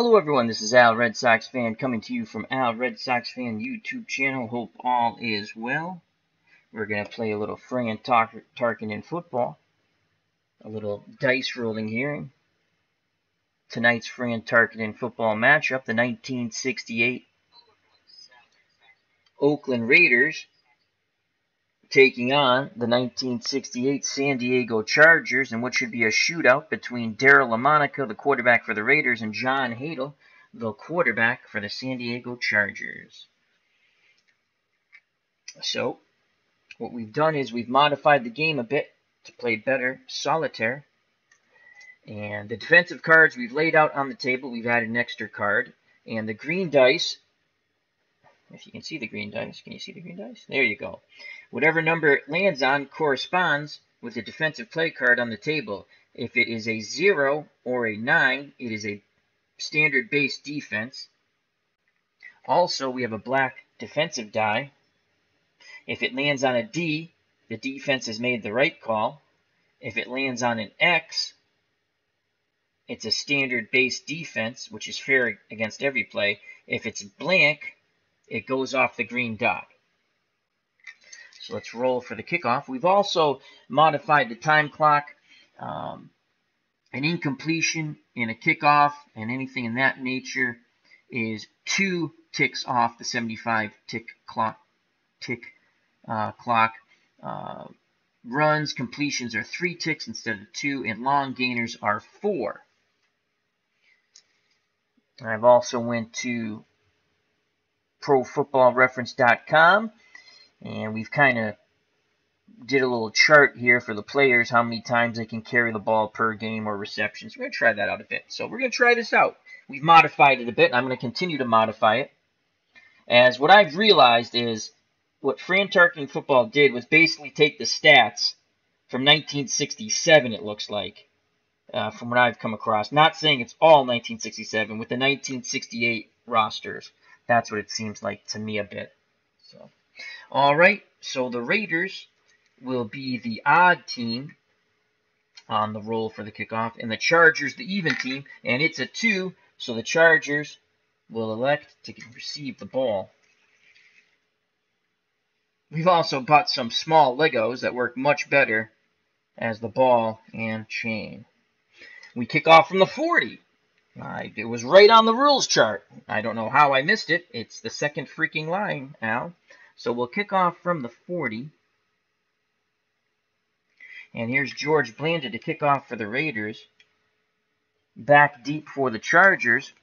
Hello everyone, this is Al Red Sox Fan coming to you from Al Red Sox Fan YouTube channel. Hope all is well. We're going to play a little Fran Tarkenton Football. A little dice rolling here. Tonight's Fran Tarkenton Football matchup, the 1968 Oakland Raiders taking on the 1968 San Diego Chargers in what should be a shootout between Darryl LaMonica, the quarterback for the Raiders, and John Hadel, the quarterback for the San Diego Chargers. So, what we've done is we've modified the game a bit to play better solitaire. And the defensive cards we've laid out on the table, we've added an extra card. And the green dice, if you can see the green dice, can you see the green dice? There you go. Whatever number it lands on corresponds with the defensive play card on the table. If it is a 0 or a 9, it is a standard base defense. Also, we have a black defensive die. If it lands on a D, the defense has made the right call. If it lands on an X, it's a standard base defense, which is fair against every play. If it's blank, it goes off the green dot. So let's roll for the kickoff. We've also modified the time clock. An incompletion in a kickoff and anything in that nature is 2 ticks off the 75 tick clock. Runs, completions are 3 ticks instead of 2, and long gainers are 4. I've also went to ProFootballReference.com, and we've kind of did a little chart here for the players, how many times they can carry the ball per game or receptions. We're going to try that out a bit. So we're going to try this out. We've modified it a bit. I'm going to continue to modify it. As what I've realized is what Fran Tarkenton Football did was basically take the stats from 1967, it looks like, from what I've come across. Not saying it's all 1967, with the 1968 rosters. That's what it seems like to me a bit. So, all right, so the Raiders will be the odd team on the roll for the kickoff, and the Chargers the even team, and it's a 2, so the Chargers will elect to receive the ball. We've also bought some small Legos that work much better as the ball and chain. We kick off from the 40. It was right on the rules chart. I don't know how I missed it. It's the second freaking line, Al. So we'll kick off from the 40. And here's George Blanda to kick off for the Raiders. Back deep for the Chargers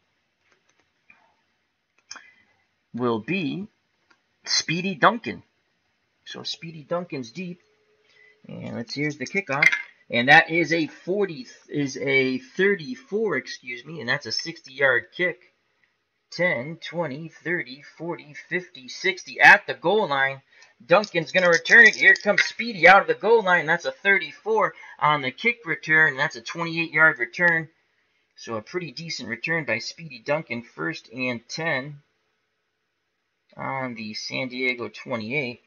will be Speedy Duncan. So Speedy Duncan's deep. And here's the kickoff. And that is a 34, and that's a 60-yard kick. 10, 20, 30, 40, 50, 60 at the goal line. Duncan's going to return it. Here comes Speedy out of the goal line. That's a 34 on the kick return. That's a 28-yard return. So a pretty decent return by Speedy Duncan. 1st and 10 on the San Diego 28.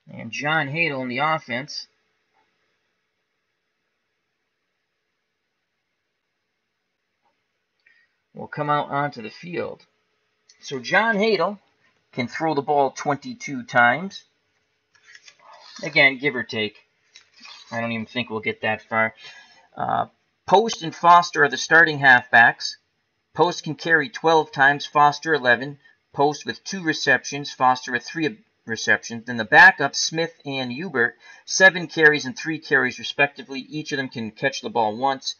And John Hadel in the offense. Will come out onto the field. So John Hadel can throw the ball 22 times. Again, give or take. I don't even think we'll get that far. Post and Foster are the starting halfbacks. Post can carry 12 times, Foster 11. Post with 2 receptions, Foster with 3 receptions. Then the backups, Smith and Hubert, 7 carries and 3 carries respectively. Each of them can catch the ball once.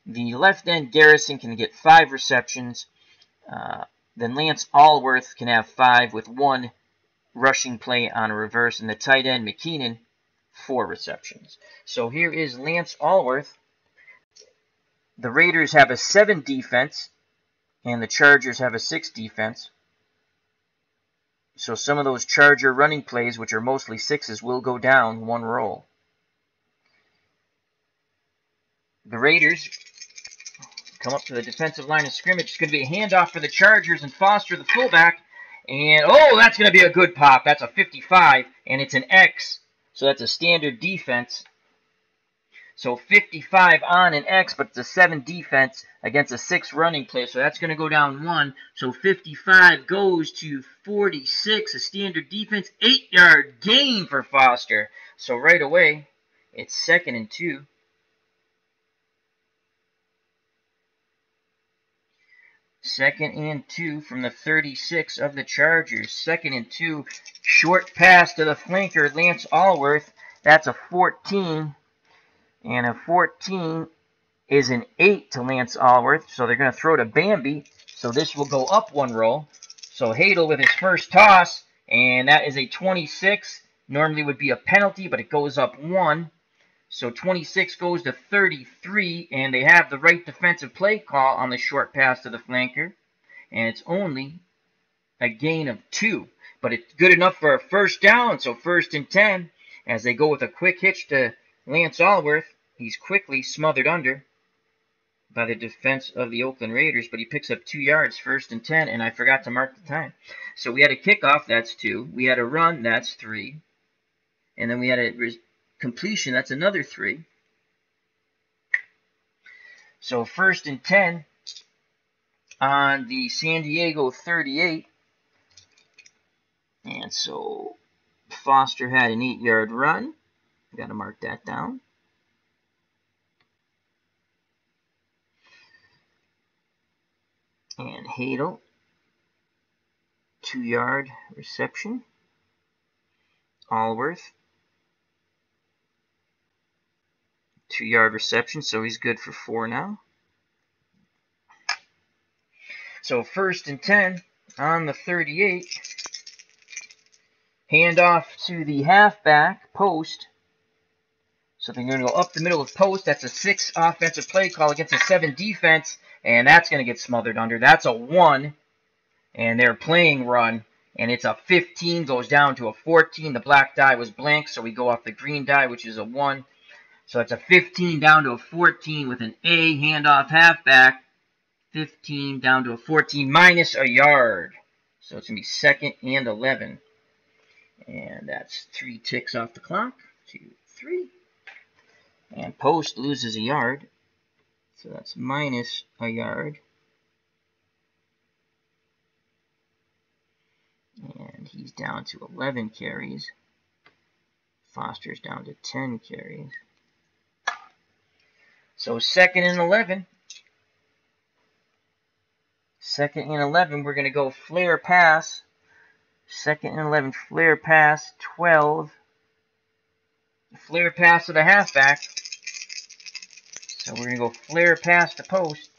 The left end, Garrison, can get 5 receptions. Then Lance Allworth can have 5 with 1 rushing play on a reverse. And the tight end, McKeenan, 4 receptions. So here is Lance Allworth. The Raiders have a 7 defense, and the Chargers have a 6 defense. So some of those Charger running plays, which are mostly 6s, will go down 1 roll. The Raiders come up to the defensive line of scrimmage. It's going to be a handoff for the Chargers, and Foster, the fullback. And, oh, that's going to be a good pop. That's a 55, and it's an X. So that's a standard defense. So 55 on an X, but it's a 7 defense against a 6 running play. So that's going to go down 1. So 55 goes to 46, a standard defense, 8-yard gain for Foster. So right away, it's 2nd and 2. Second and 2 from the 36 of the Chargers. 2nd and 2. Short pass to the flanker, Lance Allworth. That's a 14. And a 14 is an 8 to Lance Allworth. So they're going to throw to Bambi. So this will go up 1 row. So Hadel with his first toss. And that is a 26. Normally would be a penalty, but it goes up 1. So 26 goes to 33, and they have the right defensive play call on the short pass to the flanker. And it's only a gain of 2. But it's good enough for a first down, so 1st and 10. As they go with a quick hitch to Lance Allworth, he's quickly smothered under by the defense of the Oakland Raiders, but he picks up 2 yards, 1st and 10, and I forgot to mark the time. So we had a kickoff, that's 2. We had a run, that's 3. And then we had a completion, that's another 3. So 1st and 10 on the San Diego 38. And so Foster had an 8-yard run. Got to mark that down. And Hadel, 2-yard reception. Allworth, 2-yard reception, so he's good for 4 now. So 1st and 10 on the 38. Hand off to the halfback, post. So they're going to go up the middle of post. That's a 6 offensive play call against a 7 defense, and that's going to get smothered under. That's a 1, and they're playing run, and it's a 15, goes down to a 14. The black die was blank, so we go off the green die, which is a 1. So it's a 15 down to a 14 with an A, handoff halfback. 15 down to a 14 minus a yard. So it's going to be 2nd and 11. And that's 3 ticks off the clock. 2, 3. And post loses a yard. So that's minus a yard. And he's down to 11 carries. Foster's down to 10 carries. So 2nd and 11. 2nd and 11, we're going to go flare pass. 2nd and 11, flare pass, 12. Flare pass to the halfback. So we're going to go flare pass to post.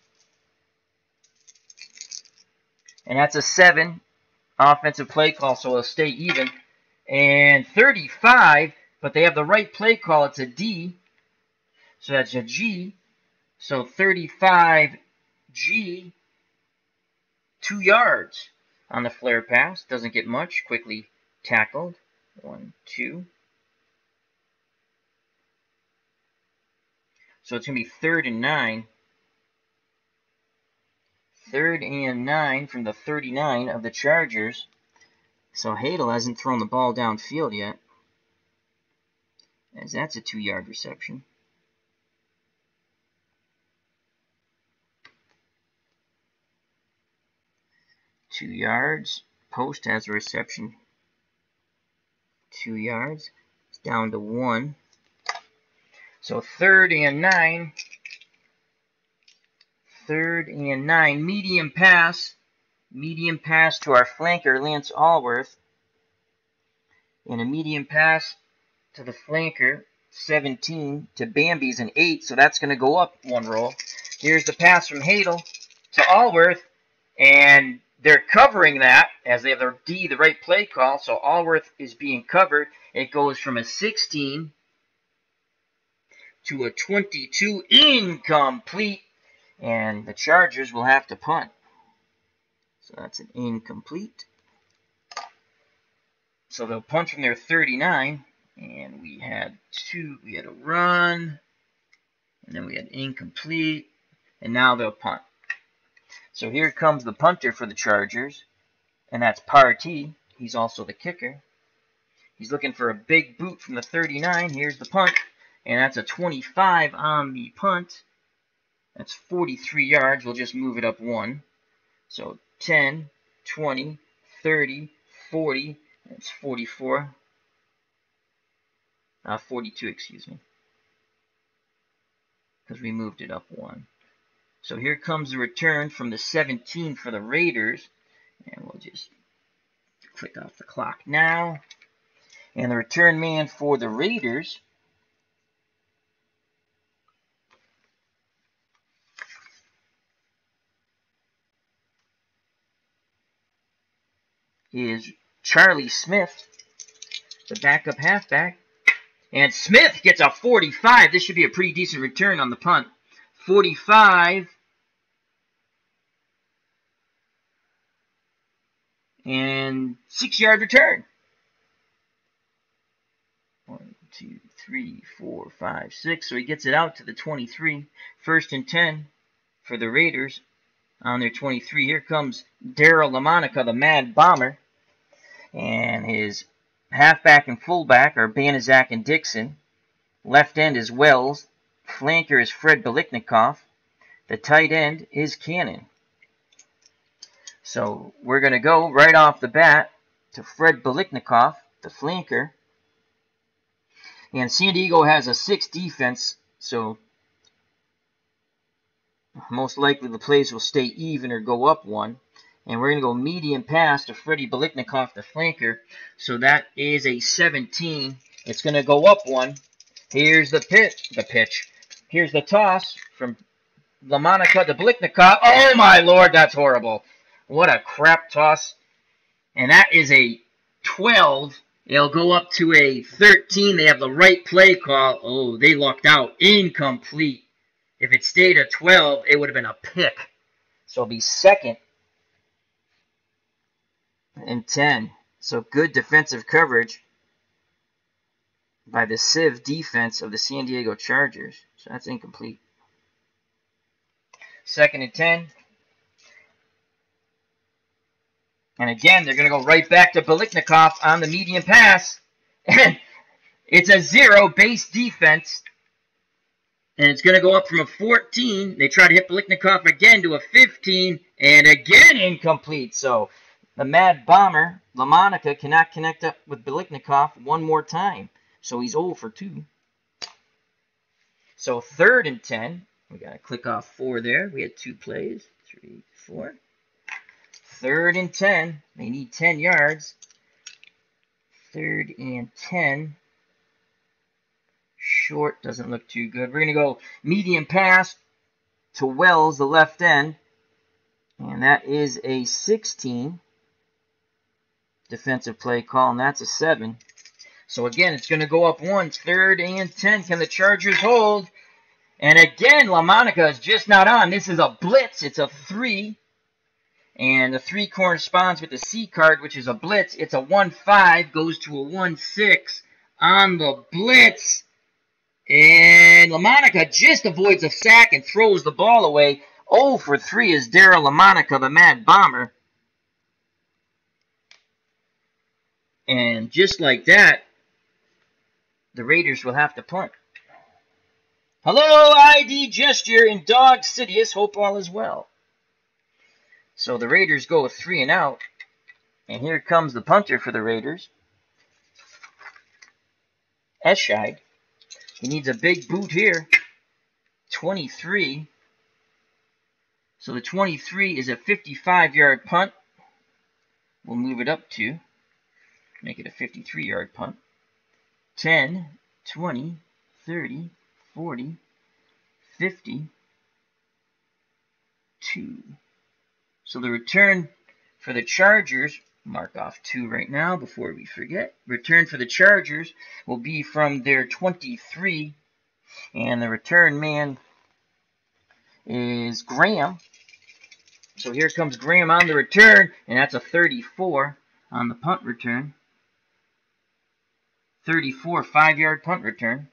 And that's a 7 offensive play call, so it'll stay even. And 35, but they have the right play call. It's a D. So that's a G. So 35 G, 2 yards on the flare pass. Doesn't get much. Quickly tackled. 1, 2. So it's going to be 3rd and 9. 3rd and 9 from the 39 of the Chargers. So Hadel hasn't thrown the ball downfield yet, as that's a 2-yard reception. Two yards. Post has a reception. 2 yards. It's down to 1. So 3rd and 9. 3rd and 9. Medium pass. Medium pass to our flanker, Lance Allworth. And a medium pass to the flanker, 17. To Bambi's an 8. So that's going to go up 1 roll. Here's the pass from Hadel to Allworth. And they're covering that as they have the D, the right play call. So Allworth is being covered. It goes from a 16 to a 22, incomplete. And the Chargers will have to punt. So that's an incomplete. So they'll punt from their 39. And we had a run. And then we had incomplete. And now they'll punt. So here comes the punter for the Chargers, and that's Partee. He's also the kicker. He's looking for a big boot from the 39. Here's the punt, and that's a 25 on the punt. That's 43 yards. We'll just move it up one. So 10, 20, 30, 40. That's 44. 42, excuse me. Because we moved it up one. So here comes the return from the 17 for the Raiders. And we'll just click off the clock now. And the return man for the Raiders is Charlie Smith, the backup halfback. And Smith gets a 45. This should be a pretty decent return on the punt. 45. And 6-yard return. 1, 2, 3, 4, 5, 6. So he gets it out to the 23. 1st and 10 for the Raiders on their 23. Here comes Daryl LaMonica, the Mad Bomber. And his halfback and fullback are Banaszak and Dixon. Left end is Wells. Flanker is Fred Biliknikoff. The tight end is Cannon. So we're going to go right off the bat to Fred Biliknikoff, the flanker. And San Diego has a 6 defense, so most likely the plays will stay even or go up one. And we're going to go medium pass to Freddie Biliknikoff, the flanker. So that is a 17. It's going to go up one. Here's the pitch. Here's the toss from LaMonica to Biliknikoff. Oh my lord, that's horrible. What a crap toss. And that is a 12. It'll go up to a 13. They have the right play call. Oh, they lucked out. Incomplete. If it stayed at 12, it would have been a pick. So it'll be 2nd and 10. So good defensive coverage by the Civ defense of the San Diego Chargers. So that's incomplete. 2nd and 10. And again, they're going to go right back to Biliknikoff on the medium pass. And it's a 0 base defense. And it's going to go up from a 14. They try to hit Biliknikoff again to a 15. And again, incomplete. So the Mad Bomber, LaMonica, cannot connect up with Biliknikoff one more time. So he's 0 for 2. So 3rd and 10. We got to click off 4 there. We had 2 plays. 3, 4. 3rd and 10. They need 10 yards. 3rd and 10. Short doesn't look too good. We're going to go medium pass to Wells, the left end. And that is a 16. Defensive play call, and that's a 7. So again, it's going to go up once. 3rd and 10. Can the Chargers hold? And again, LaMonica is just not on. This is a blitz. It's a 3. And the 3 corresponds with the C card, which is a blitz. It's a 1-5, goes to a 1-6 on the blitz. And LaMonica just avoids a sack and throws the ball away. 0 for 3 is Daryl LaMonica, the Mad Bomber. And just like that, the Raiders will have to punt. Hello, ID Gesture in Dog Sidious. Hope all is well. So the Raiders go with 3 and out. And here comes the punter for the Raiders. Escheid. He needs a big boot here. 23. So the 23 is a 55-yard punt. We'll move it up to make it a 53-yard punt. 10, 20, 30, 40, 50, 2. So the return for the Chargers, mark off 2 right now before we forget. Return for the Chargers will be from their 23. And the return man is Graham. So here comes Graham on the return. And that's a 34 on the punt return. 34, 5-yard punt return.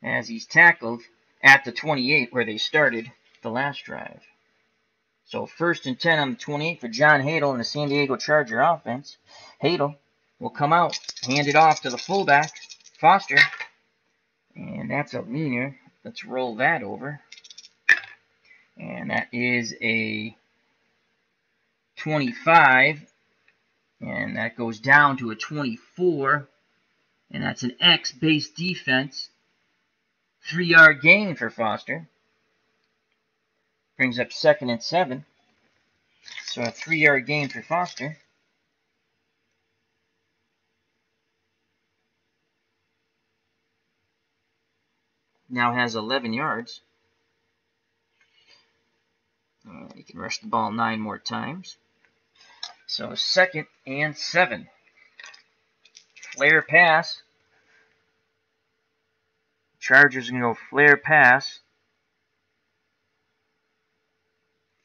As he's tackled at the 28 where they started the last drive. So 1st and 10 on the 28 for John Hadel and the San Diego Charger offense. Hadel will come out, hand it off to the fullback, Foster. And that's a leaner. Let's roll that over. And that is a 25. And that goes down to a 24. And that's an X base defense. 3-yard gain for Foster. Brings up 2nd and 7. So a 3-yard gain for Foster. Now has 11 yards. And he can rush the ball 9 more times. So 2nd and 7. Flare pass. Chargers are going to go flare pass.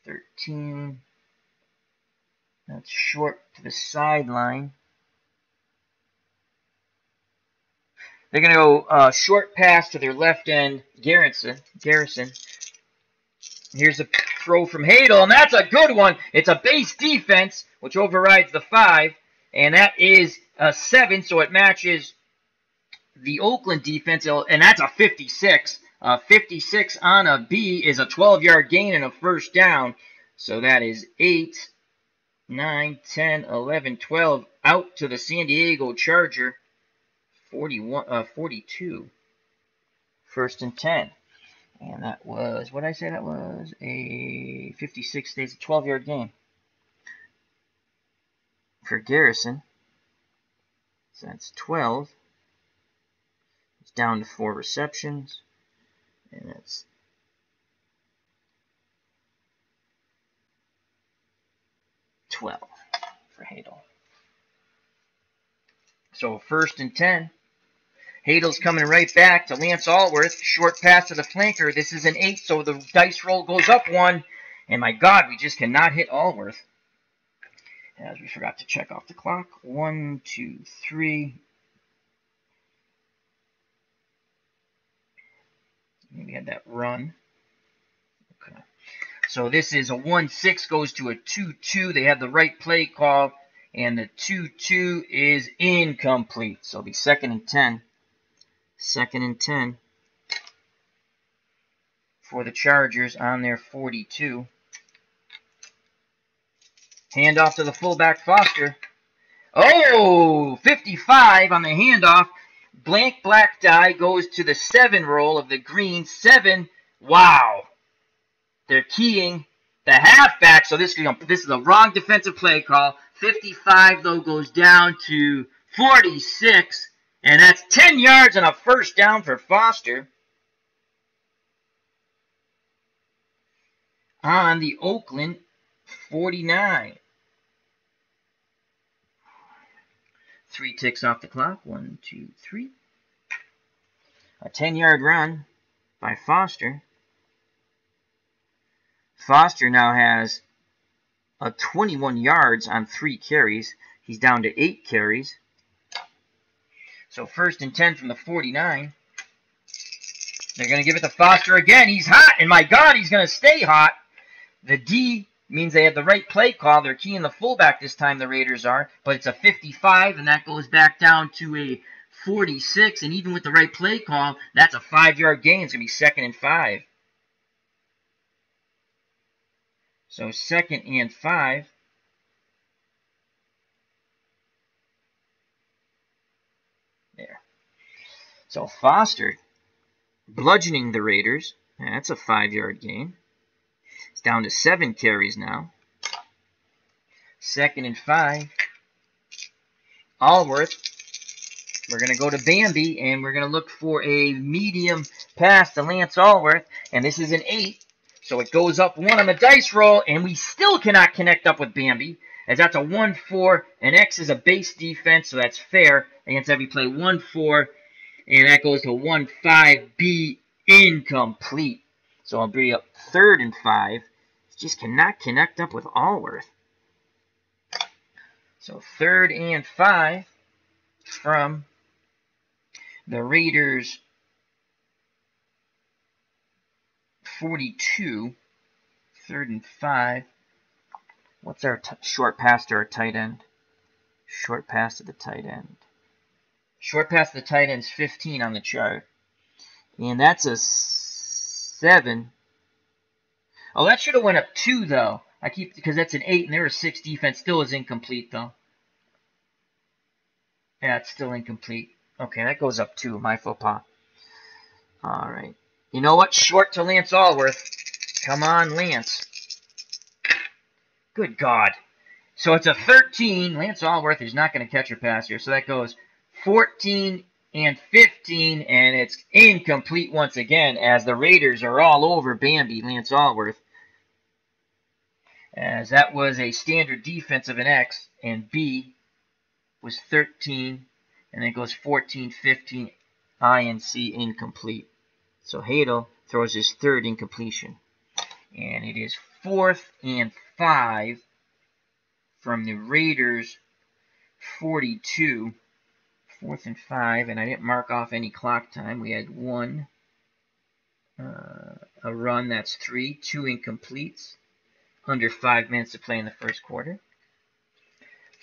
13. That's short to the sideline. They're going to go short pass to their left end, Garrison. Here's a throw from Hadel, and that's a good one. It's a base defense, which overrides the 5, and that is a 7, so it matches the Oakland defense, and that's a 56. 56 on a B is a 12-yard gain and a first down. So that is 8, 9, 10, 11, 12 out to the San Diego Charger 42. 1st and 10. And that was, what did I say that was? A 56 stays a 12-yard gain for Garrison. So that's 12. It's down to 4 receptions. And that's 12 for Hadel. So 1st and 10. Hadel's coming right back to Lance Allworth. Short pass to the flanker. This is an 8, so the dice roll goes up 1. And my God, we just cannot hit Allworth. As we forgot to check off the clock. 1, 2, 3. We had that run. Okay. So this is a 1-6 goes to a 2-2. They have the right play call. And the 2-2 is incomplete. So it'll be 2nd and 10. 2nd and 10 for the Chargers on their 42. Handoff to the fullback, Foster. Oh, 55 on the handoff. Blank black die goes to the 7 roll of the green. 7. Wow. They're keying the halfback. So this is a wrong defensive play call. 55, though, goes down to 46. And that's 10 yards and a first down for Foster. On the Oakland 49. 3 ticks off the clock. 1, 2, 3. A 10-yard run by Foster. Foster now has 21 yards on 3 carries. He's down to 8 carries. So 1st and 10 from the 49. They're going to give it to Foster again. He's hot, and my God, he's going to stay hot. The D means they have the right play call. They're keying the fullback this time, the Raiders are. But it's a 55, and that goes back down to a 46. And even with the right play call, that's a 5-yard gain. It's going to be 2nd and 5. So 2nd and 5. There. So Foster bludgeoning the Raiders. That's a 5-yard gain. It's down to 7 carries now. 2nd and 5. Allworth. We're going to go to Bambi, and we're going to look for a medium pass to Lance Allworth. And this is an 8. So it goes up 1 on the dice roll, and we still cannot connect up with Bambi, as that's a 1-4, and X is a base defense, so that's fair against every play. 1-4, and that goes to 1-5B, incomplete. So I'll bring up 3rd and 5. Just cannot connect up with Allworth. So 3rd and 5 from the Raiders' 42. 3rd and 5. What's our short pass to our tight end? Short pass to the tight end. Short pass to the tight end's 15 on the chart. And that's a 7. Oh, that should have went up 2, though. Because that's an 8, and there was 6 defense. Still is incomplete, though. Yeah, it's still incomplete. Okay, that goes up 2. My faux pas. All right. You know what? Short to Lance Allworth. Come on, Lance. Good God. So it's a 13. Lance Allworth is not going to catch a pass here. So that goes 14 and 15, and it's incomplete once again as the Raiders are all over Bambi, Lance Allworth. As that was a standard defense of an X, and B was 13, and then it goes 14, 15, I and C incomplete. So Hadel throws his third incompletion. And it is 4th and 5 from the Raiders 42. 4th and 5, and I didn't mark off any clock time. We had 1, a run, that's 3, 2 incompletes, under 5 minutes to play in the first quarter.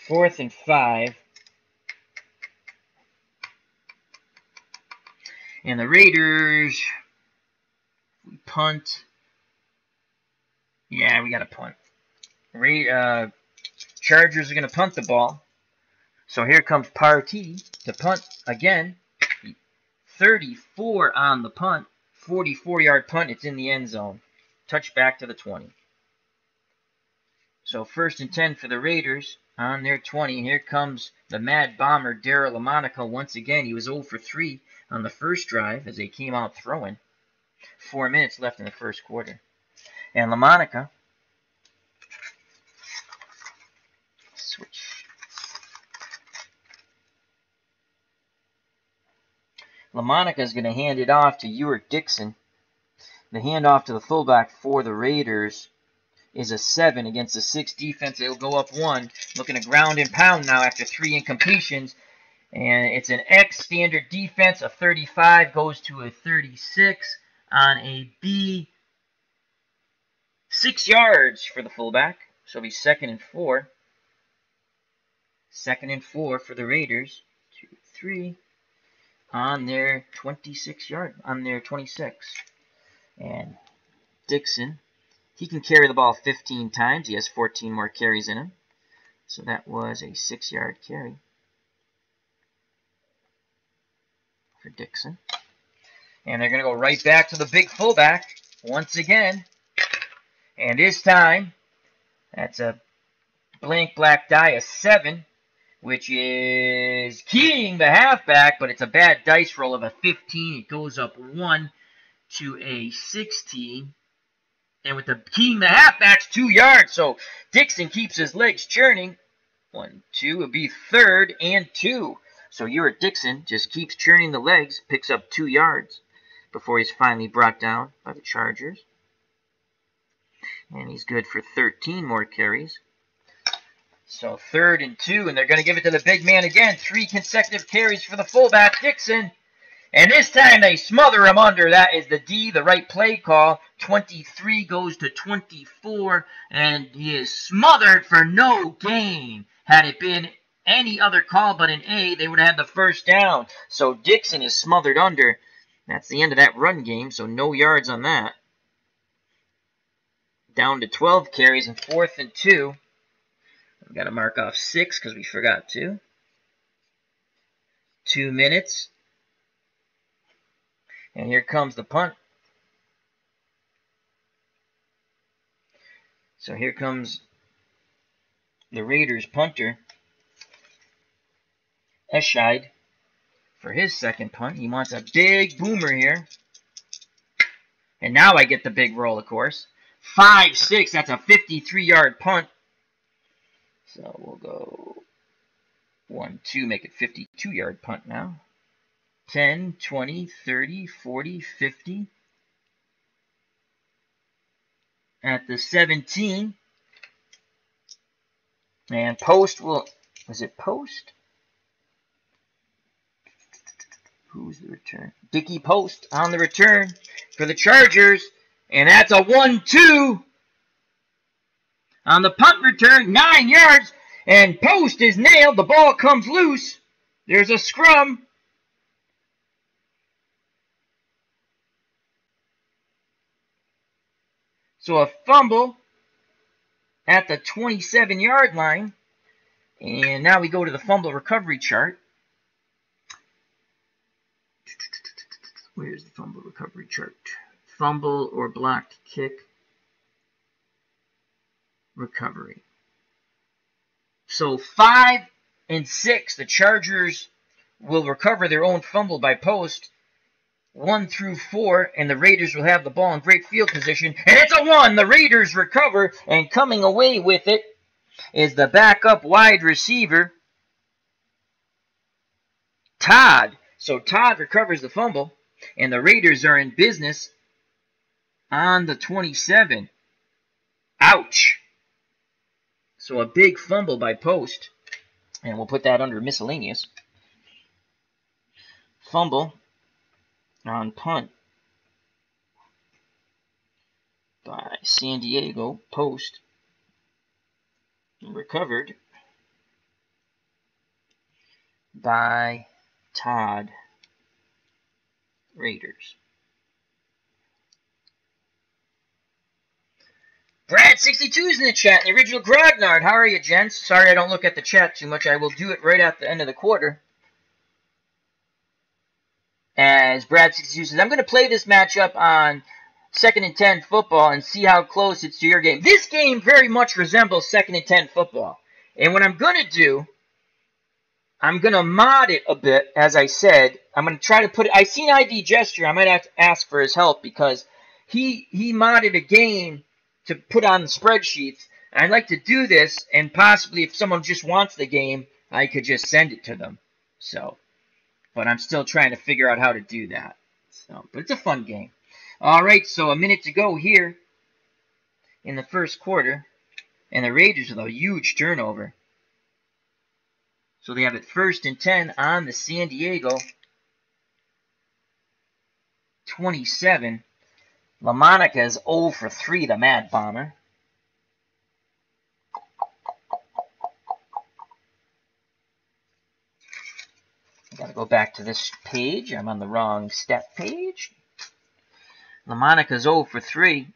4th and 5. And the Raiders, we punt. Yeah, we got to punt. Chargers are going to punt the ball. So here comes Partee to punt again. 34 on the punt. 44-yard punt. It's in the end zone. Touchback to the 20. So 1st and 10 for the Raiders on their 20. Here comes the Mad Bomber, Darryl LaMonica. Once again, he was 0 for 3 on the first drive as they came out throwing. 4 minutes left in the first quarter. And LaMonica, switch. LaMonica is going to hand it off to Ewart Dixon. The handoff to the fullback for the Raiders is a 7 against a 6 defense. It'll go up 1. Looking to ground and pound now after 3 incompletions. And it's an X standard defense. A 35 goes to a 36 on a B. 6 yards for the fullback. So it'll be 2nd and 4. 2nd and 4 for the Raiders. 2, 3. On their 26-yard, on their 26. And Dixon, he can carry the ball 15 times. He has 14 more carries in him. So that was a 6-yard carry for Dixon. And they're going to go right back to the big fullback once again. And this time, that's a blank black die, a 7. Which is keying the halfback, but it's a bad dice roll of a 15. It goes up 1 to a 16. And with the keying the halfback's 2 yards. So Dixon keeps his legs churning. 1, 2, it'll be 3rd and 2. So Ewart Dixon just keeps churning the legs, picks up 2 yards before he's finally brought down by the Chargers. And he's good for 13 more carries. So 3rd and 2, and they're going to give it to the big man again. 3 consecutive carries for the fullback, Dixon. And this time they smother him under. That is the D, the right play call. 23 goes to 24, and he is smothered for no gain. Had it been any other call but an A, they would have had the first down. So Dixon is smothered under. That's the end of that run game, so no yards on that. Down to 12 carries and 4th and 2. We've got to mark off 6 because we forgot to. 2 minutes. And here comes the punt. So here comes the Raiders punter, Escheid, for his second punt. He wants a big boomer here. And now I get the big roll, of course. 5-6, that's a 53-yard punt. So we'll go 1, 2, make it 52-yard punt now. 10, 20, 30, 40, 50. At the 17. And Post will... Was it Post? Who's the return? Dickie Post on the return for the Chargers. And that's a 1-2. On the punt return, 9 yards. And post is nailed. The ball comes loose. There's a scrum. So a fumble at the 27-yard line. And now we go to the fumble recovery chart. Where's the fumble recovery chart? Fumble or blocked kick recovery. So 5 and 6, the Chargers will recover their own fumble by post. 1 through 4, and the Raiders will have the ball in great field position. And it's a 1! The Raiders recover, and coming away with it is the backup wide receiver, Todd. So Todd recovers the fumble, and the Raiders are in business on the 27. Ouch! So a big fumble by post, and we'll put that under miscellaneous. Fumble on punt by San Diego, post, recovered by Todd, Raiders. Brad62 is in the chat, the original Grognard. How are you, gents? Sorry I don't look at the chat too much. I will do it right at the end of the quarter. As Brad62 says, I'm going to play this matchup on 2nd and 10 football and see how close it's to your game. This game very much resembles 2nd and 10 football. And what I'm going to do, I'm going to mod it a bit, as I said. I'm going to try to put it, I seen ID Gesture. I might have to ask for his help because he modded a game to put on the spreadsheets. And I'd like to do this, and possibly if someone just wants the game, I could just send it to them. So, but I'm still trying to figure out how to do that. So, but it's a fun game. All right, so a minute to go here in the first quarter. And the Raiders with a huge turnover. So they have it 1st and 10 on the San Diego 27. LaMonica is 0 for 3, the Mad Bomber. I gotta go back to this page. I'm on the wrong step page. LaMonica's 0 for 3.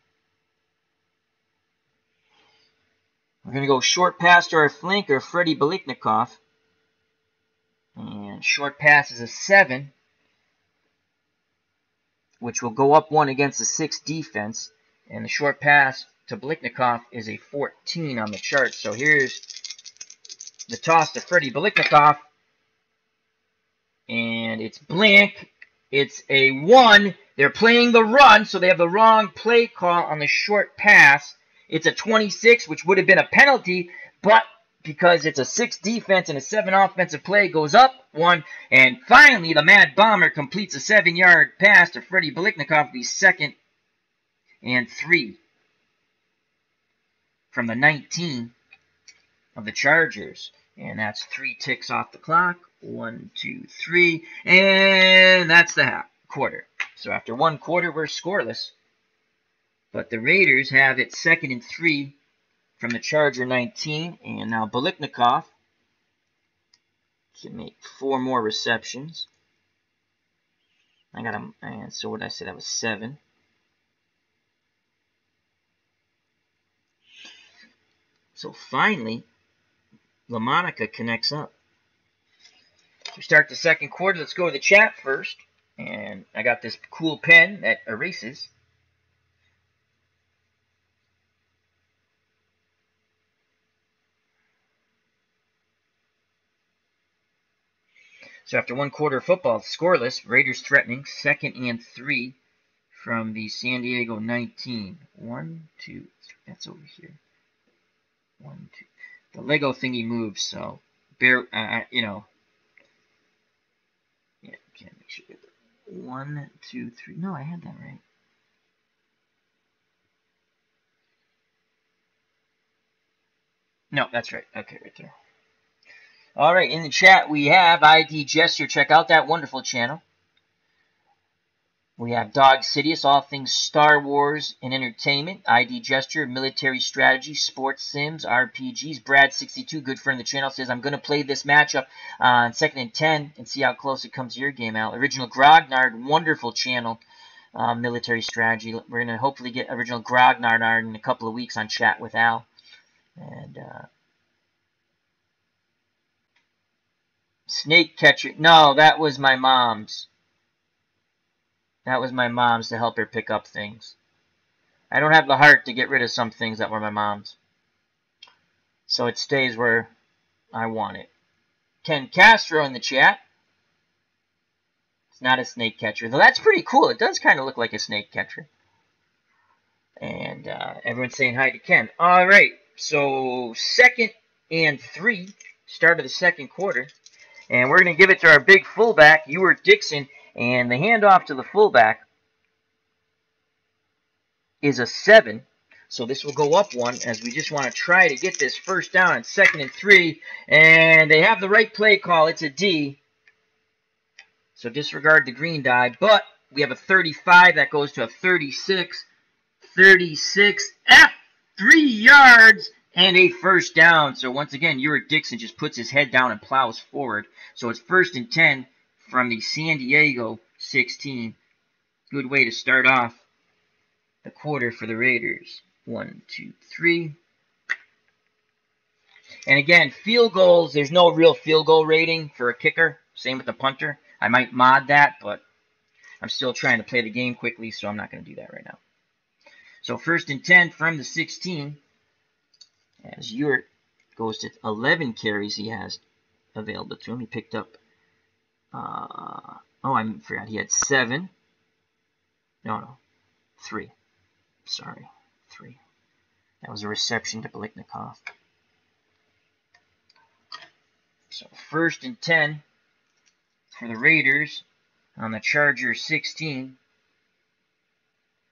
We're going to go short pass to our flanker, Freddie Biliknikov. And short pass is a 7, which will go up 1 against the 6 defense. And the short pass to Biliknikov is a 14 on the chart. So here's the toss to Freddie Biliknikov. And it's blank. It's a 1. They're playing the run, so they have the wrong play call on the short pass. It's a 26, which would have been a penalty, but because it's a 6 defense and a 7 offensive play, goes up 1. And finally, the Mad Bomber completes a 7-yard pass to Freddie Biliknikov, the 2nd and 3 from the 19 of the Chargers. And that's 3 ticks off the clock. 1, 2, 3. And that's the quarter. So after 1 quarter, we're scoreless. But the Raiders have it 2nd and 3 from the Charger 19. And now Biliknikov can make 4 more receptions. I got him. And so what did I say? That was 7. So finally, LaMonica connects up. We start the second quarter. Let's go to the chat first. And I got this cool pen that erases. So after 1 quarter of football, scoreless. Raiders threatening. 2nd and 3 from the San Diego 19. 1, 2, 3. That's over here. 1, 2. The Lego thingy moves, so bear, you know. Yeah, can't make sure. 1, 2, 3. No, I had that right. No, that's right. Okay, right there. All right, in the chat we have ID Gesture. Check out that wonderful channel. We have Dog Sidious, all things Star Wars and entertainment, ID Gesture, military strategy, sports sims, RPGs. Brad62, good friend of the channel, says, I'm going to play this matchup on 2nd and 10 and see how close it comes to your game, Al. Original Grognard, wonderful channel, military strategy. We're going to hopefully get Original Grognard in a couple of weeks on Chat with Al. And Snake Catcher, no, that was my mom's. That was my mom's to help her pick up things. I don't have the heart to get rid of some things that were my mom's. So it stays where I want it. Ken Castro in the chat. It's not a snake catcher. Though that's pretty cool. It does kind of look like a snake catcher. And everyone's saying hi to Ken. All right. So 2nd and 3. Start of the 2nd quarter. And we're going to give it to our big fullback, Ewart Dixon. And the handoff to the fullback is a 7. So this will go up 1 as we just want to try to get this first down on 2nd and 3. And they have the right play call. It's a D. So disregard the green die. But we have a 35 that goes to a 36. 36 F, 3 yards, and a first down. So once again, Ewart Dixon just puts his head down and plows forward. So it's 1st and 10 from the San Diego 16. Good way to start off the quarter for the Raiders. 1, 2, 3. And again, field goals, there's no real field goal rating for a kicker. Same with the punter. I might mod that, but I'm still trying to play the game quickly, so I'm not going to do that right now. So 1st and 10 from the 16. As Ewart goes to 11 carries he has available to him. He picked up, I forgot he had 7. No, 3. Sorry, 3. That was a reception to Biletnikoff. So 1st and 10 for the Raiders on the Chargers 16.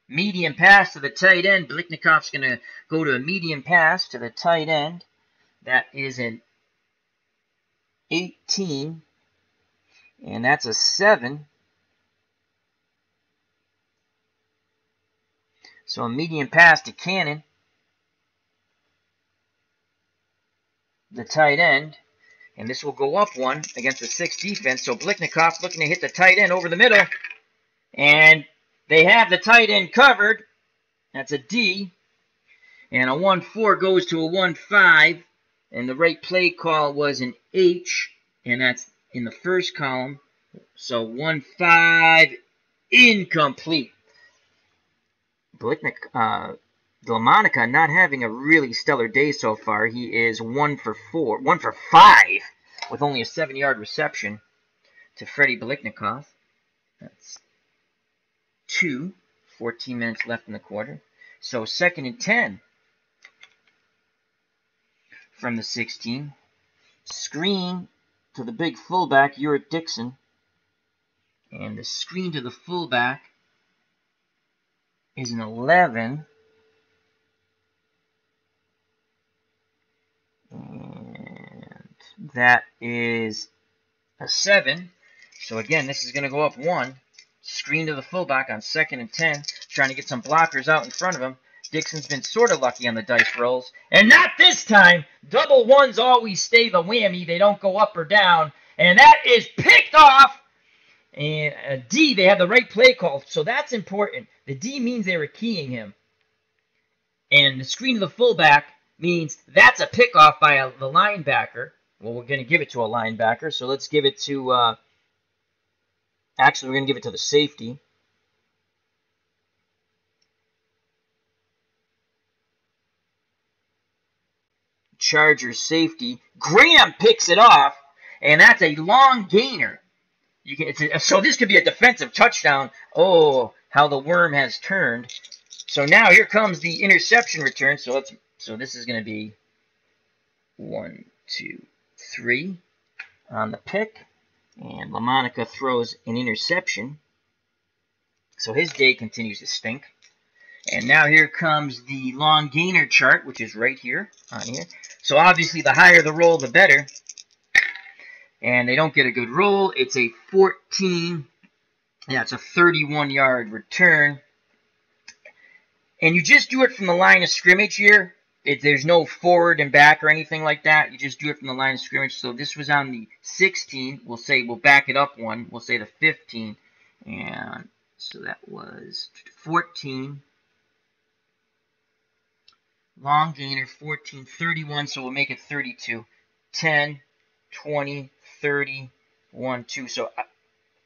Medium pass to the tight end. Biletnikoff's going to go to a medium pass to the tight end. That is an 18. And that's a 7. So a medium pass to Cannon, the tight end. And this will go up 1 against the 6 defense. So Biletnikoff looking to hit the tight end over the middle. And they have the tight end covered. That's a D. And a 1-4 goes to a 1-5. And the right play call was an H. And that's in the first column. So 1-5 incomplete. Delmonica not having a really stellar day so far. He is 1 for 5 with only a 7-yard reception to Freddie Biletnikoff. That's 2. 14 minutes left in the quarter. So 2nd and 10 from the 16. Screen to the big fullback, Ewart Dixon. And the screen to the fullback is an 11. And that is a 7. So again, this is going to go up 1. Screen to the fullback on 2nd and 10. Trying to get some blockers out in front of him. Dixon's been sort of lucky on the dice rolls. And not this time. Double ones always stay the whammy. They don't go up or down. And that is picked off. And a D, they have the right play call. So that's important. The D means they were keying him. And the screen to the fullback means that's a pickoff by the linebacker. Well, we're going to give it to a linebacker. So let's give it to... Actually, we're going to give it to the safety. Chargers safety. Graham picks it off, and that's a long gainer. So this could be a defensive touchdown. Oh, how the worm has turned. So now here comes the interception return. So this is going to be 1, 2, 3 on the pick. And LaMonica throws an interception. So his day continues to stink. And now here comes the long gainer chart, which is right here on here. So obviously the higher the roll, the better. And they don't get a good roll. It's a 14 Yeah, it's a 31-yard return. And you just do it from the line of scrimmage here. There's no forward and back or anything like that. You just do it from the line of scrimmage. So this was on the 16. We'll back it up one. We'll say the 15. And so that was 14. Long gainer, 14, 31. So we'll make it 32. 10, 20, 30, 1, 2. So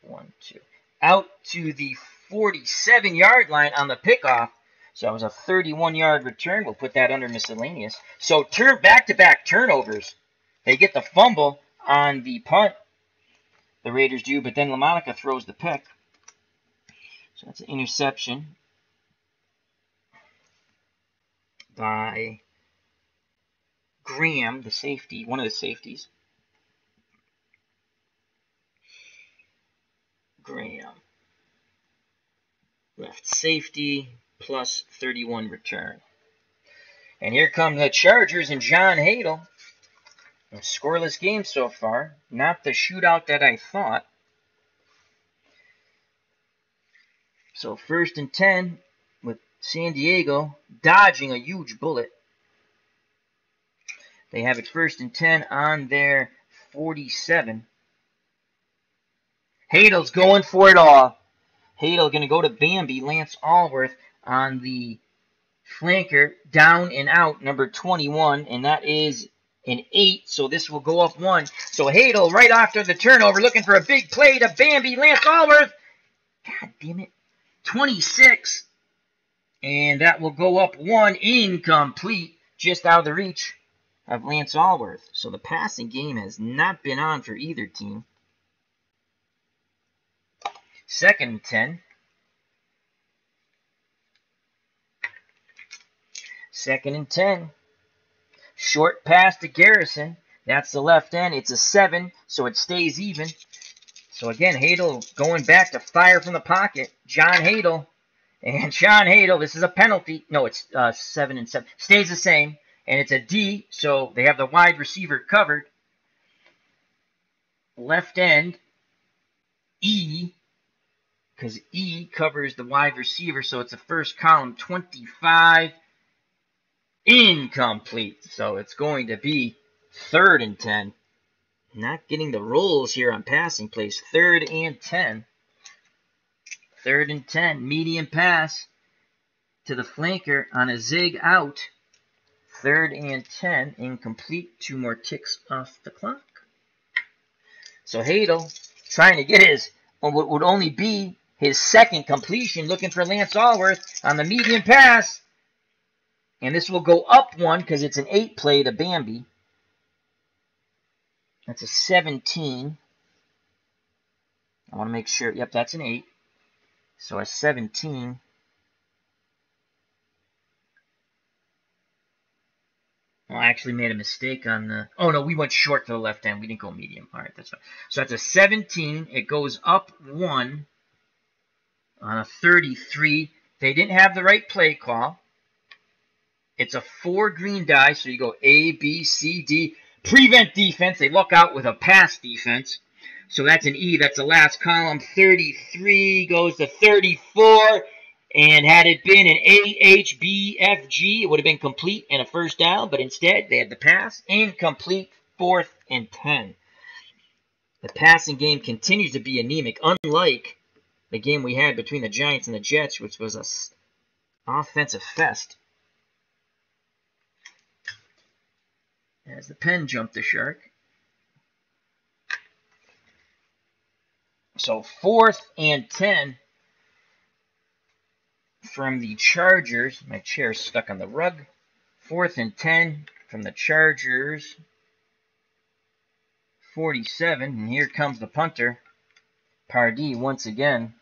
1, 2. Out to the 47-yard line on the pickoff. So that was a 31-yard return. We'll put that under miscellaneous. So back-to-back turnovers. They get the fumble on the punt. The Raiders do, but then LaMonica throws the pick. So that's an interception by Graham, the safety, one of the safeties. Graham. Left safety. Plus 31 return. And here come the Chargers and John Hadel. A scoreless game so far. Not the shootout that I thought. So 1st and 10 with San Diego dodging a huge bullet. They have it 1st and 10 on their 47. Hadel's going for it all. Hadel going to go to Bambi. Lance Allworth on the flanker, down and out, number 21, and that is an 8, so this will go up 1. So Hadel, right after the turnover, looking for a big play to Bambi, Lance Allworth. God damn it. 26, and that will go up 1, incomplete, just out of the reach of Lance Allworth. So the passing game has not been on for either team. 2nd and 10. 2nd and 10. Short pass to Garrison. That's the left end. It's a 7, so it stays even. So again, Hadel going back to fire from the pocket. John Hadel. And John Hadel, this is a penalty. No, it's 7 and 7. Stays the same. And it's a D, so they have the wide receiver covered. Left end, E, because E covers the wide receiver, so it's a first column, 25. Incomplete. So it's going to be 3rd and 10. Not getting the rolls here on passing plays. 3rd and 10. 3rd and 10. Medium pass to the flanker on a zig out. 3rd and 10. Incomplete. 2 more ticks off the clock. So Hadel trying to get his, what would only be his 2nd completion, looking for Lance Allworth on the medium pass. And this will go up 1 because it's an 8 play to Bambi. That's a 17. I want to make sure. Yep, that's an 8. So a 17. Well, I actually made a mistake on the... Oh, no, we went short to the left end. We didn't go medium. All right, that's fine. So that's a 17. It goes up 1 on a 33. They didn't have the right play call. It's a 4 green die, so you go A, B, C, D. Prevent defense. They look out with a pass defense. So that's an E. That's the last column. 33 goes to 34. And had it been an A, H, B, F, G, it would have been complete and a first down. But instead, they had the pass. Incomplete. 4th and 10. The passing game continues to be anemic, unlike the game we had between the Giants and the Jets, which was an offensive fest. As the pen jumped the shark. So 4th and 10 from the Chargers. My chair's stuck on the rug. 4th and 10 from the Chargers. 47. And here comes the punter. Pardee once again.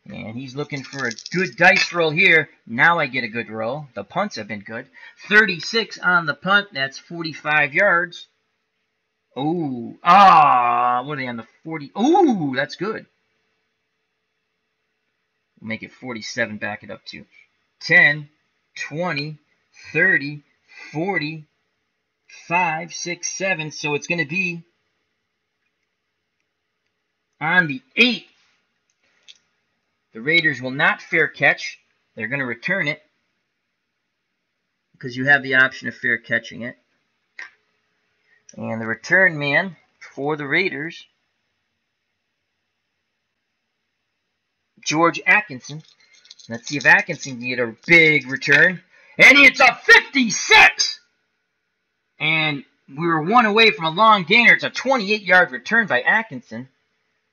And he's looking for a good dice roll here. Now I get a good roll. The punts have been good. 36 on the punt. That's 45 yards. Ooh. What are they on the 40? Ooh, that's good. We'll make it 47, back it up to 10, 20, 30, 40, 5, 6, 7. So it's going to be on the 8. The Raiders will not fair catch. They're going to return it because you have the option of fair catching it. And the return man for the Raiders, George Atkinson. Let's see if Atkinson can get a big return. And it's a 56! And we were one away from a long gainer. It's a 28-yard return by Atkinson.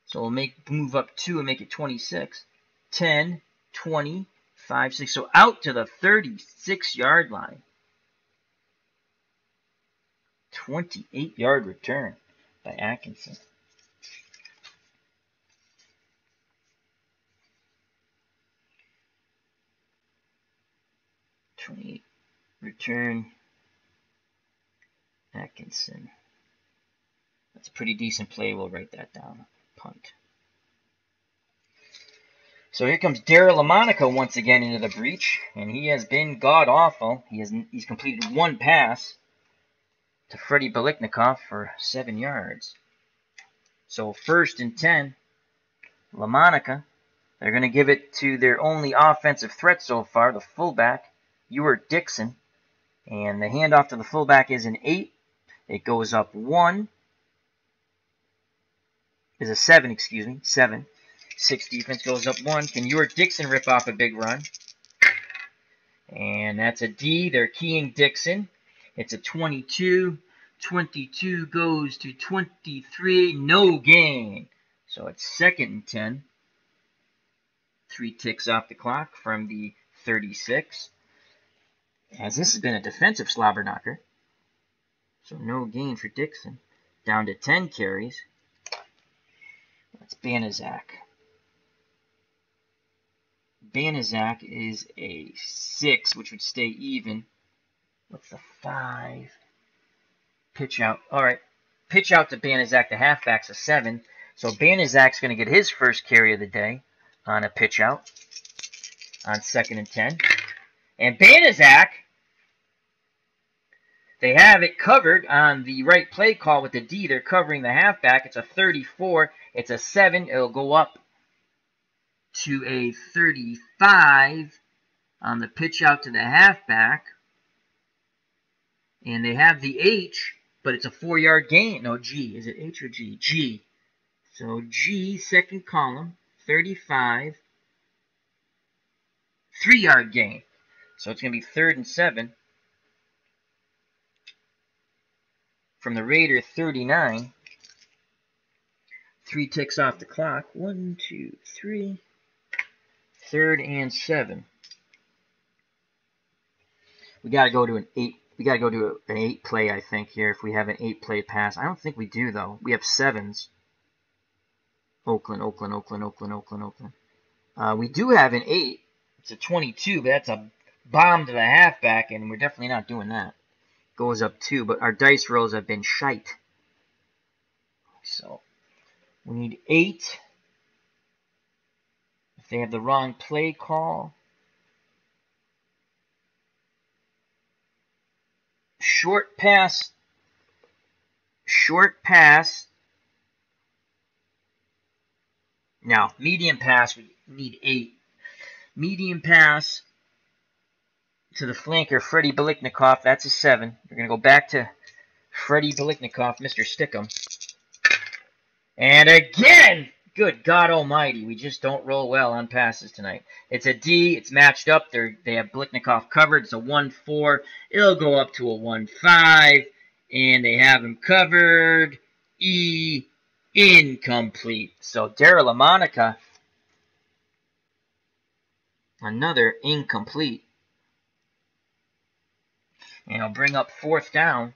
So we'll move up 2 and make it 26. 10, 20, 5, 6. So out to the 36-yard line. 28-yard return by Atkinson. Return Atkinson. That's a pretty decent play. We'll write that down. Punt. So here comes Daryl LaMonica once again into the breach, and he has been god-awful. He's completed 1 pass to Freddie Biliknikoff for 7 yards. So 1st and 10, LaMonica. They're going to give it to their only offensive threat so far, the fullback, Ewart Dixon. And the handoff to the fullback is an 8. It goes up 1. Is a 7, excuse me. 7. 6 defense goes up 1. Can Ewart Dixon rip off a big run? And that's a D. They're keying Dixon. It's a 22. 22 goes to 23. No gain. So it's 2nd and 10. 3 ticks off the clock from the 36. As this has been a defensive slobber knocker. So no gain for Dixon. Down to 10 carries. That's Banaszak. Banaszak is a 6, which would stay even. What's the 5? Pitch out. All right. Pitch out to Banaszak. The halfback's a 7. So Banaszak's going to get his first carry of the day on a pitch out on 2nd and 10. And Banaszak, they have it covered on the right play call with the D. They're covering the halfback. It's a 34. It's a 7. It'll go up to a 35 on the pitch out to the halfback. And they have the H, but it's a 4-yard gain. No, G. Is it H or G? G. So G, 2nd column, 35. 3-yard gain. So it's going to be 3rd and 7. From the Raider 39. 3 ticks off the clock. 1, 2, 3. 3rd and 7. We got to go to an 8. We got to go to an 8 play, I think, here. If we have an 8 play pass, I don't think we do though. We have 7s. Oakland, Oakland, Oakland, Oakland, Oakland, Oakland. We do have an 8. It's a 22, but that's a bomb to the halfback, and we're definitely not doing that. Goes up 2, but our dice rolls have been shite. So we need 8. If they have the wrong play call. Short pass. Short pass. Now, medium pass, we need 8. Medium pass to the flanker, Freddie Biliknikoff. That's a 7. We're going to go back to Freddie Biliknikoff, Mr. Stickum. And again, good God almighty, we just don't roll well on passes tonight. It's a D. It's matched up. They have Biliknikoff covered. It's a 1-4. It'll go up to a 1-5. And they have him covered. E. Incomplete. So Daryl LaMonica, another incomplete. And I'll bring up 4th down.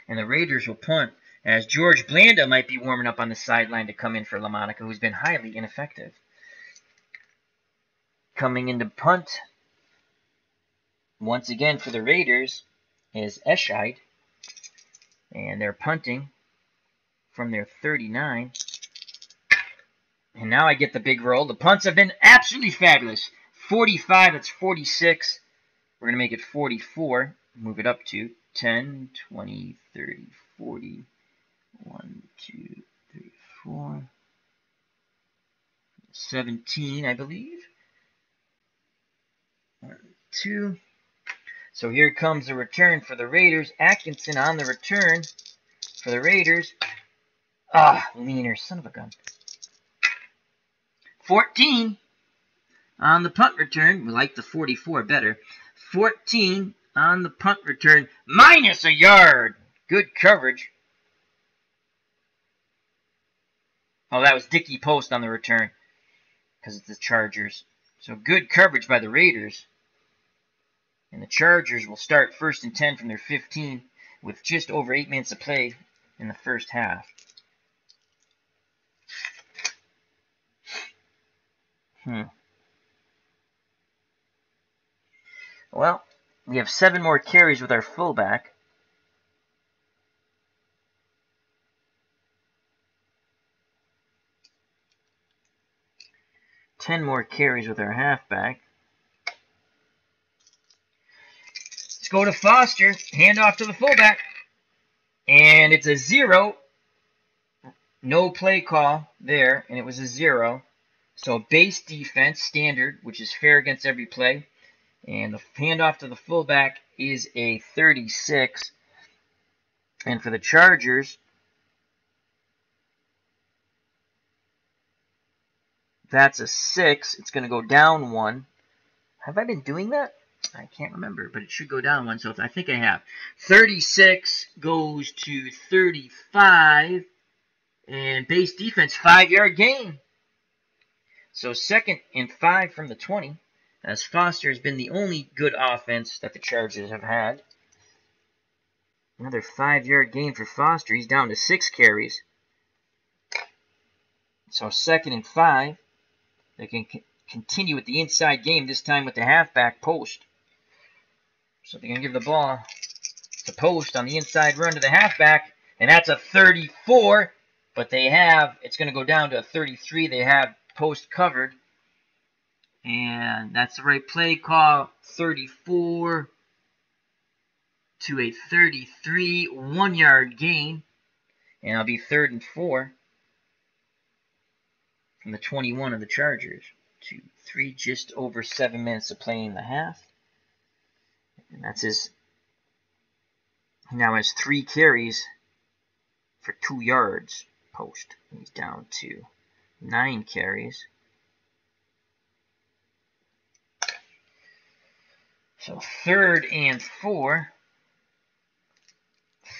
And the Raiders will punt, as George Blanda might be warming up on the sideline to come in for LaMonica, who's been highly ineffective. Coming into punt, once again for the Raiders, is Escheid. And they're punting from their 39. And now I get the big roll. The punts have been absolutely fabulous. 45, that's 46. We're going to make it 44. Move it up to 10, 20, 30, 40. 1, 2, 3, 4. 17, I believe. 1, 2. So here comes the return for the Raiders. Atkinson on the return for the Raiders. Leaner, son of a gun. 14 on the punt return. We like the 44 better. 14 on the punt return. Minus a yard. Good coverage. Oh, that was Dickey Post on the return because it's the Chargers. So good coverage by the Raiders. And the Chargers will start 1st and 10 from their 15 with just over 8 minutes to play in the first half. Well, we have 7 more carries with our fullback. Ten more carries with our halfback. Let's go to Foster. Hand off to the fullback. And it's a 0. No play call there, and it was a 0. So base defense, standard, which is fair against every play. And the handoff to the fullback is a 36. And for the Chargers, that's a 6. It's going to go down 1. Have I been doing that? I can't remember, but it should go down 1, so I think I have. 36 goes to 35. And base defense, 5-yard gain. So 2nd and 5 from the 20, as Foster has been the only good offense that the Chargers have had. Another 5-yard gain for Foster. He's down to 6 carries. So 2nd and 5. They can continue with the inside game, this time with the halfback post. So they're going to give the ball to Post on the inside run to the halfback. And that's a 34. But it's going to go down to a 33. They have Post covered. And that's the right play call. 34 to a 33. 1-yard gain. And it'll be 3rd and 4 from the 21 of the Chargers. 2, 3, just over 7 minutes of play in the half. And that's his. He now has 3 carries for 2 yards. Post. He's down to 9 carries. So 3rd and 4.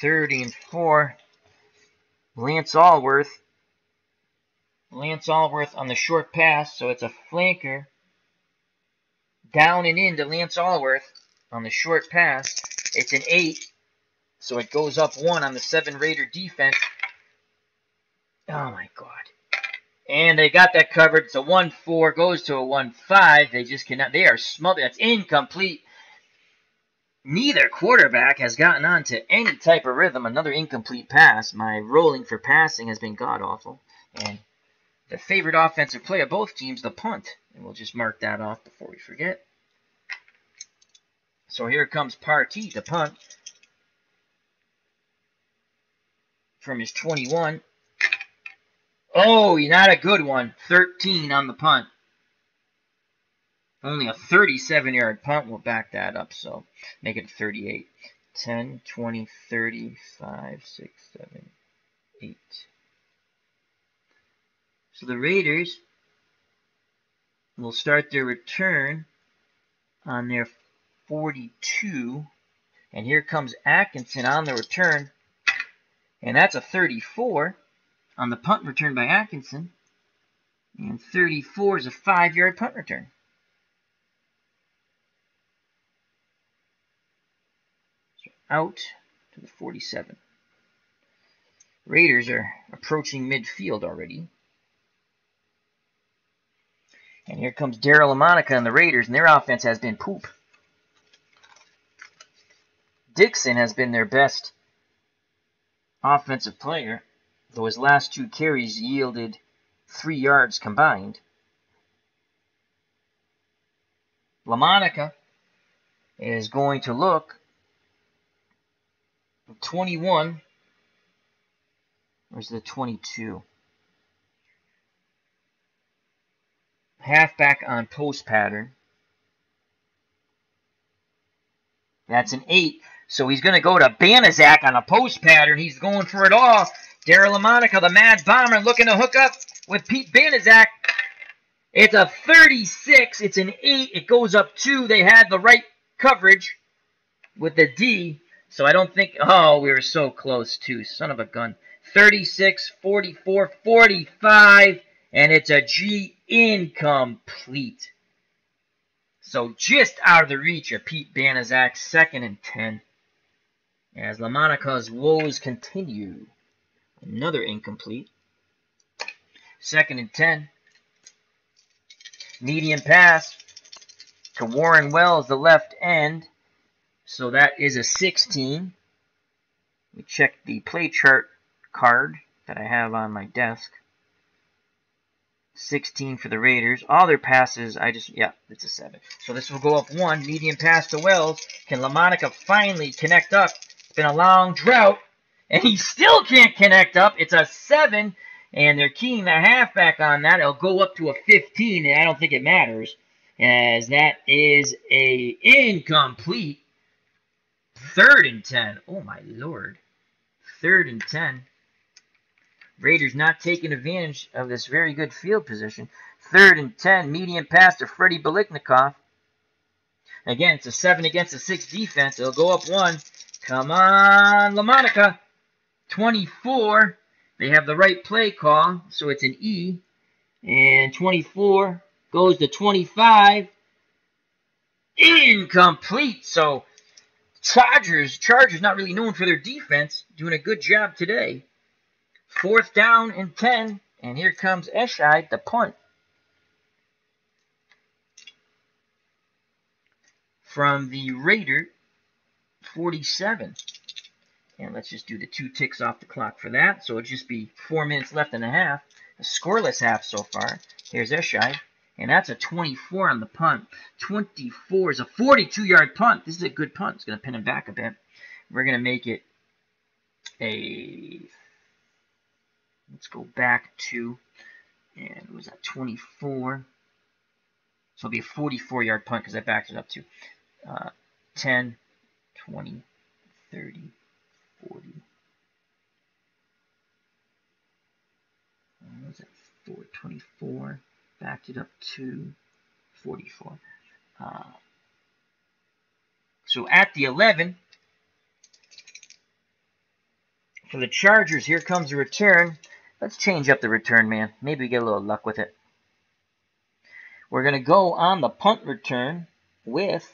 3rd and 4. Lance Allworth. Lance Allworth on the short pass. So it's a flanker. Down and in to Lance Allworth on the short pass. It's an 8. So it goes up 1 on the 7 Raider defense. Oh my God. And they got that covered. It's a 1-4, goes to a 1-5. They just cannot. They are smothered. That's incomplete. Neither quarterback has gotten onto any type of rhythm. Another incomplete pass. My rolling for passing has been god-awful. And the favorite offensive play of both teams, the punt. And we'll just mark that off before we forget. So here comes Partee, the punt. From his 21. Oh, not a good one. 13 on the punt. Only a 37-yard punt will back that up, so make it 38. 10, 20, 30, 5, 6, 7, 8. So the Raiders will start their return on their 42. And here comes Atkinson on the return. And that's a 34 on the punt return by Atkinson. And 34 is a 5-yard punt return. So out to the 47. Raiders are approaching midfield already. And here comes Daryl LaMonica and the Raiders, and their offense has been poop. Dixon has been their best offensive player, though his last 2 carries yielded 3 yards combined. LaMonica is going to look 21. Where's the 22? halfback on post pattern. That's an 8. So he's going to go to Banaszak on a post pattern. He's going for it all. Daryl LaMonica, the Mad Bomber, looking to hook up with Pete Banaszak. It's a 36. It's an 8. It goes up 2. They had the right coverage with the D. So I don't think... Oh, we were so close, too. Son of a gun. 36, 44, 45. And it's a G incomplete. So just out of the reach of Pete Banaszak, 2nd and 10. As LaMonica's woes continue. Another incomplete. 2nd and 10. Medium pass to Warren Wells, the left end. So that is a 16. We check the play chart card that I have on my desk. 16 for the Raiders. All their passes, it's a 7. So this will go up 1. Medium pass to Wells. Can LaMonica finally connect up? It's been a long drought, and he still can't connect up. It's a 7, and they're keying the halfback on that. It'll go up to a 15, and I don't think it matters, as that is a incomplete. 3rd and 10. Oh, my Lord. 3rd and 10. Raiders not taking advantage of this very good field position. 3rd and 10. Medium pass to Freddie Biliknikoff. Again, it's a 7 against a 6 defense. It'll go up 1. Come on, LaMonica. 24. They have the right play call, so it's an E. And 24 goes to 25. Incomplete. So Chargers not really known for their defense. Doing a good job today. 4th down and 10. And here comes Eshai, the punt. From the Raider, 47. And let's just do the 2 ticks off the clock for that. So it'll just be 4 minutes left and a half. A scoreless half so far. Here's Eshai. And that's a 24 on the punt. 24 is a 42-yard punt. This is a good punt. It's going to pin him back a bit. We're going to make it a... Let's go back to... And what was that? 24. So it'll be a 44-yard punt because I backed it up to 10, 20, 30, 40. What was that? 424. Backed it up to 44. So at the 11, for the Chargers, here comes a return. Let's change up the return, man. Maybe we get a little luck with it. We're going to go on the punt return with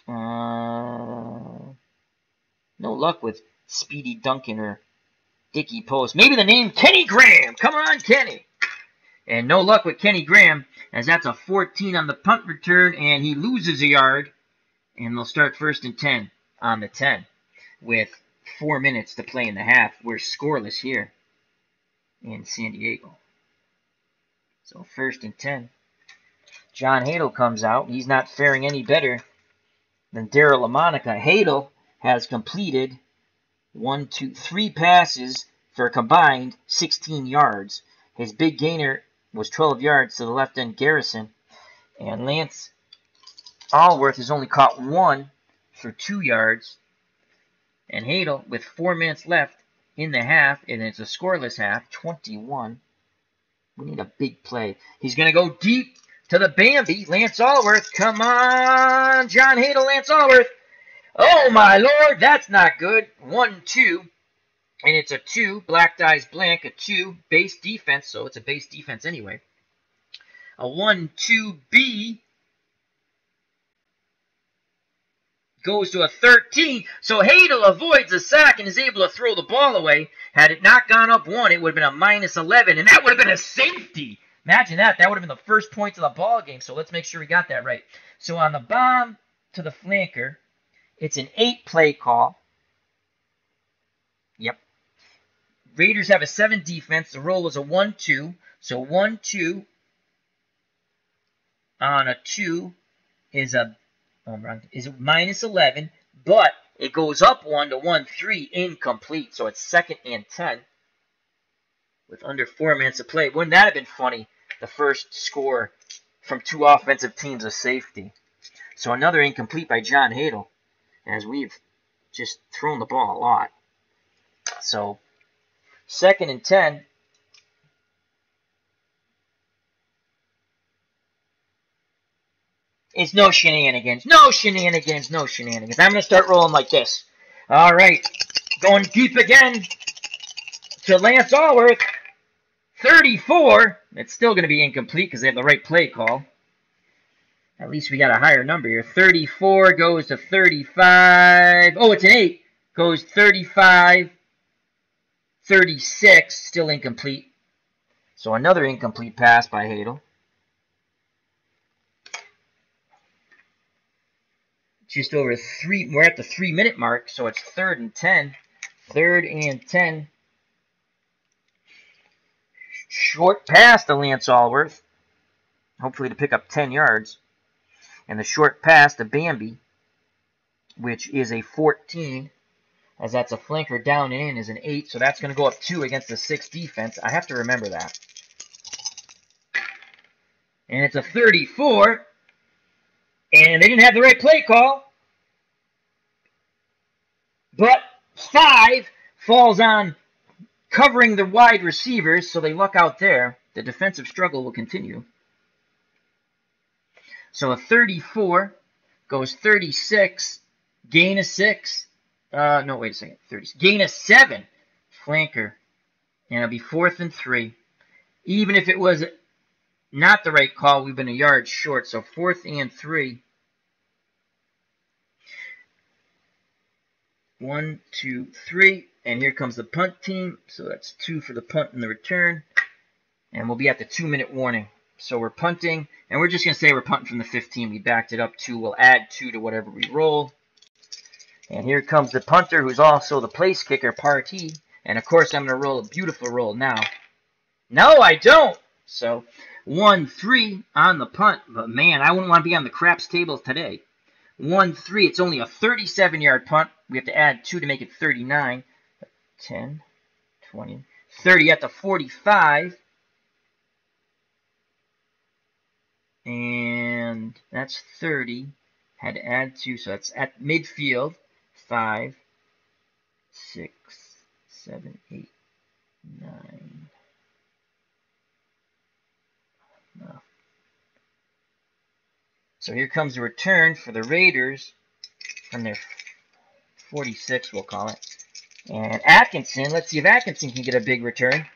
no luck with Speedy Duncan or Dickie Post. Maybe the name Kenny Graham. Come on, Kenny. And no luck with Kenny Graham, as that's a 14 on the punt return, and he loses a yard. And they'll start 1st and 10 on the 10 with 4 minutes to play in the half. We're scoreless here in San Diego. So 1st and 10. John Hadel comes out. He's not faring any better than Daryl LaMonica. Hadel has completed 3 passes for a combined 16 yards. His big gainer was 12 yards to the left end Garrison. And Lance Allworth has only caught 1 for 2 yards. And Hadel, with 4 minutes left in the half, and it's a scoreless half, 21. We need a big play. He's going to go deep to the Bambi. Lance Allworth. Come on, John Hadel, Lance Allworth. Oh, my Lord, that's not good. 1-2. And it's a 2. Black dies blank. A 2. Base defense. So it's a base defense anyway. A 1-2B. Goes to a 13. So Hadel avoids a sack and is able to throw the ball away. Had it not gone up 1, it would have been a -11. And that would have been a safety. Imagine that. That would have been the first point of the ball game. So let's make sure we got that right. So on the bomb to the flanker, it's an 8-play call. Yep. Raiders have a 7 defense. The roll is a 1-2. So 1-2 on a 2 is a -11, but it goes up 1 to 1-3, incomplete. So it's 2nd and 10 with under 4 minutes to play. Wouldn't that have been funny? the first score from two offensive teams of safety. So another incomplete by John Hadel, as we've just thrown the ball a lot. So 2nd and 10. It's no shenanigans. No shenanigans. No shenanigans. I'm going to start rolling like this. All right. Going deep again to Lance Allworth. 34. It's still going to be incomplete because they have the right play call. At least we got a higher number here. 34 goes to 35. Oh, it's an 8. Goes 35. 36. Still incomplete. So another incomplete pass by Hadel. Just over 3. We're at the 3-minute mark, so it's 3rd and 10. 3rd and 10. Short pass to Lance Allworth. Hopefully to pick up 10 yards. And the short pass to Bambi, which is a 14. As that's a flanker down and in is an 8. So that's going to go up 2 against the 6 defense. I have to remember that. And it's a 34. And they didn't have the right play call. But 5 falls on covering the wide receivers, so they luck out there. The defensive struggle will continue. So a 34 goes 36, gain of 6. No, wait a second. 30, gain of 7. Flanker. And it'll be 4th and 3. Even if it was not the right call, we've been a yard short. So 4th and 3. 1, 2, 3. And here comes the punt team. So that's 2 for the punt and the return. And we'll be at the 2-minute warning. So we're punting. And we're just going to say we're punting from the 15. We backed it up 2. We'll add 2 to whatever we roll. And here comes the punter, who's also the place kicker, Partee. And, of course, I'm going to roll a beautiful roll now. No, I don't. So 1-3 on the punt. But, man, I wouldn't want to be on the craps tables today. 1-3. It's only a 37-yard punt. We have to add 2 to make it 39. 10, 20, 30 at the 45. And that's 30. Had to add 2, so that's at midfield. 5, 6, 7, 8, 9. No. So here comes the return for the Raiders from their 46, we'll call it. And Atkinson, let's see if Atkinson can get a big return.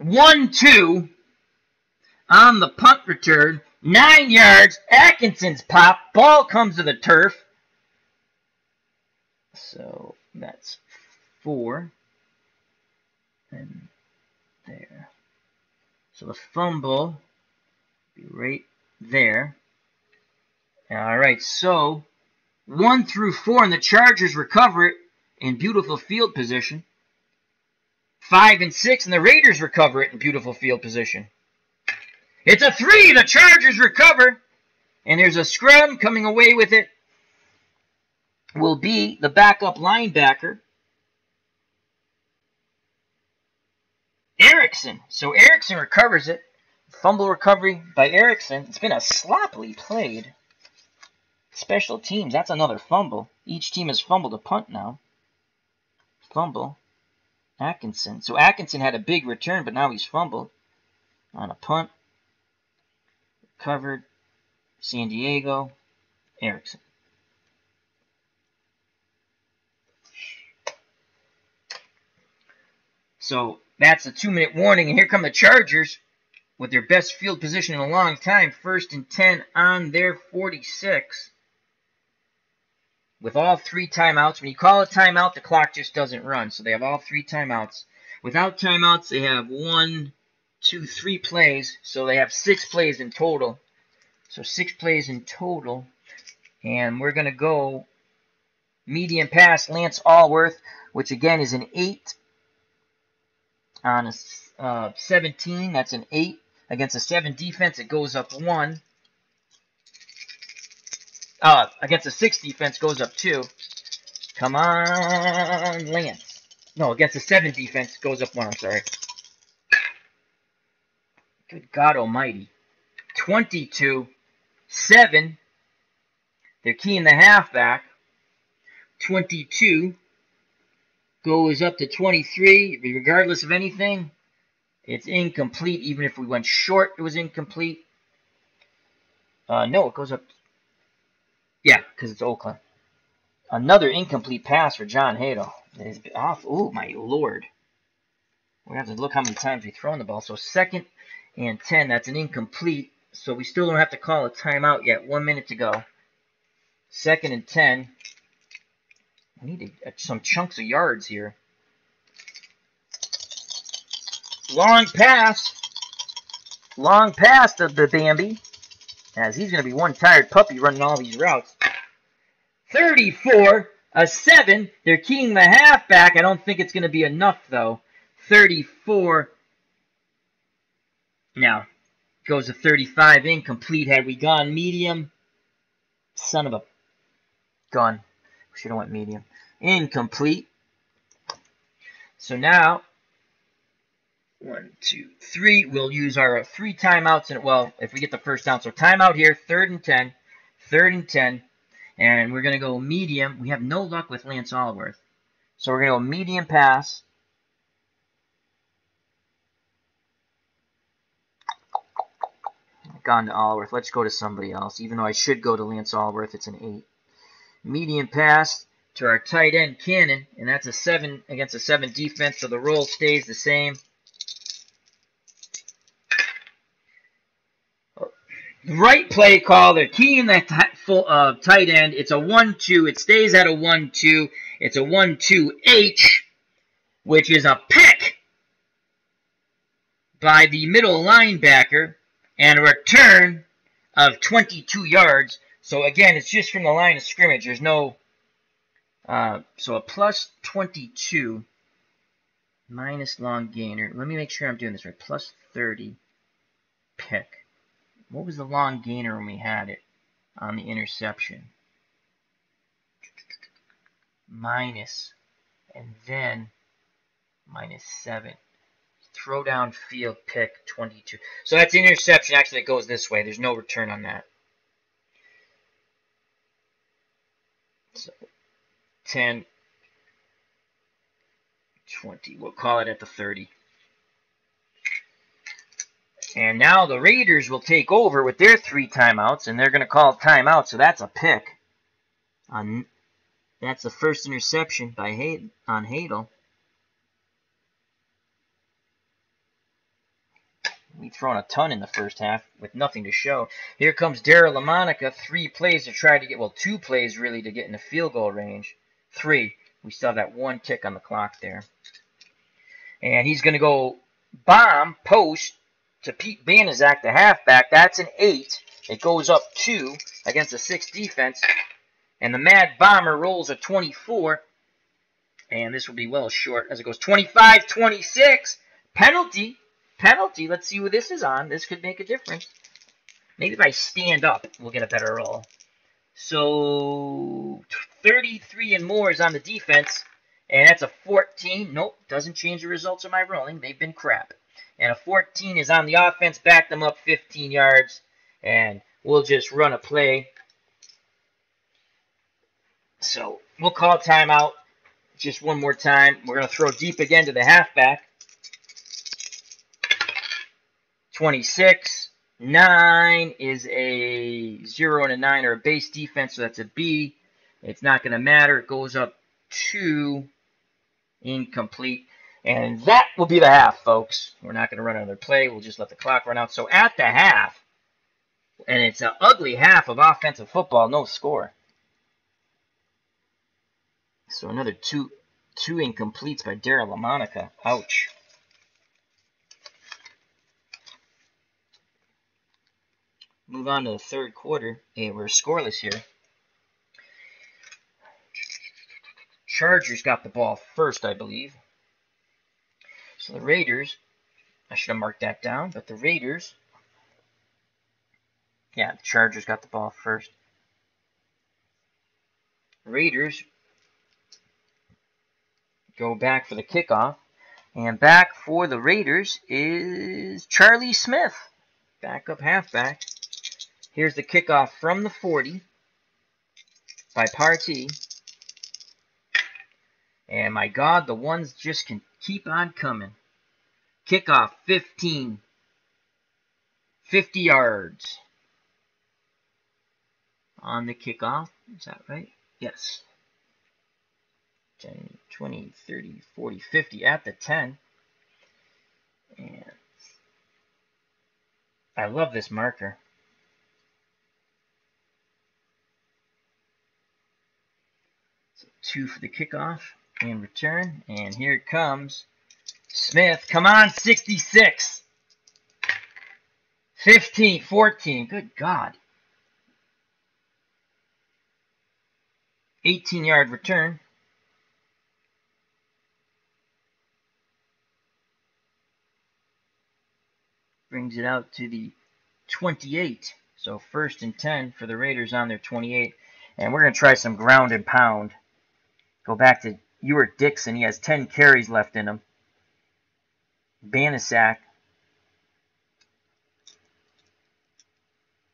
1-2 on the punt return. 9 yards. Atkinson's pop. Ball comes to the turf. So that's 4. And there. So the fumble be right there. All right, so 1 through 4, and the Chargers recover it in beautiful field position. 5 and 6, and the Raiders recover it in beautiful field position. It's a 3. The Chargers recover. And there's a scrum coming away with it. Will be the backup linebacker, Erickson. So Erickson recovers it. Fumble recovery by Erickson. It's been a sloppily played special teams. That's another fumble. Each team has fumbled a punt now. Fumble. Atkinson. So Atkinson had a big return, but now he's fumbled on a punt. Recovered. San Diego. Erickson. So that's a 2-minute warning. And here come the Chargers with their best field position in a long time. 1st and 10 on their 46. With all 3 timeouts. When you call a timeout, the clock just doesn't run. So they have all 3 timeouts. Without timeouts, they have 1, 2, 3 plays. So they have 6 plays in total. So 6 plays in total. And we're going to go medium pass, Lance Allworth, which again is an 8 on a 17. That's an 8. Against a 7 defense, it goes up 1. Against a 6 defense, goes up 2. Come on, Lance. No, against a 7 defense, goes up 1. I'm sorry. Good God almighty. 22-7. They're keying the halfback. 22 goes up to 23. Regardless of anything, it's incomplete. Even if we went short, it was incomplete. No, it goes up. Yeah, because it's Oakland. Another incomplete pass for John Hadel. It is off. Oh, my Lord. We have to look how many times we've thrown the ball. So 2nd and 10, that's an incomplete. So we still don't have to call a timeout yet. 1 minute to go. 2nd and 10. We need some chunks of yards here. Long pass. Long pass to the Bambi. As he's going to be one tired puppy running all these routes. 34-7. They're keying the halfback. I don't think it's going to be enough, though. 34. Now, goes to 35. Incomplete. Had we gone medium. Son of a gun. Should have went medium. Incomplete. So now, 1, 2, 3. We'll use our 3 timeouts. And well, if we get the first down. So timeout here. 3rd and 10. 3rd and 10. And we're going to go medium. We have no luck with Lance Allworth. So we're going to go medium pass. Gone to Allworth. Let's go to somebody else. Even though I should go to Lance Allworth, it's an 8. Medium pass to our tight end, Cannon. And that's a 7 against a 7 defense. So the roll stays the same. Right play call. They're keying that tight end. It's a 1-2. It stays at a 1-2. It's a 1-2-H, which is a pick by the middle linebacker and a return of 22 yards. So again, it's just from the line of scrimmage. There's no so a plus 22 minus long gainer. Let me make sure I'm doing this right. Plus 30 pick. What was the long gainer when we had it on the interception? Minus, and then minus 7. Throw down field pick 22. So that's interception. Actually, it goes this way. There's no return on that. So 10, 20. We'll call it at the 30. And now the Raiders will take over with their 3 timeouts, and they're going to call timeout, so that's a pick. That's the first interception by on Hadel. We've thrown a ton in the first half with nothing to show. Here comes Darryl LaMonica. 3 plays to try to get, well, 2 plays really to get in the field goal range. 3. We still have that 1 tick on the clock there. And he's going to go bomb, post, to Pete Banaszak, the halfback. That's an 8. It goes up 2 against a 6 defense. And the Mad Bomber rolls a 24. And this will be well short as it goes 25-26. Penalty. Penalty. Let's see what this is on. This could make a difference. Maybe if I stand up, we'll get a better roll. So 33 and more is on the defense. And that's a 14. Nope. Doesn't change the results of my rolling. They've been crap. And a 14 is on the offense. Back them up 15 yards. And we'll just run a play. So we'll call timeout just one more time. We're going to throw deep again to the halfback. 26. 9 is a 0 and a 9 or a base defense. So that's a B. It's not going to matter. It goes up 2. Incomplete. And that will be the half, folks. We're not going to run another play. We'll just let the clock run out. So at the half, and it's an ugly half of offensive football, no score. So another two incompletes by Darryl LaMonica. Ouch. Move on to the third quarter. Hey, we're scoreless here. Chargers got the ball first, I believe. So the Raiders, I should have marked that down, but the Raiders, yeah, the Chargers got the ball first. Raiders go back for the kickoff. And back for the Raiders is Charlie Smith, backup halfback. Here's the kickoff from the 40 by Partee. And my God, the ones just can keep on coming. Kickoff 15. 50 yards on the kickoff. Is that right? Yes. 10, 20, 30, 40, 50 at the 10. And I love this marker. So 2 for the kickoff and return. And here it comes. Smith, come on, 66. 15, 14. Good God. 18-yard return. Brings it out to the 28. So 1st and 10 for the Raiders on their 28. And we're going to try some ground and pound. Go back to Ewart Dixon. He has 10 carries left in him. Banasack.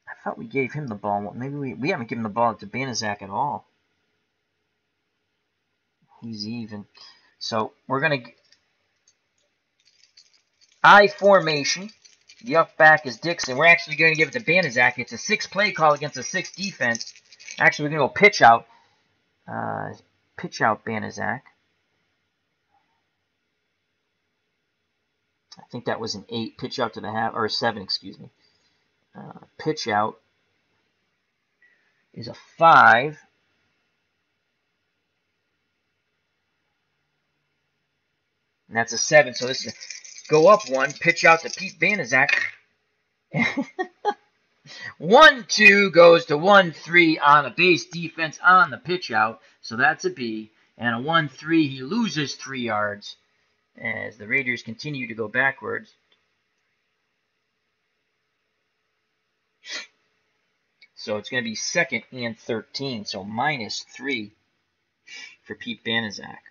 I thought we gave him the ball. Maybe we haven't given the ball to Banasack at all. He's even. So we're going to I formation. The up back is Dixon. We're actually going to give it to Banasack. It's a 6-play call against a 6 defense. Actually, we're going to go pitch out. Pitch out Banasack. I think that was an 8. Pitch out to the half, or 7, excuse me. Pitch out is a 5. And that's a 7. So this is go up 1. Pitch out to Pete Banasack. 1-2 goes to 1-3 on a base defense on the pitch out. So that's a B. And a 1-3, he loses 3 yards as the Raiders continue to go backwards. So it's going to be 2nd and 13. So -3 for Pete Banasack.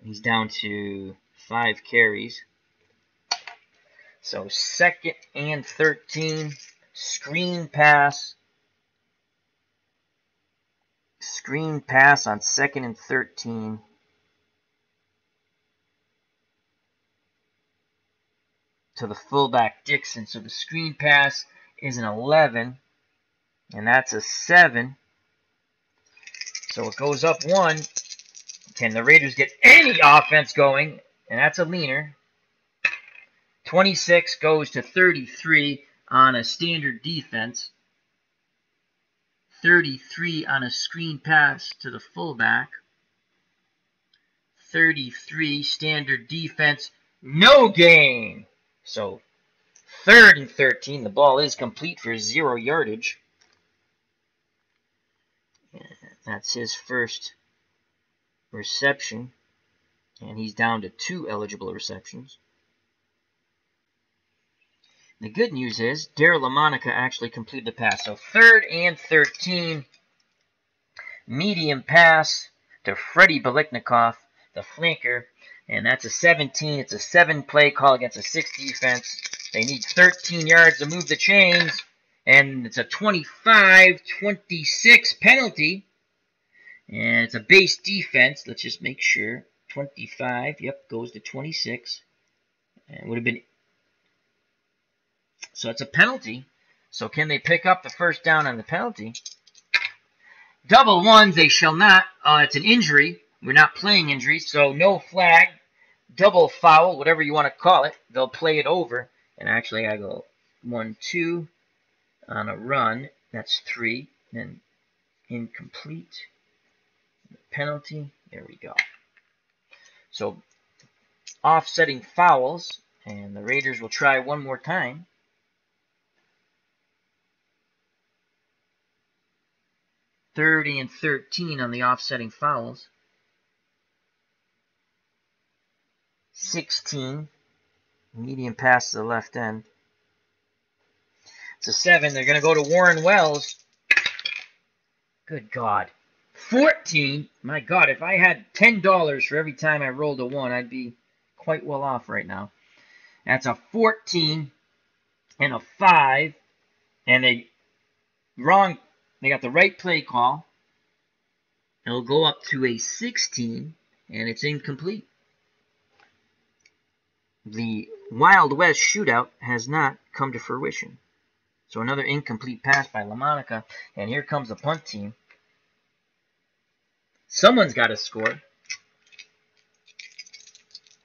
He's down to 5 carries. So 2nd and 13. Screen pass. Screen pass on 2nd and 13. To the fullback Dixon. So the screen pass is an 11. And that's a 7. So it goes up 1. Can the Raiders get any offense going? And that's a leaner. 26 goes to 33 on a standard defense. 33 on a screen pass to the fullback. 33 standard defense. No gain. So 3rd and 13. The ball is complete for 0 yardage. That's his first reception. And he's down to 2 eligible receptions. The good news is Darryl LaMonica actually completed the pass. So 3rd and 13. Medium pass to Freddie Biliknikoff, the flanker. And that's a 17. It's a 7-play call against a 6 defense. They need 13 yards to move the chains. And it's a 25-26 penalty. And it's a base defense. Let's just make sure. 25, yep, goes to 26. And it would have been. So it's a penalty. So can they pick up the first down on the penalty? Double ones, they shall not. It's an injury. We're not playing injuries, so no flag. Double foul, whatever you want to call it. They'll play it over. And actually, I go 1-2 on a run. That's 3. Then incomplete. Penalty. There we go. So offsetting fouls. And the Raiders will try one more time. Third and 13 on the offsetting fouls. 16. Medium pass to the left end. It's a 7. They're going to go to Warren Wells. Good God. 14. My God, if I had $10 for every time I rolled a 1, I'd be quite well off right now. That's a 14 and a 5. And they got the right play call. It'll go up to a 16, and it's incomplete. The Wild West shootout has not come to fruition. So another incomplete pass by LaMonica, and here comes the punt team. Someone's got to score.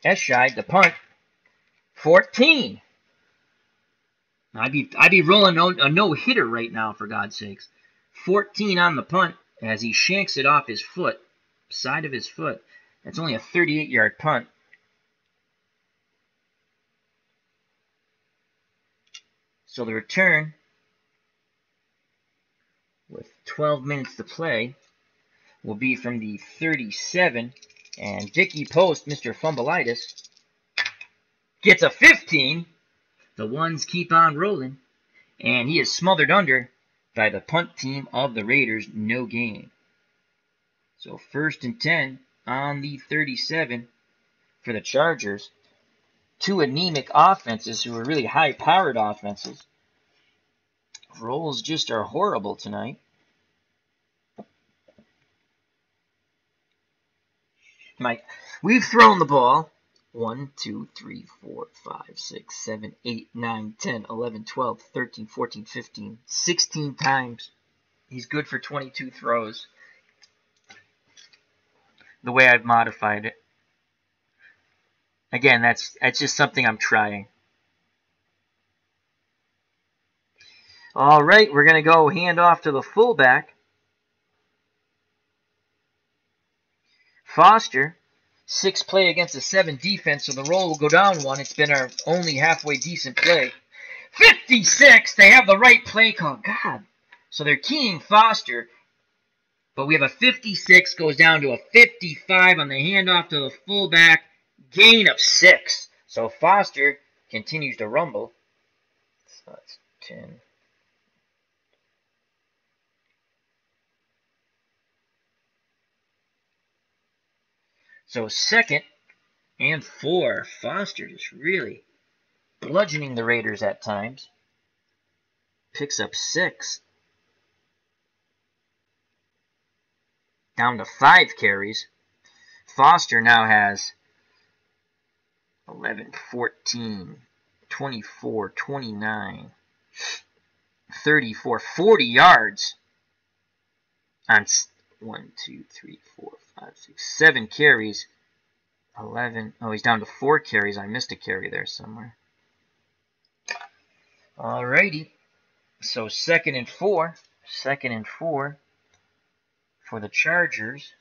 Eschide, the punt, 14. I'd be rolling a no-hitter right now, for God's sakes. 14 on the punt as he shanks it off his foot, side of his foot. That's only a 38-yard punt. So the return, with 12 minutes to play, will be from the 37. And Vicky Post, Mr. Fumbleitis, gets a 15. The ones keep on rolling. And he is smothered under by the punt team of the Raiders. No gain. So 1st and 10 on the 37 for the Chargers. Two anemic offenses who are really high-powered offenses. Rolls just are horrible tonight. We've thrown the ball 1, 2, 3, 4, 5, 6, 7, 8, 9, 10, 11, 12, 13, 14, 15, 16 times. He's good for 22 throws. The way I've modified it. Again, that's just something I'm trying. All right, we're going to go hand off to the fullback. Foster, 6 play against a 7 defense, so the roll will go down 1. It's been our only halfway decent play. 56, they have the right play call. God. So they're keying Foster, but we have a 56, goes down to a 55 on the handoff to the fullback. Gain of 6. So Foster continues to rumble. So that's 10. So 2nd and 4. Foster just really bludgeoning the Raiders at times. Picks up 6. Down to 5 carries. Foster now has 11, 14, 24, 29, 34, 40 yards on 1, 2, 3, 4, 5, 6, 7 carries. 11. Oh, he's down to 4 carries. I missed a carry there somewhere. Alrighty. So 2nd and 4. 2nd and 4 for the Chargers.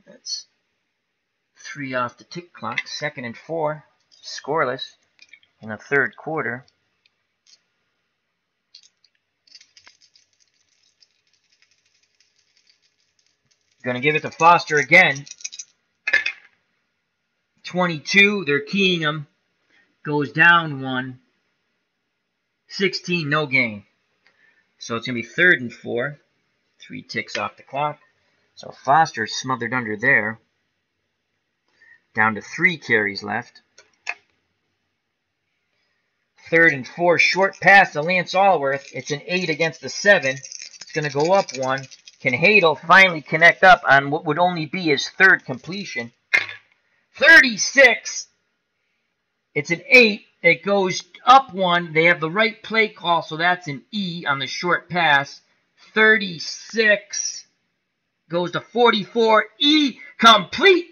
That's 3 off the tick clock. 2nd and 4. Scoreless in the 3rd quarter. Going to give it to Foster again. 22, they're keying him. Goes down 1. 16, no gain. So it's going to be 3rd and 4. 3 ticks off the clock. So Foster's smothered under there. Down to 3 carries left. 3rd and 4, short pass to Lance Allworth. It's an 8 against the 7. It's going to go up 1. Can Hadel finally connect up on what would only be his 3rd completion? 36. It's an 8. It goes up 1. They have the right play call, so that's an E on the short pass. 36 goes to 44. E complete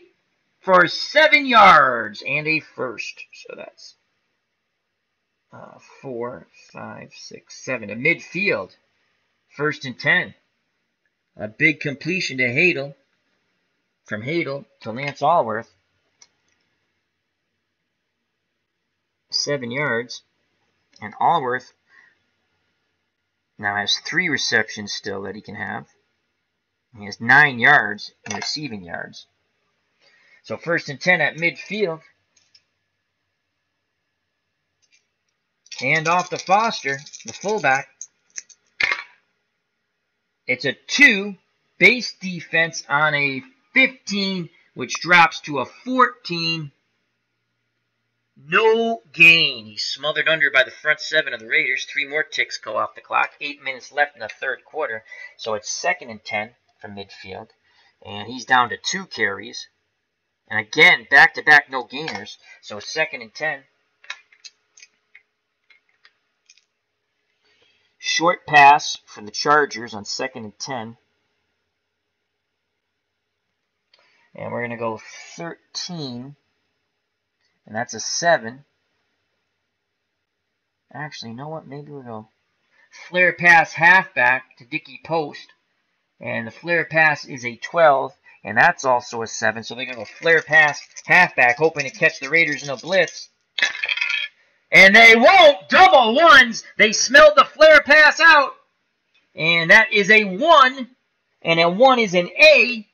for 7 yards and a first. So that's 4, 5, 6, 7 to midfield. 1st and 10. A big completion to Hadel. From Hadel to Lance Allworth. 7 yards. And Allworth now has 3 receptions still that he can have. He has 9 yards in receiving yards. So 1st and 10 at midfield. Hand off to Foster, the fullback. It's a 2. base defense on a 15, which drops to a 14. No gain. He's smothered under by the front 7 of the Raiders. 3 more ticks go off the clock. 8 minutes left in the third quarter. So it's 2nd and 10 from midfield. And he's down to 2 carries. And again, back-to-back no gainers. So 2nd and 10. Short pass from the Chargers on 2nd and 10. And we're going to go 13. And that's a 7. Actually, you know what? Maybe we'll go flare pass halfback to Dickey Post. And the flare pass is a 12. And that's also a 7. So they're going to go flare pass halfback, hoping to catch the Raiders in a blitz. And they won't! Double ones! They smelled the flare pass out. And that is a 1. And a 1 is an A.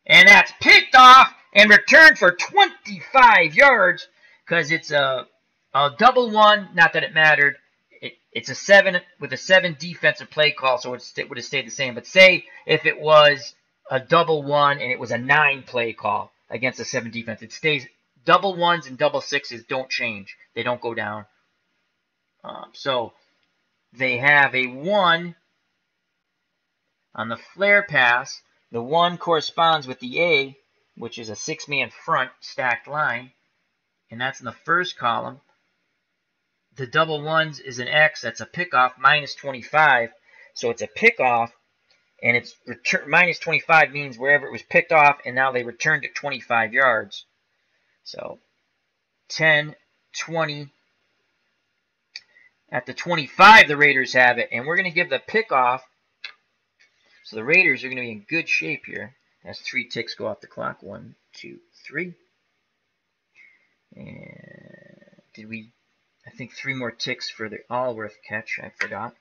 And that's picked off and returned for 25 yards because it's a double 1. Not that it mattered. It's a 7 with a 7 defensive play call, so it would have stayed the same. But say if it was a double 1 and it was a 9 play call against a 7 defense, it stays. Double 1s and double 6s don't change. They don't go down. So they have a 1 on the flare pass. The 1 corresponds with the A, which is a 6-man front stacked line, and that's in the first column. The double 1s is an X. That's a pickoff, minus 25. So it's a pickoff, and it's minus 25 means wherever it was picked off, and now they returned it 25 yards. So 10, 20. At the 25, the Raiders have it, and we're going to give the pickoff. So the Raiders are going to be in good shape here. As 3 ticks go off the clock. 1, 2, 3. And did we... I think 3 more ticks for the Allworth catch. I forgot.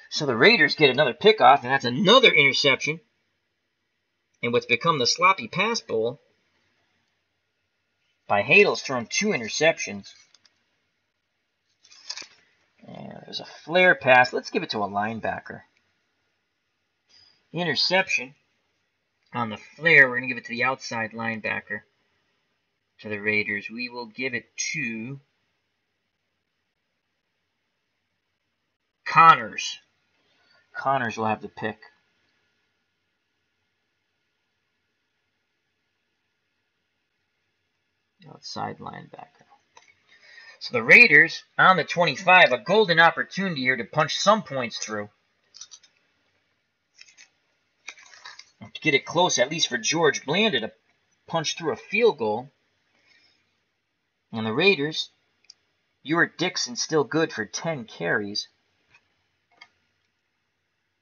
So the Raiders get another pickoff, and that's another interception. And what's become the sloppy pass bowl by Hadel's thrown 2 interceptions. And there's a flare pass. Let's give it to a linebacker. Interception on the flare. We're going to give it to the outside linebacker to the Raiders. We will give it to Connors. Connors will have the pick. Outside linebacker. So the Raiders, on the 25, a golden opportunity here to punch some points through. To get it close, at least for George Blanda to punch through a field goal. And the Raiders, Ewart Dixon still good for 10 carries.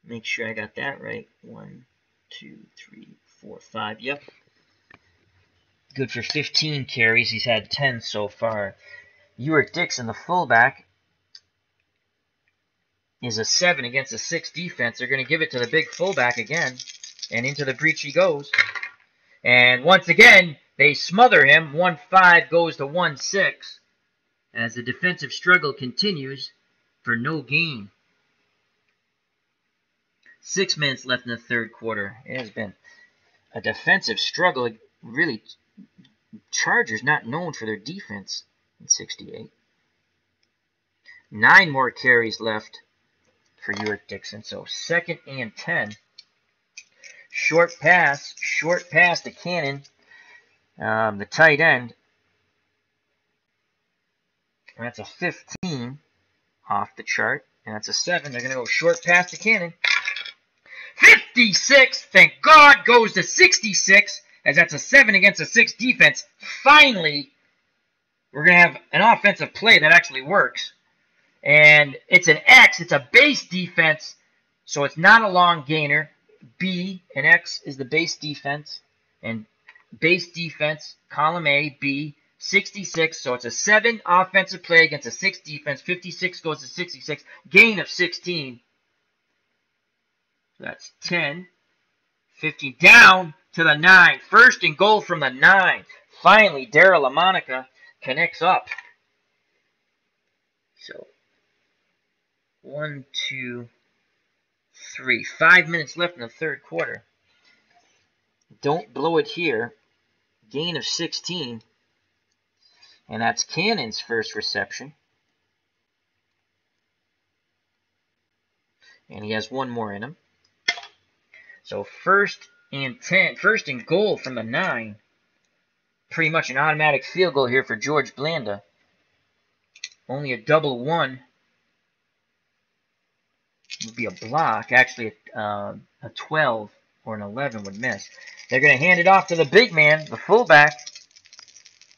Make sure I got that right. 1, 2, 3, 4, 5. Yep. Good for 15 carries. He's had 10 so far. Ewart Dixon, the fullback, is a 7 against a 6 defense. They're going to give it to the big fullback again. And into the breach he goes. And once again, they smother him. 1-5 goes to 1-6 as the defensive struggle continues for no gain. 6 minutes left in the third quarter. It has been a defensive struggle. Really, Chargers not known for their defense in 68. 9 more carries left for Ewart Dixon. So 2nd and 10. Short pass to Cannon, the tight end. And that's a 15 off the chart. And that's a 7. They're going to go short pass to Cannon. 56, thank God, goes to 66, as that's a 7 against a 6 defense. Finally, we're going to have an offensive play that actually works. And it's an X, it's a base defense, so it's not a long gainer. B and X is the base defense, and base defense, column A, B, 66, so it's a 7 offensive play against a 6 defense. 56 goes to 66, gain of 16. So that's 10, 15, down to the 9. 1st and goal from the 9. Finally, Daryl LaMonica connects up. So 1, 2, 3. 5 minutes left in the third quarter. Don't blow it here. Gain of 16. And that's Cannon's first reception. And he has one more in him. So first and goal from the 9. Pretty much an automatic field goal here for George Blanda. Only a double one would be a block. Actually, a 12 or an 11 would miss. They're going to hand it off to the big man, the fullback.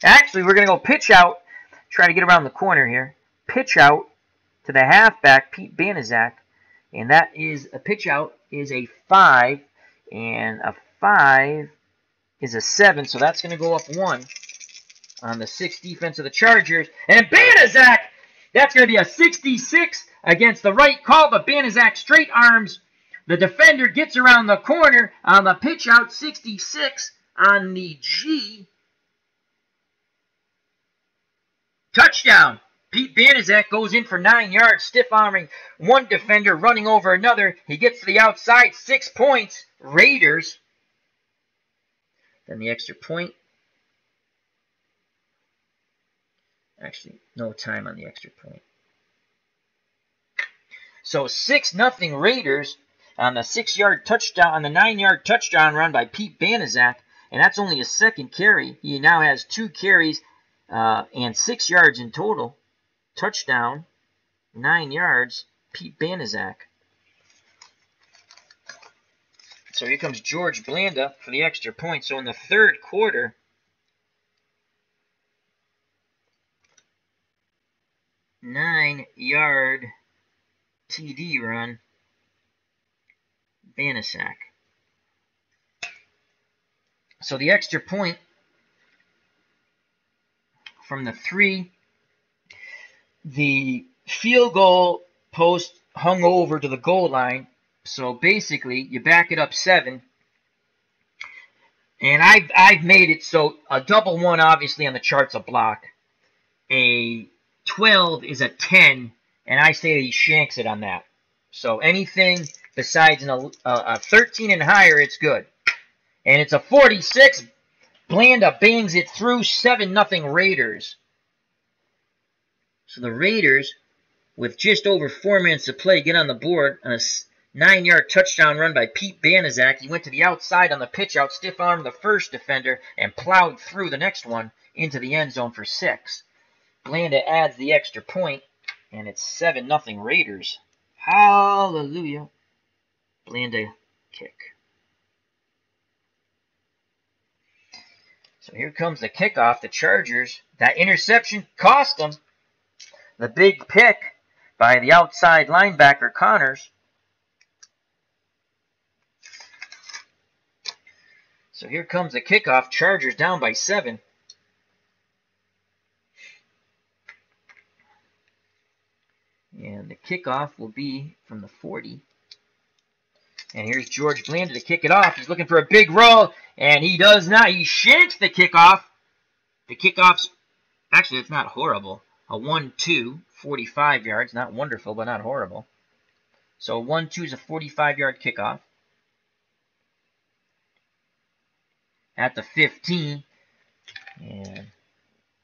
Actually, we're going to go pitch out. Try to get around the corner here. Pitch out to the halfback, Pete Banaszak. And that is a pitch out is a 5. And a 5 is a 7. So that's going to go up 1 on the 6th defense of the Chargers. And Banaszak, that's going to be a 66 against the right call. But Banaszak straight arms. The defender gets around the corner on the pitch out. 66 on the G. Touchdown. Pete Banaszak goes in for 9 yards, stiff-arming one defender, running over another. He gets to the outside, 6 points. Raiders. Then the extra point. Actually, no time on the extra point. So 6-0 Raiders on the 6-yard touchdown, on the 9-yard touchdown run by Pete Banaszak. And that's only his second carry. He now has 2 carries and 6 yards in total. Touchdown, 9 yards, Pete Banaszak. So here comes George Blanda for the extra point. So in the third quarter, nine-yard TD run, Banaszak. So the extra point from the 3, the field goal post hung over to the goal line. So basically, you back it up 7. And I've made it so a double 1, obviously, on the chart's a block. A 12 is a 10, and I say that he shanks it on that. So anything besides a 13 and higher, it's good. And it's a 46. Blanda bangs it through. 7-0 Raiders. So the Raiders, with just over 4 minutes to play, get on the board on a 9-yard touchdown run by Pete Banaszak. He went to the outside on the pitch out, stiff-armed the first defender, and plowed through the next one into the end zone for 6. Blanda adds the extra point, and it's 7-0 Raiders. Hallelujah. Blanda kick. So here comes the kickoff. The Chargers, that interception cost them. The big pick by the outside linebacker, Connors. So here comes the kickoff. Chargers down by 7. And the kickoff will be from the 40. And here's George Blanda to kick it off. He's looking for a big roll, and he does not. He shanks the kickoff. The kickoff's, actually, it's not horrible. A 1-2, 45 yards. Not wonderful, but not horrible. So a 1-2 is a 45-yard kickoff. At the 15. And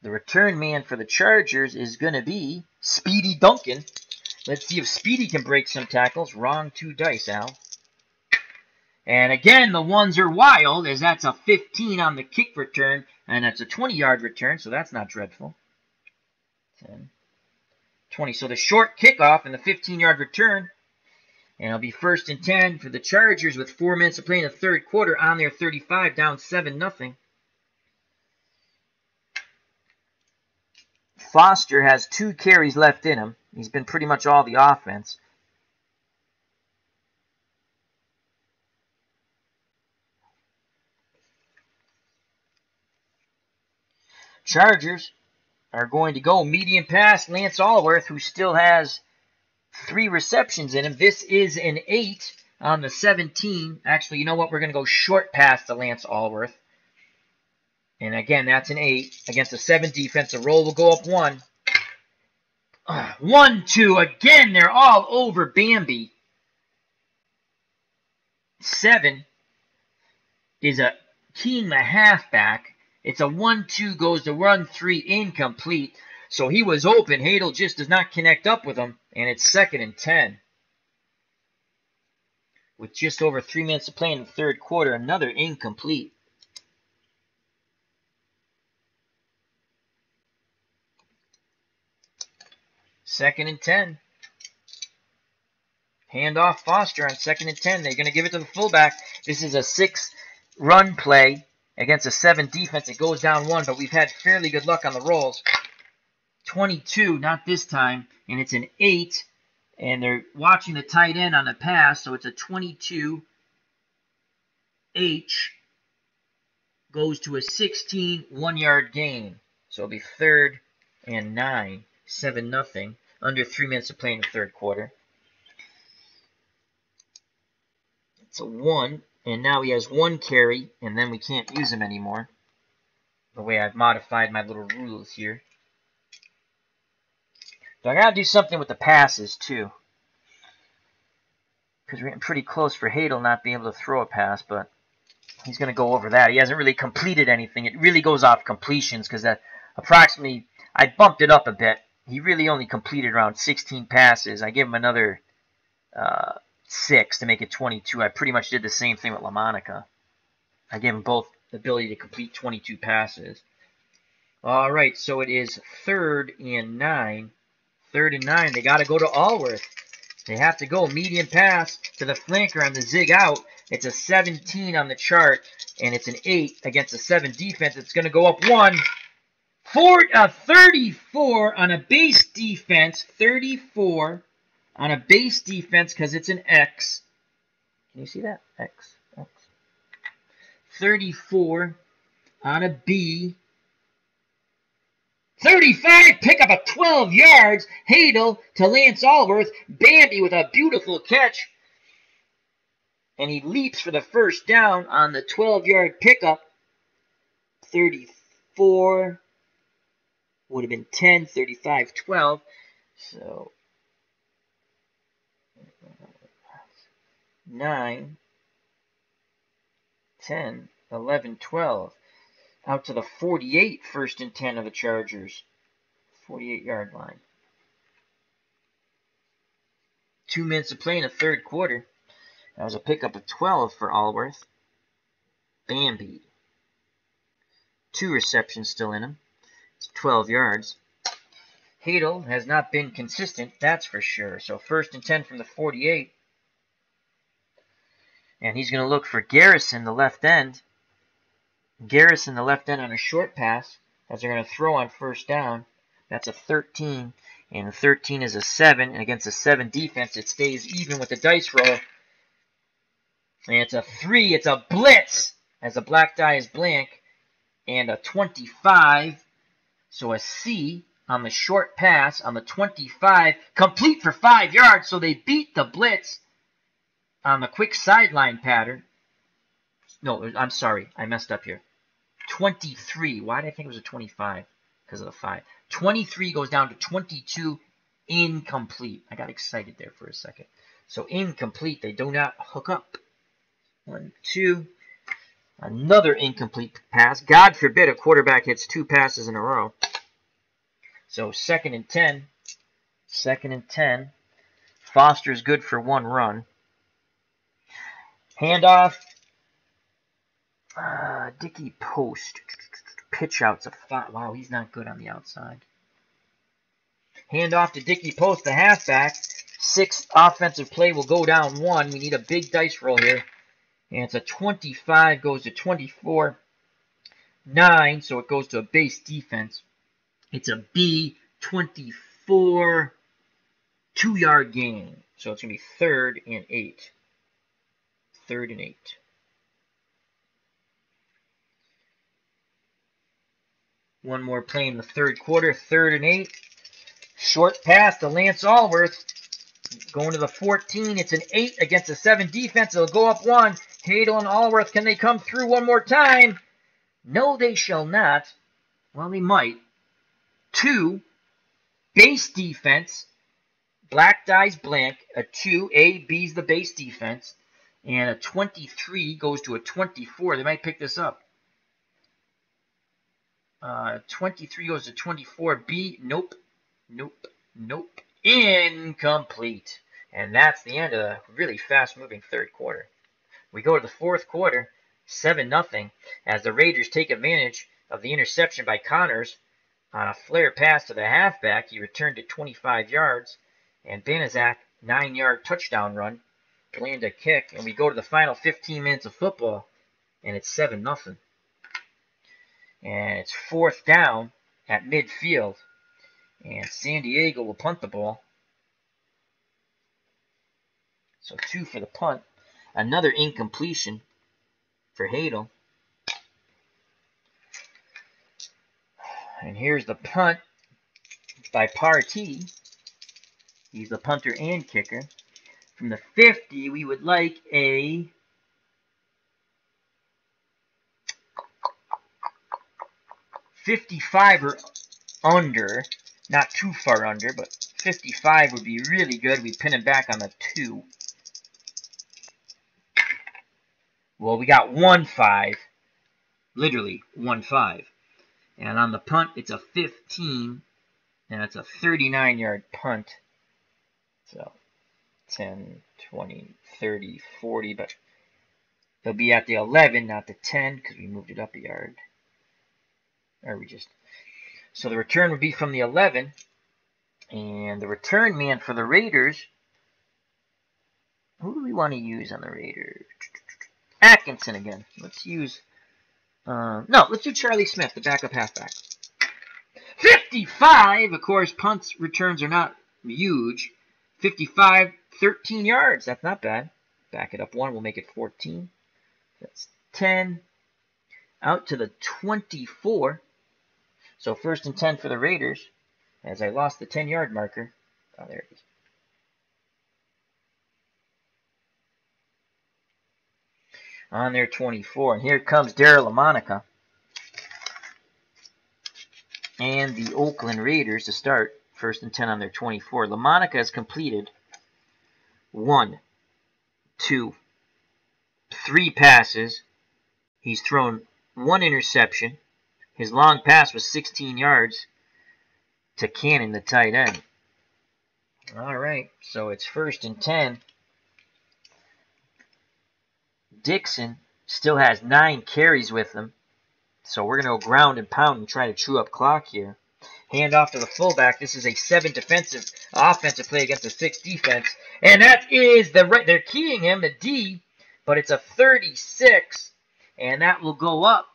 the return man for the Chargers is going to be Speedy Duncan. Let's see if Speedy can break some tackles. Wrong 2 dice, Al. And again, the ones are wild, as that's a 15 on the kick return, and that's a 20-yard return, so that's not dreadful. 10, 20. So the short kickoff and the 15-yard return, and it'll be 1st and 10 for the Chargers with 4 minutes to play in the third quarter on their 35, down 7-0. Foster has 2 carries left in him. He's been pretty much all the offense. Chargers are going to go medium pass. Lance Allworth, who still has 3 receptions in him. This is an 8 on the 17. Actually, you know what? We're going to go short pass to Lance Allworth. And again, that's an 8 against a 7 defense. The roll will go up 1. 1-2. Again, they're all over Bambi. 7 is a king the halfback. It's a 1-2, goes to run 3, incomplete. So he was open. Hadel just does not connect up with him, and it's 2nd and 10. With just over 3 minutes to play in the third quarter, another incomplete. Second and 10. Handoff Foster on 2nd and 10. They're going to give it to the fullback. This is a 6-run play against a 7 defense. It goes down 1, but we've had fairly good luck on the rolls. 22, not this time, and it's an 8. And they're watching the tight end on the pass, so it's a 22. H goes to a 16, 1-yard gain. So it'll be 3rd and 9, 7-0, under 3 minutes to play in the third quarter. It's a 1, and now he has 1 carry, and then we can't use him anymore. The way I've modified my little rules here. So I got to do something with the passes, too. Because we're getting pretty close for Hadel not being able to throw a pass, but he's going to go over that. He hasn't really completed anything. It really goes off completions because that approximately, I bumped it up a bit. He really only completed around 16 passes. I gave him another 6 to make it 22. I pretty much did the same thing with LaMonica. I gave him both the ability to complete 22 passes. All right, so it is 3rd and 9. 3rd and 9. They got to go to Allworth. They have to go medium pass to the flanker on the zig out. It's a 17 on the chart, and it's an 8 against a 7 defense. It's going to go up 1. 34 on a base defense. 34 on a base defense because it's an X. Can you see that? X. 34 on a B. 35, pick up a 12 yards. Hadel to Lance Allworth. Bambi with a beautiful catch. And he leaps for the first down on the 12-yard pickup. 34 would have been 10, 35, 12. So 9, 10, 11, 12. Out to the 48, 1st and 10 of the Chargers. 48-yard line. 2 minutes to play in the third quarter. That was a pickup of 12 for Allworth. Bambi. 2 receptions still in him. It's 12 yards. Hadel has not been consistent, that's for sure. So 1st and 10 from the 48. And he's going to look for Garrison, the left end. Garrison, the left end, on a short pass, as they're going to throw on 1st down. That's a 13, and 13 is a 7, and against a 7 defense, it stays even with the dice roll. And it's a 3, it's a blitz, as the black die is blank, and a 25, so a C on the short pass on the 25, complete for 5 yards, so they beat the blitz on the quick sideline pattern. No, I'm sorry, I messed up here. 23. Why did I think it was a 25? Because of the 5. 23 goes down to 22, incomplete. I got excited there for a second. So incomplete. They do not hook up. 1, 2. Another incomplete pass. God forbid a quarterback hits 2 passes in a row. So 2nd and 10. 2nd and 10. Foster's good for 1 run. Handoff. Dickey Post. Pitch out's a 5. Wow, he's not good on the outside. Handoff to Dickey Post, the halfback. 6th offensive play will go down 1. We need a big dice roll here. And it's a 25, goes to 24. 9, so it goes to a base defense. It's a B, 24, 2-yard gain. So it's going to be 3rd and 8. 3rd and 8. One more play in the third quarter, 3rd and 8. Short pass to Lance Allworth. Going to the 14. It's an 8 against a 7 defense. It'll go up 1. Hadel and Allworth, can they come through one more time? No, they shall not. Well, they might. 2. Base defense. Black dies blank. A 2. A, B's the base defense. And a 23 goes to a 24. They might pick this up. 23 goes to 24. B, nope, nope, nope. Incomplete. And that's the end of the really fast-moving third quarter. We go to the fourth quarter, 7-0, as the Raiders take advantage of the interception by Connors on a flare pass to the halfback. He returned it 25 yards, and Banaszak, 9-yard touchdown run, planned a kick, and we go to the final 15 minutes of football, and it's 7-0. And it's fourth down at midfield, and San Diego will punt the ball. So 2 for the punt. Another incompletion for Hadel. And here's the punt by Partee. He's the punter and kicker. From the 50, we would like a 55 or under. Not too far under, but 55 would be really good. We pin him back on the 2. Well, we got 1-5. Literally 1-5. And on the punt, it's a 15. And it's a 39-yard punt. So 10, 20, 30, 40. But they'll be at the 11, not the 10, because we moved it up a yard. So the return would be from the 11. And the return man for the Raiders. Who do we want to use on the Raiders? Atkinson again. Let's use... let's do Charlie Smith, the backup halfback. 55! Of course, punts returns are not huge. 55, 13 yards. That's not bad. Back it up 1. We'll make it 14. That's 10. Out to the 24. So 1st and 10 for the Raiders. As I lost the 10-yard marker. Oh, there it is. On their 24. And here comes Darryl LaMonica. And the Oakland Raiders to start. 1st and 10 on their 24. LaMonica has completed 1, 2, 3 passes. He's thrown 1 interception. His long pass was 16 yards to Cannon, the tight end. All right, so it's 1st and 10. Dixon still has 9 carries with him. So we're going to go ground and pound and try to chew up clock here. Hand off to the fullback. This is a 7 defensive offensive play against a 6 defense. And that is the right. They're keying him, the D, but it's a 36. And that will go up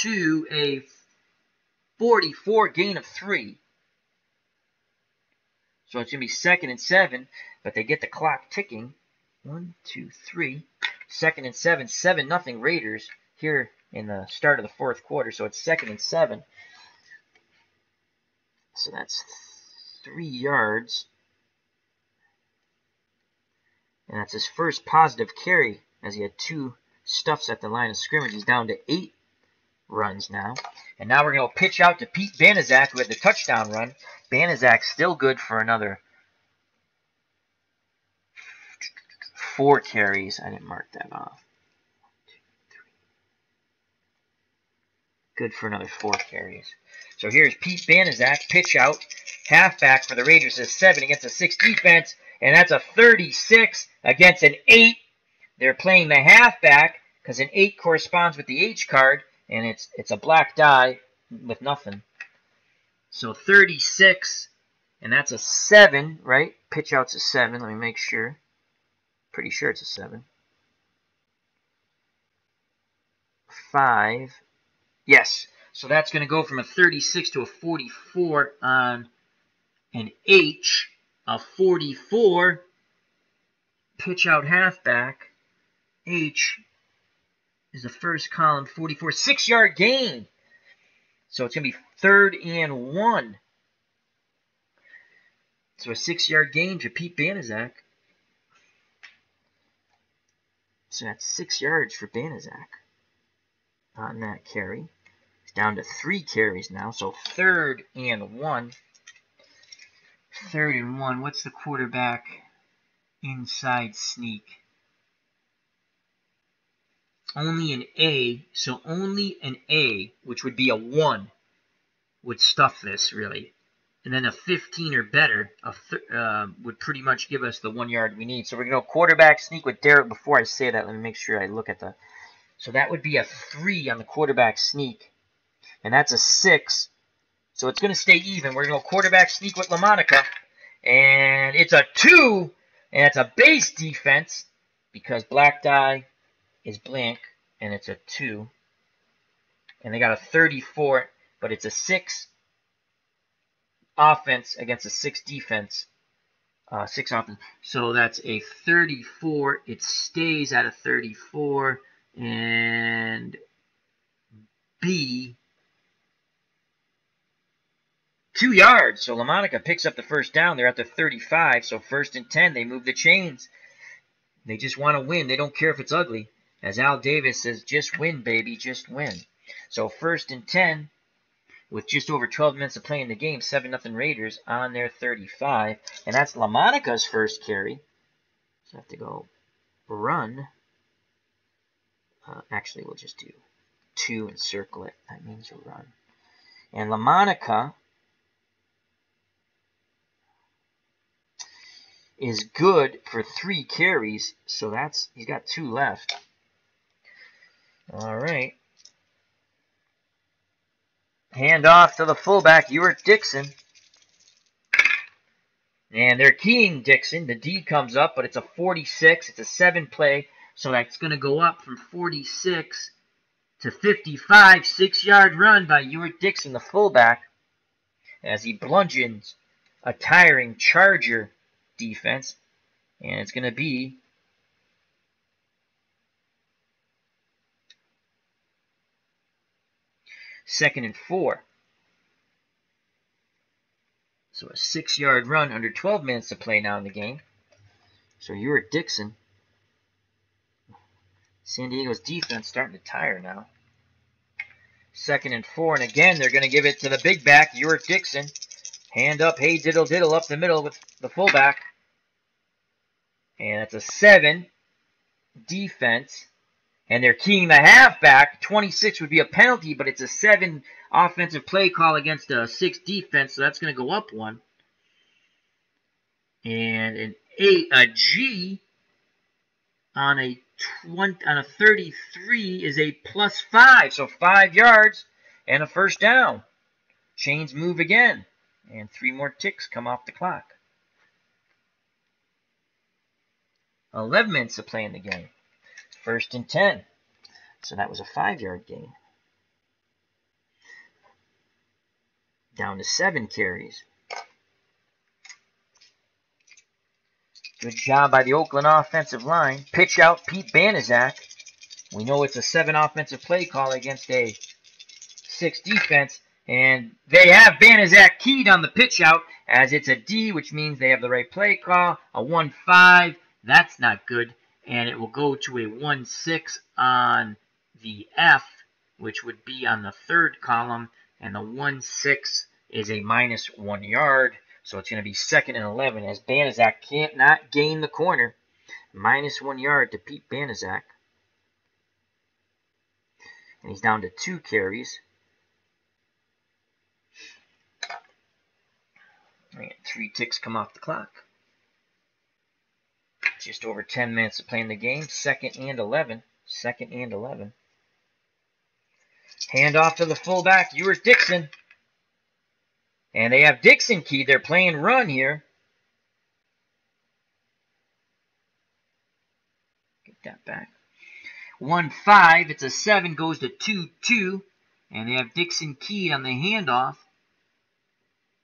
to a 44 gain of 3. So it's going to be 2nd and 7, but they get the clock ticking. 1, 2, 3. 2nd and 7, 7-0 Raiders here in the start of the 4th quarter. So it's 2nd and 7. So that's 3 yards. And that's his first positive carry, as he had 2 stuffs at the line of scrimmage. He's down to 8 runs now. And now we're going to pitch out to Pete Banaszak, who had the touchdown run. Banaszak's still good for another 4 carries. I didn't mark that off. 1, 2, 3. Good for another 4 carries. So here's Pete Banaszak, pitch out. Halfback for the Raiders is 7 against a 6 defense. And that's a 36 against an 8. They're playing the halfback because an 8 corresponds with the H card. And it's a black die with nothing. So 36, and that's a 7, right? Pitch out's a 7. Let me make sure. Pretty sure it's a 7. 5. Yes. So that's going to go from a 36 to a 44 on an H. A 44. Pitch out halfback. H is the first column. 44. 6-yard gain. So it's going to be 3rd and 1. So a 6-yard gain to Pete Banaszak. So that's 6 yards for Banaszak on that carry. He's down to 3 carries now. So 3rd and 1. 3rd and 1. What's the quarterback? inside sneak. Only an A, so only an A, which would be a 1, would stuff this, really. And then a 15 or better would pretty much give us the 1 yard we need. So we're going to go quarterback sneak with Derek. Before I say that, let me make sure I look at the... So that would be a 3 on the quarterback sneak. And that's a 6. So it's going to stay even. We're going to go quarterback sneak with LaMonica. And it's a 2. And it's a base defense because black die is blank. And it's a 2. And they got a 34. But it's a 6 offense against a 6 defense. 6 offense. So that's a 34. It stays at a 34. And B, 2 yards. So LaMonica picks up the first down. They're at the 35. So 1st and 10. They move the chains. They just want to win. They don't care if it's ugly. As Al Davis says, just win, baby. Just win. So 1st and 10. With just over 12 minutes of play in the game, 7-0 Raiders on their 35. And that's LaMonica's first carry. So I have to go run. Actually, we'll just do 2 and circle it. That means run. And LaMonica is good for 3 carries. So he's got 2 left. All right. Hand off to the fullback, Ewart Dixon. And they're keying Dixon. The D comes up, but it's a 46. It's a 7 play. So that's going to go up from 46 to 55. 6-yard run by Ewart Dixon, the fullback, as he bludgeons a tiring Charger defense. And it's going to be second and 4. So a 6-yard run under 12 minutes to play now in the game. So Ewart Dixon. San Diego's defense starting to tire now. 2nd and 4. And again, they're going to give it to the big back, Ewart Dixon. Hand up, hey diddle diddle up the middle with the fullback. And it's a 7 defense. And they're keying the halfback. 26 would be a penalty, but it's a 7 offensive play call against a 6 defense, so that's going to go up 1. And an 8, a G on a 33 is a +5, so 5 yards and a first down. Chains move again, and 3 more ticks come off the clock. 11 minutes to play in the game. 1st and 10. So that was a 5-yard gain. Down to 7 carries. Good job by the Oakland offensive line. Pitch out Pete Banaszak. We know it's a 7 offensive play call against a 6 defense. And they have Banaszak keyed on the pitch out as it's a D, which means they have the right play call. A 1-5. That's not good. And it will go to a 1-6 on the F, which would be on the 3rd column. And the 1-6 is a -1 yard. So it's going to be 2nd and 11 as Banaszak can't not gain the corner. -1 yard to Pete Banaszak. And he's down to 2 carries. And 3 ticks come off the clock. Just over 10 minutes to play in the game. 2nd and 11. 2nd and 11. Hand off to the fullback, Ewart Dixon. And they have Dixon keyed. They're playing run here. Get that back. 1-5. It's a 7. Goes to 2-2. And they have Dixon keyed on the handoff.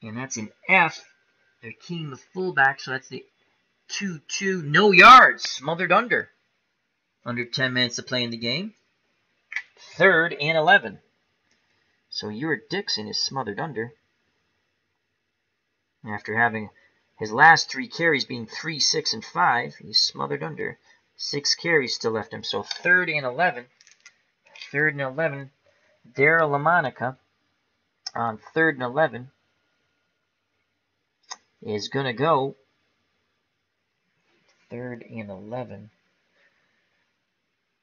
And that's an F. They're keying the fullback, so that's the 2-2. No yards. Smothered under. Under 10 minutes to play in the game. 3rd and 11. So Ewart Dixon is smothered under. After having his last 3 carries being 3, 6, and 5, he's smothered under. 6 carries still left him. So 3rd and 11. 3rd and 11. Daryl LaMonica on 3rd and 11 is going to go 3rd and 11.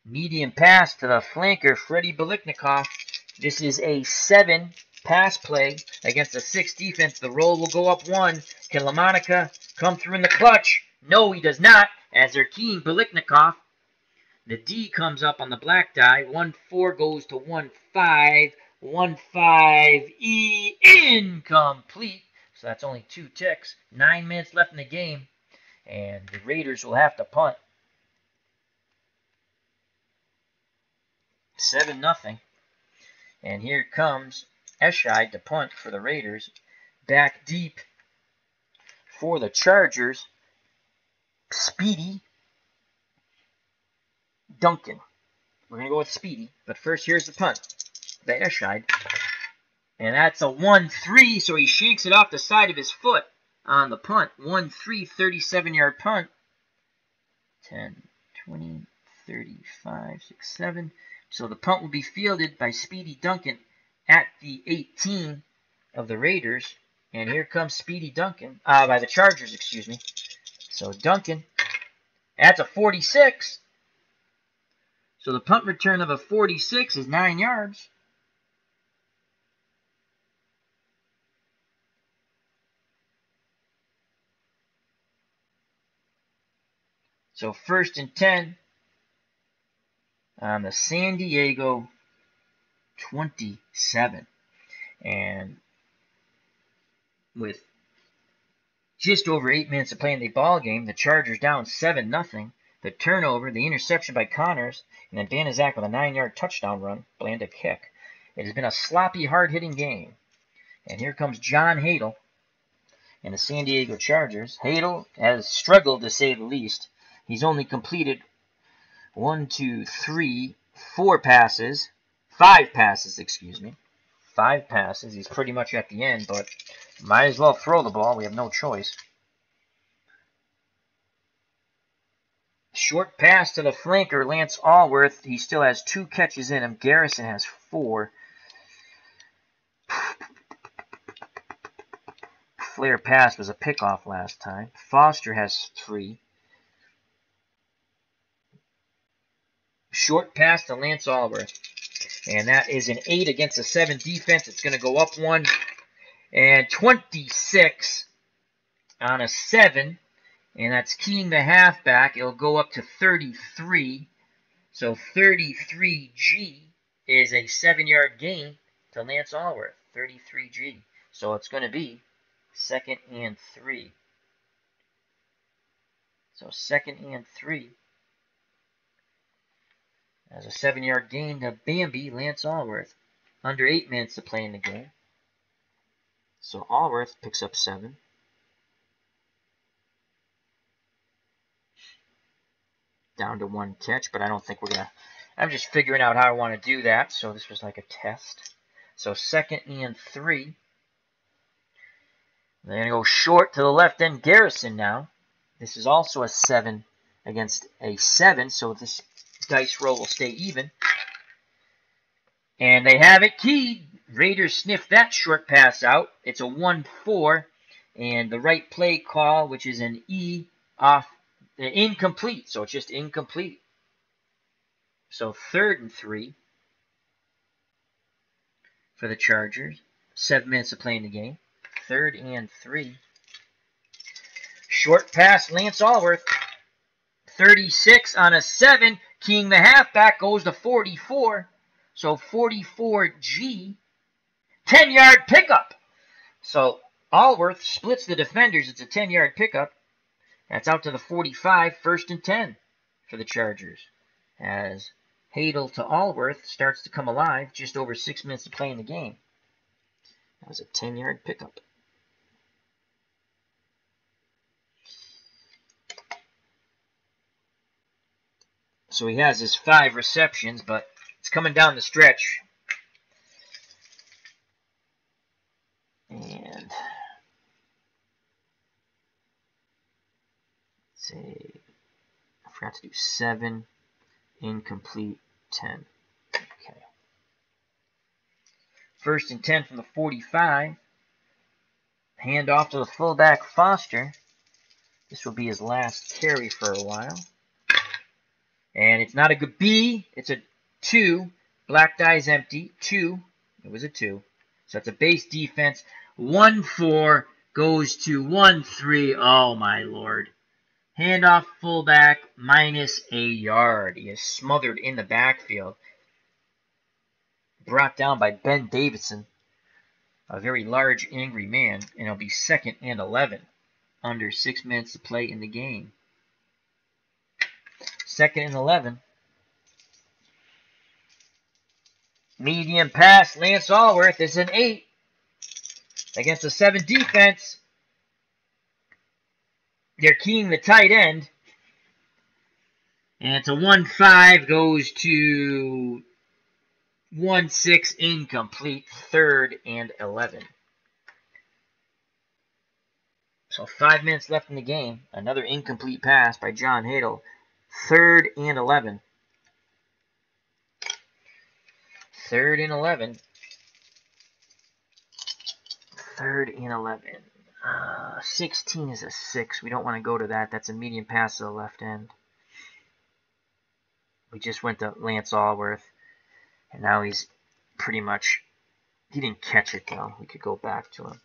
Medium pass to the flanker, Freddie Biliknikov. This is a 7 pass play against a 6 defense. The roll will go up 1. Can LaMonica come through in the clutch? No, he does not, as they're keying Biliknikov. The D comes up on the black die. 1-4 goes to 1-5. 1-5 E incomplete. So that's only 2 ticks. 9 minutes left in the game. And the Raiders will have to punt. 7-0. And here comes Escheid to punt for the Raiders. Back deep for the Chargers. Speedy Duncan. We're going to go with Speedy. But first, here's the punt. The Escheid. And that's a 1-3, so he shanks it off the side of his foot on the punt. 1-3, 37-yard punt. 10, 20, 35, 6, 7. So the punt will be fielded by Speedy Duncan at the 18 of the Raiders. And here comes Speedy Duncan, by the Chargers, excuse me. So Duncan, that's a 46. So the punt return of a 46 is 9 yards. So 1st and 10 on the San Diego 27. And with just over 8 minutes to play in the ball game, the Chargers down 7-0. The turnover, the interception by Connors, and then Banaszak with a 9-yard touchdown run, land a kick. It has been a sloppy, hard-hitting game. And here comes John Hadel and the San Diego Chargers. Hadel has struggled, to say the least. He's only completed 5 passes. 5 passes. He's pretty much at the end, but might as well throw the ball. We have no choice. Short pass to the flanker, Lance Allworth. He still has 2 catches in him. Garrison has 4. Flare pass was a pickoff last time. Foster has 3. Short pass to Lance Allworth. And that is an 8 against a 7 defense. It's going to go up 1. And 26 on a 7. And that's keying the halfback. It'll go up to 33. So 33G is a 7-yard gain to Lance Allworth. 33G. So it's going to be 2nd and 3. So 2nd and 3. As a 7-yard gain to Bambi, Lance Allworth. Under 8 minutes to play in the game. So Allworth picks up 7. Down to 1 catch, but I don't think we're going to... I'm just figuring out how I want to do that, so this was like a test. So 2nd and 3. They're going to go short to the left end, Garrison now. This is also a 7 against a 7, so this dice roll will stay even. And they have it keyed. Raiders sniff that short pass out. It's a 1-4, and the right play call, which is an E, off. Incomplete, so it's just incomplete. So 3rd and 3 for the Chargers. 7 minutes to play in the game. 3rd and 3. Short pass, Lance Allworth. 36 on a 7. Keying the halfback goes to 44. So 44G. 10-yard pickup. So Allworth splits the defenders. It's a 10-yard pickup. That's out to the 45, 1st and 10 for the Chargers. As Hadel to Allworth starts to come alive, just over 6 minutes to play in the game. That was a 10-yard pickup. So he has his 5 receptions, but it's coming down the stretch. And say, I forgot to do 7, incomplete, 10. Okay. 1st and 10 from the 45. Hand off to the fullback Foster. This will be his last carry for a while. And it's not a good B. It's a 2. Black die's empty. 2. It was a 2. So it's a base defense. 1-4 goes to 1-3. Oh, my Lord. Handoff fullback minus a yard. He is smothered in the backfield. Brought down by Ben Davidson, a very large, angry man. And it'll be 2nd and 11. Under 6 minutes to play in the game. 2nd and 11. Medium pass, Lance Allworth is an 8 against a 7 defense. They're keying the tight end. And it's a 1-5, goes to 1-6, incomplete, 3rd and 11. So 5 minutes left in the game. Another incomplete pass by John Hadel. 3rd and 11. 3rd and 11. 3rd and 11. 16 is a 6. We don't want to go to that. That's a medium pass to the left end. We just went to Lance Allworth. And now he's pretty much... He didn't catch it, though. We could go back to him.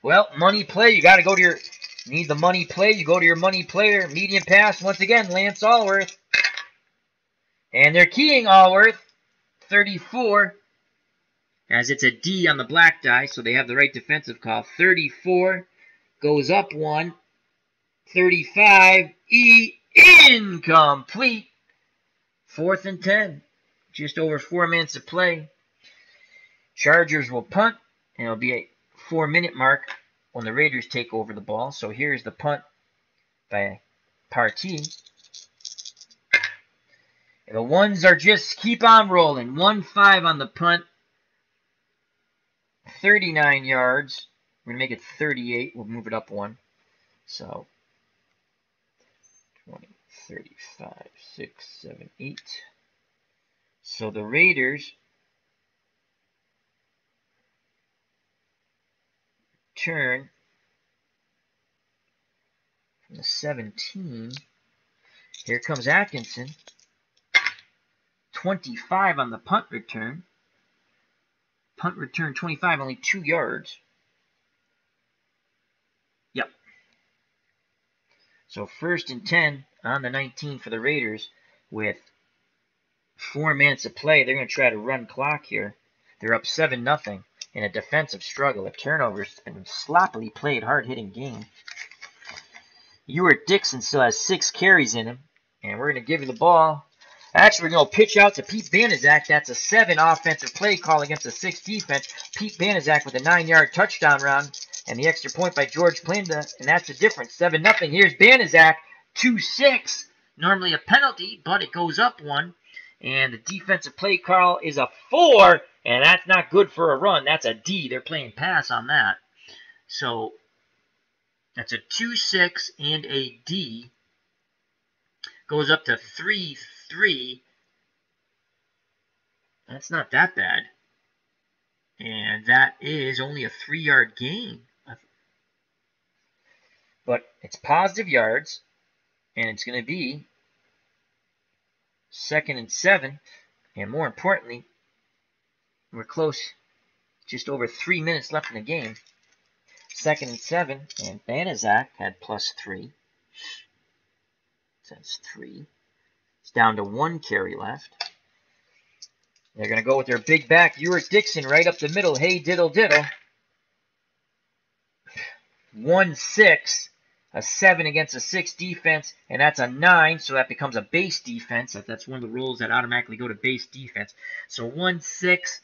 Well, money play. You got to go to your... Need the money play. You go to your money player. Medium pass. Once again, Lance Allworth. And they're keying Allworth. 34. As it's a D on the black die, so they have the right defensive call. 34. Goes up 1. 35. Incomplete. 4th and 10. Just over 4 minutes to play. Chargers will punt. And it'll be a 4-minute mark when the Raiders take over the ball. So here's the punt by Partee. The ones are just keep on rolling. 1-5 on the punt. 39 yards. We're going to make it 38. We'll move it up 1. So 20, 35, 6, 7, 8. So the Raiders turn from the 17. Here comes Atkinson. 25 on the punt return. Punt return 25, only 2 yards. Yep. So 1st and 10 on the 19 for the Raiders with 4 minutes to play. They're going to try to run clock here. They're up 7-0 in a defensive struggle. A turnover's been sloppily played, hard-hitting game. Ewart Dixon still has 6 carries in him. And we're going to give you the ball. Actually, we're going to pitch out to Pete Banaszak. That's a 7 offensive play call against a 6 defense. Pete Banaszak with a 9-yard touchdown run. And the extra point by George Plinda. And that's the difference. 7-0. Here's Banaszak. 2-6. Normally a penalty, but it goes up 1. And the defensive play call is a 4. And that's not good for a run. That's a D. They're playing pass on that. So that's a 2-6 and a D. Goes up to 3-3. That's not that bad. And that is only a 3-yard gain. But it's positive yards. And it's going to be 2nd and 7. And more importantly, we're close. Just over 3 minutes left in the game. 2nd and 7. And Banaszak had +3. That's 3. It's down to 1 carry left. They're going to go with their big back, Ewart Dixon, right up the middle. Hey, diddle, diddle. 1-6. A 7 against a 6 defense, and that's a 9, so that becomes a base defense. That's one of the rules that automatically go to base defense. So 1-6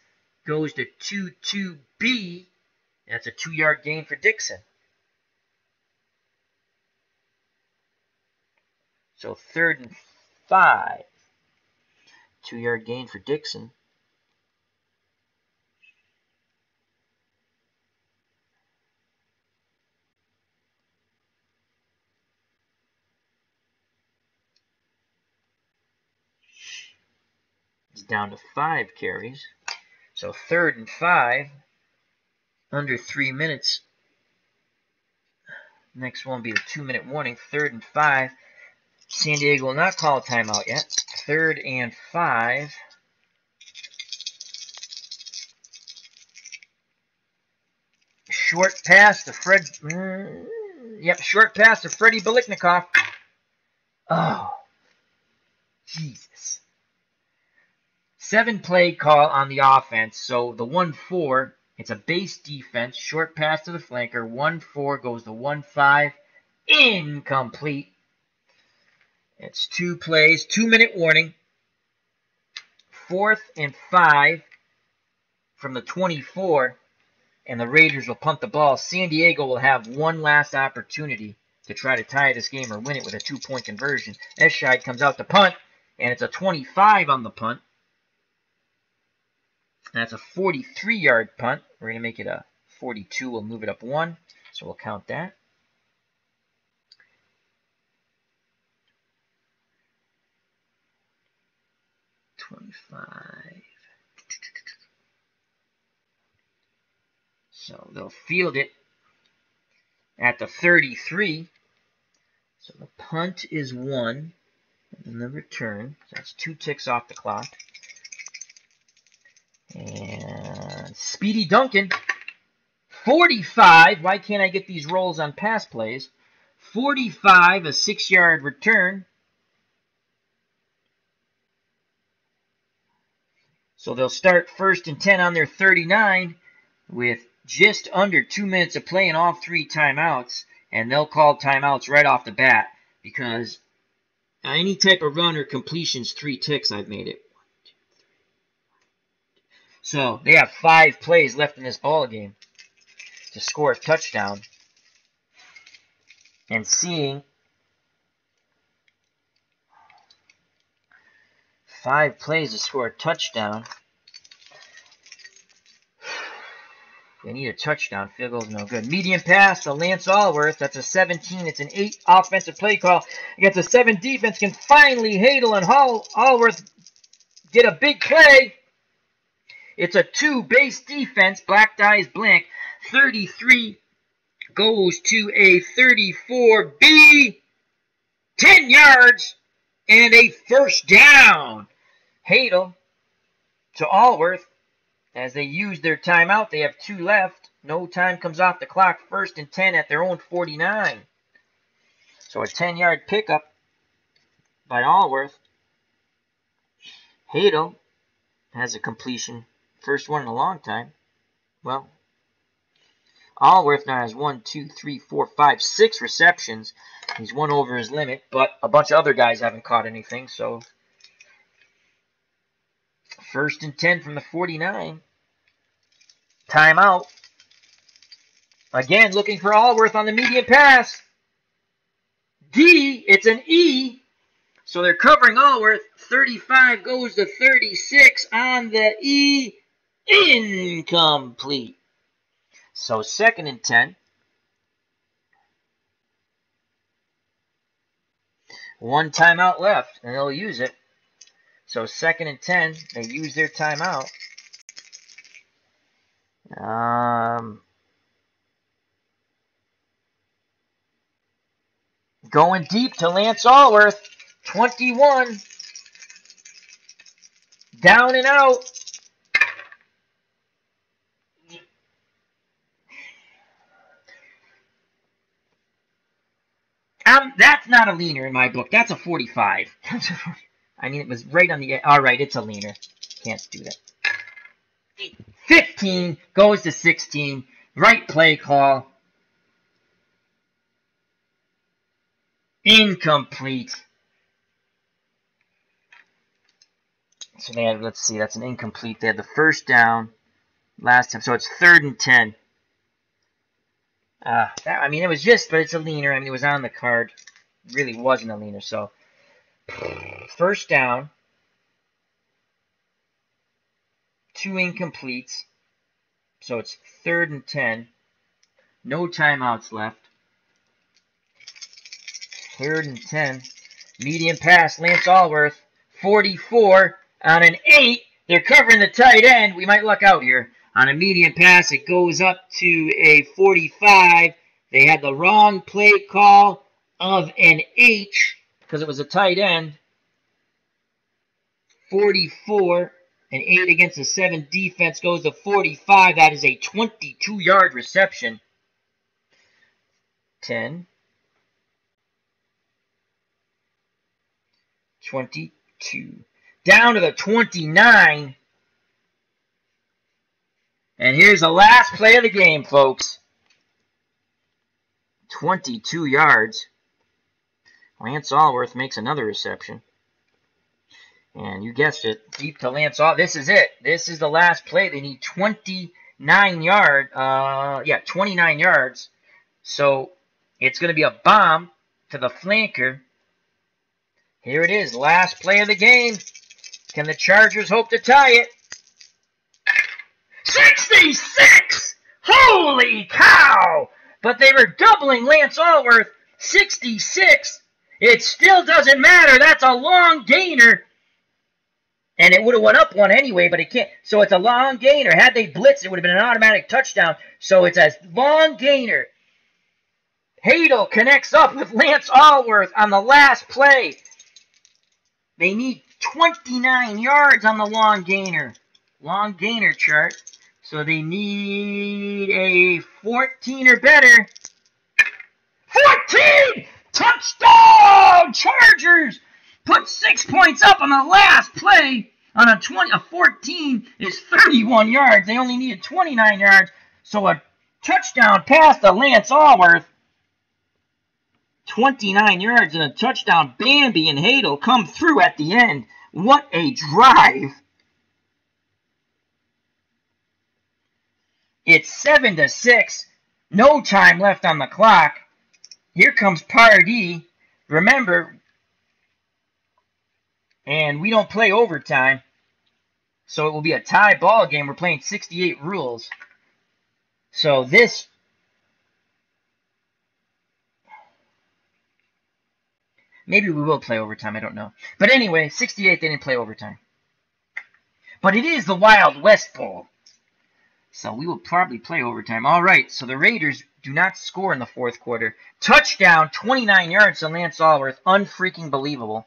goes to 2-2B. That's a 2-yard gain for Dixon. So 3rd and 5. 2-yard gain for Dixon. It's down to 5 carries. So 3rd and 5. Under 3 minutes. Next one will be the 2-minute warning. 3rd and 5. San Diego will not call a timeout yet. 3rd and 5. Short pass to Fred. Short pass to Freddie Biliknikoff. Oh, Jesus. 7-play call on the offense. So the 1-4, it's a base defense. Short pass to the flanker. 1-4 goes to 1-5. Incomplete. It's 2 plays. 2-minute warning. 4th and 5 from the 24. And the Raiders will punt the ball. San Diego will have one last opportunity to try to tie this game or win it with a 2-point conversion. Escheid comes out to punt, and it's a 25 on the punt. That's a 43-yard punt. We're going to make it a 42. We'll move it up 1, so we'll count that. So they'll field it at the 33. So the punt is 1. And then the return. So that's 2 ticks off the clock. And Speedy Duncan. 45. Why can't I get these rolls on pass plays? 45, a 6-yard return. So they'll start 1st and 10 on their 39 with just under 2 minutes of play and all 3 timeouts. And they'll call timeouts right off the bat because any type of run or completion's 3 ticks. I've made it. 1, 2, 3. So they have 5 plays left in this ball game to score a touchdown. And seeing 5 plays to score a touchdown. They need a touchdown. Field goal's no good. Medium pass to Lance Allworth. That's a 17. It's an 8 offensive play call. Against a 7 defense. Can finally Hadel and Allworth get a big play. It's a 2 base defense. Black dies blank. 33 goes to a 34B. 10 yards and a first down. Hadel to Allworth. As they use their timeout, they have 2 left. No time comes off the clock. 1st and 10 at their own 49. So a 10-yard pickup by Allworth. Hadel has a completion. First one in a long time. Well, Allworth now has 1, 2, 3, 4, 5, 6 receptions. He's 1 over his limit, but a bunch of other guys haven't caught anything, so 1st and 10 from the 49. Timeout. Again, looking for Allworth on the medium pass. D, it's an E. So they're covering Allworth. 35 goes to 36 on the E. Incomplete. So 2nd and 10. 1 timeout left, and they'll use it. So 2nd and 10, they use their timeout. Going deep to Lance Allworth. 21. Down and out. That's not a leaner in my book. That's a 45. I mean, it was right on the edge. All right, it's a leaner. Can't do that. 15 goes to 16. Right play call. Incomplete. So they had, let's see, that's an incomplete. They had the first down last time. So it's 3rd and 10. I mean, it was just, but it's a leaner. I mean, it was on the card. It really wasn't a leaner. So, first down. 2 incompletes. So it's 3rd and 10. No timeouts left. 3rd and 10. Medium pass, Lance Allworth. 44 on an 8. They're covering the tight end. We might luck out here. On a medium pass, it goes up to a 45. They had the wrong play call of an H because it was a tight end. 44. An 8 against a 7 defense goes to 45. That is a 22-yard reception. 10. 22. Down to the 29. And here's the last play of the game, folks. 22 yards. Lance Allworth makes another reception. And you guessed it, deep to Lance Allworth. This is it. This is the last play. They need 29 yards. So it's going to be a bomb to the flanker. Here it is, last play of the game. Can the Chargers hope to tie it? 66! Holy cow! But they were doubling Lance Allworth. 66. It still doesn't matter. That's a long gainer. And it would have went up one anyway, but it can't. So it's a long gainer. Had they blitzed, it would have been an automatic touchdown. So it's a long gainer. Hadel connects up with Lance Allworth on the last play. They need 29 yards on the long gainer. Long gainer chart. So they need a 14 or better. 14! Touchdown! Chargers! Put 6 points up on the last play. On a 14 is 31 yards. They only needed 29 yards. So a touchdown pass to Lance Allworth. 29 yards and a touchdown. Bambi and Hadel come through at the end. What a drive. It's 7-6. No time left on the clock. Here comes Pardee. Remember, and we don't play overtime, so it will be a tie ball game. We're playing 68 rules. So this, maybe we will play overtime, I don't know. But anyway, 68, they didn't play overtime. But it is the Wild West Bowl, so we will probably play overtime. All right, so the Raiders do not score in the fourth quarter. Touchdown, 29 yards to Lance Allworth. Unfreaking believable.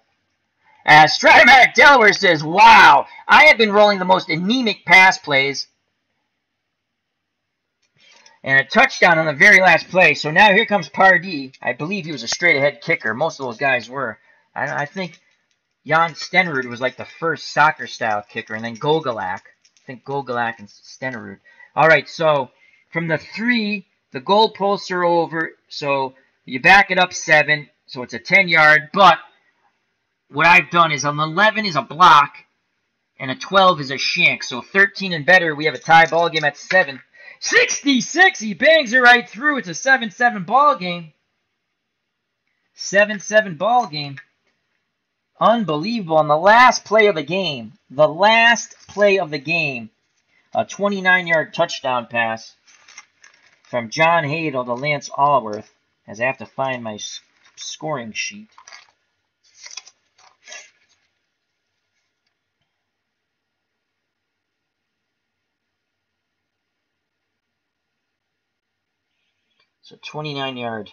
As Stratomatic Delaware says, wow, I have been rolling the most anemic pass plays. And a touchdown on the very last play. So now here comes Pardee. I believe he was a straight-ahead kicker. Most of those guys were. I think Jan Stenerud was like the first soccer-style kicker. And then Gogolak. I think Gogolak and Stenerud. All right, so from the 3, the goalposts are over. So you back it up 7. So it's a 10-yard. But what I've done is an 11 is a block. And a 12 is a shank. So 13 and better, we have a tie ball game at 7. 66, he bangs it right through. It's a 7-7 ball game. 7-7 ball game. Unbelievable. On the last play of the game, a 29-yard touchdown pass from John Hadel to Lance Allworth, as I have to find my scoring sheet. So 29-yard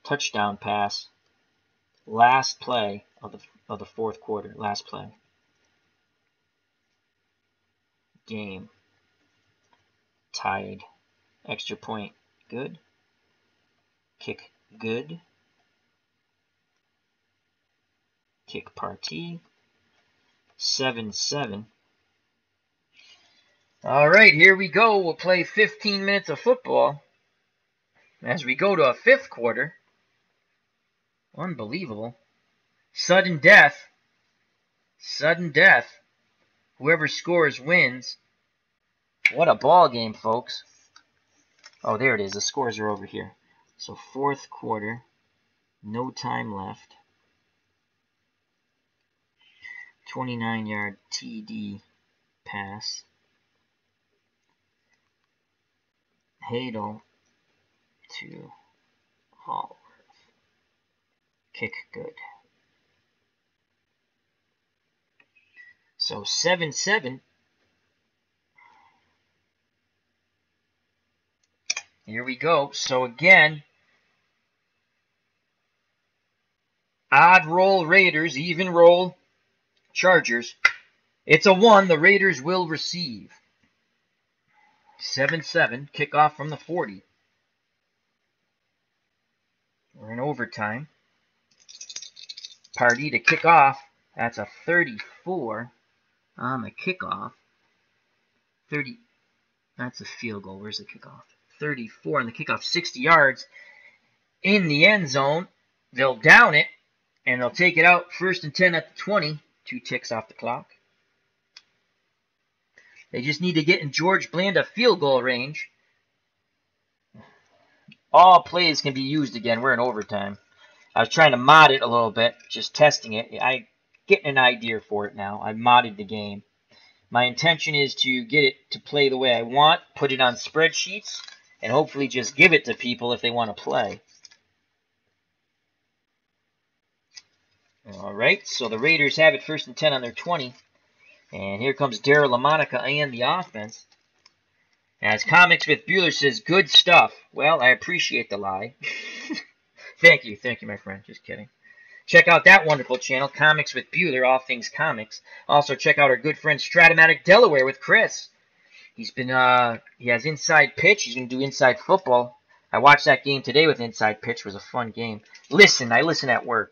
touchdown pass, last play of the fourth quarter, last play. Game. Tied. Extra point, good. Kick, good. Kick party. 7-7. All right, here we go. We'll play 15 minutes of football. As we go to a fifth quarter. Unbelievable. Sudden death. Sudden death. Whoever scores wins. What a ball game, folks. Oh, there it is. The scores are over here. So fourth quarter. No time left. 29-yard TD pass. Hadel to Allworth. Kick good. So 7-7. Here we go. So again, Odd roll Raiders, even roll Chargers. It's a 1. The Raiders will receive. 7-7. Kickoff from the 40. We're in overtime. Party to kick off. That's a 34 on the kickoff. 30. That's a field goal. Where's the kickoff? 34 on the kickoff. 60 yards in the end zone. They'll down it, and they'll take it out. 1st and 10 at the 20. 2 ticks off the clock. They just need to get in George Blanda field goal range. All plays can be used again. We're in overtime. I was trying to mod it a little bit, just testing it. I getting an idea for it now. I modded the game. My intention is to get it to play the way I want, put it on spreadsheets, and hopefully just give it to people if they want to play. All right, so the Raiders have it 1st and 10 on their 20. And here comes Daryl LaMonica and the offense. As Comics with Bueller says, good stuff. Well, I appreciate the lie. Thank you, my friend. Just kidding. Check out that wonderful channel, Comics with Bueller, all things comics. Also, check out our good friend Stratomatic Delaware with Chris. He's been, he has Inside Pitch. He's going to do Inside Football. I watched that game today with Inside Pitch. It was a fun game. I listen at work.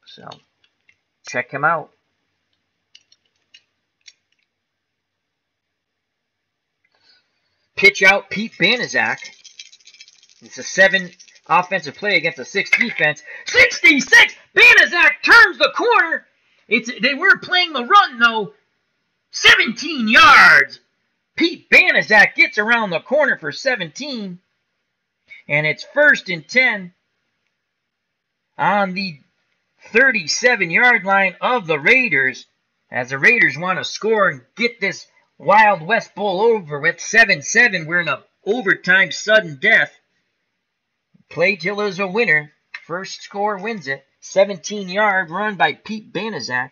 So, check him out. Pitch out Pete Banaszak. It's a 7 offensive play against a 6 defense. 66! Banaszak turns the corner. They were playing the run, though. 17 yards. Pete Banaszak gets around the corner for 17. And it's 1st and 10 on the 37-yard line of the Raiders. As the Raiders want to score and get this Wild West Bowl over with. 7-7. We're in a overtime sudden death. Play till there's a winner. First score wins it. 17-yard run by Pete Banaszak.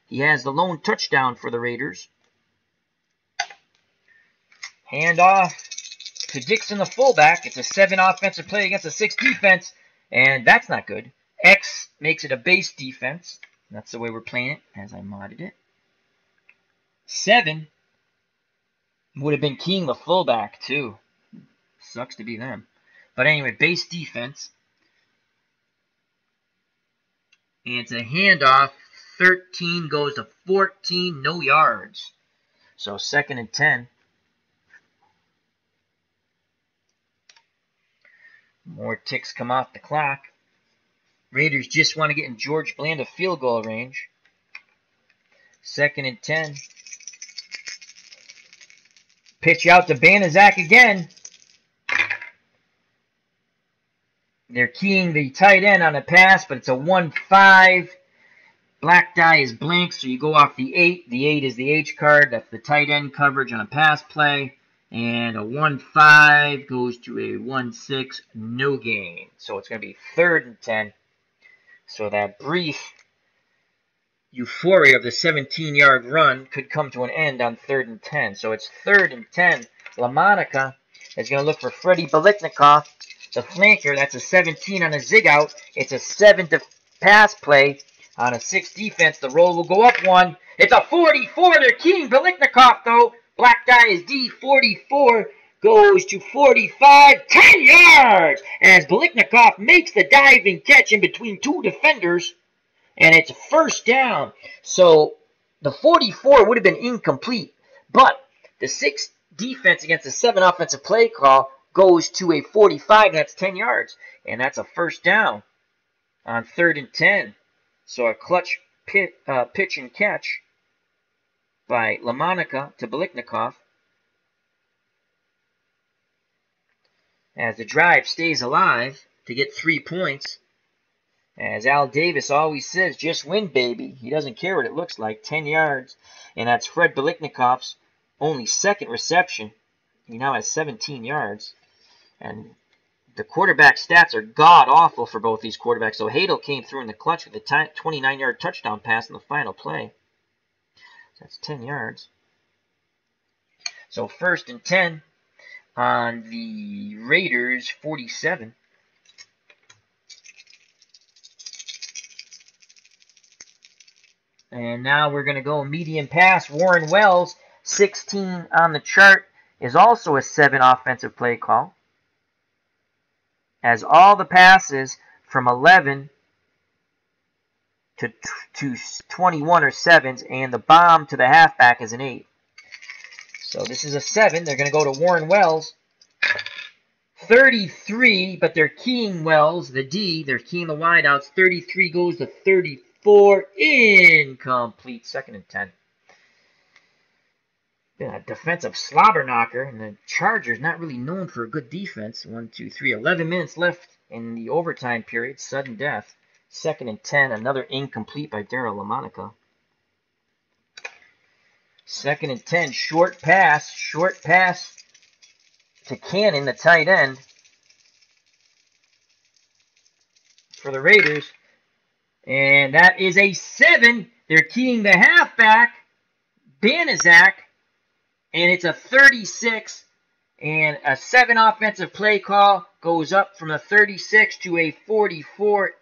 He has the lone touchdown for the Raiders. Hand off to Dixon, the fullback. It's a 7 offensive play against a 6 defense, and that's not good. X makes it a base defense. That's the way we're playing it, as I modded it. 7 would have been King, the fullback, too. Sucks to be them. But anyway, base defense. And it's a handoff. 13 goes to 14, no yards. So 2nd and 10. More ticks come off the clock. Raiders just want to get in George Blanda field goal range. 2nd and 10. Pitch out to Banaszak again. They're keying the tight end on a pass, but it's a 1-5. Black die is blank, so you go off the 8. The 8 is the H card. That's the tight end coverage on a pass play. And a 1-5 goes to a 1-6, no gain. So it's going to be 3rd and 10. So that brief euphoria of the 17-yard run could come to an end on 3rd and 10. So it's 3rd and 10. LaMonica is going to look for Freddie Biletnikoff, the flanker. That's a 17 on a zig out. It's a 7 to pass play on a 6 defense. The roll will go up 1. It's a 44. They're keying Biletnikoff, though. Black die is D. 44 goes to 45. 10 yards as Biletnikoff makes the diving catch in between 2 defenders. And it's 1st down. So the 44 would have been incomplete. But the 6 defense against the 7 offensive play call goes to a 45. And that's 10 yards. And that's a 1st down on 3rd and 10. So a clutch pitch and catch by LaMonica to Biletnikoff. As the drive stays alive to get 3 points. As Al Davis always says, just win, baby. He doesn't care what it looks like. 10 yards. And that's Fred Biletnikoff's only 2nd reception. He now has 17 yards. And the quarterback stats are god-awful for both these quarterbacks. So Hadel came through in the clutch with a 29-yard touchdown pass in the final play. That's 10 yards. So 1st and 10 on the Raiders 47. And now we're going to go medium pass. Warren Wells, 16 on the chart, is also a 7 offensive play call. As all the passes from 11 to 21 are 7s, and the bomb to the halfback is an 8. So this is a 7. They're going to go to Warren Wells. 33, but they're keying Wells, the D. They're keying the wideouts. 33 goes to 34. Incomplete. 2nd and 10. Been a defensive slobber knocker, and the Chargers not really known for a good defense. 1, 2, 3. 11 minutes left in the overtime period. Sudden death. 2nd and 10. Another incomplete by Daryl LaMonica. 2nd and 10. Short pass. Short pass to Cannon, the tight end, for the Raiders. And that is a 7. They're keying the halfback, Banaszak, and it's a 36. And a 7 offensive play call goes up from a 36 to a 44G.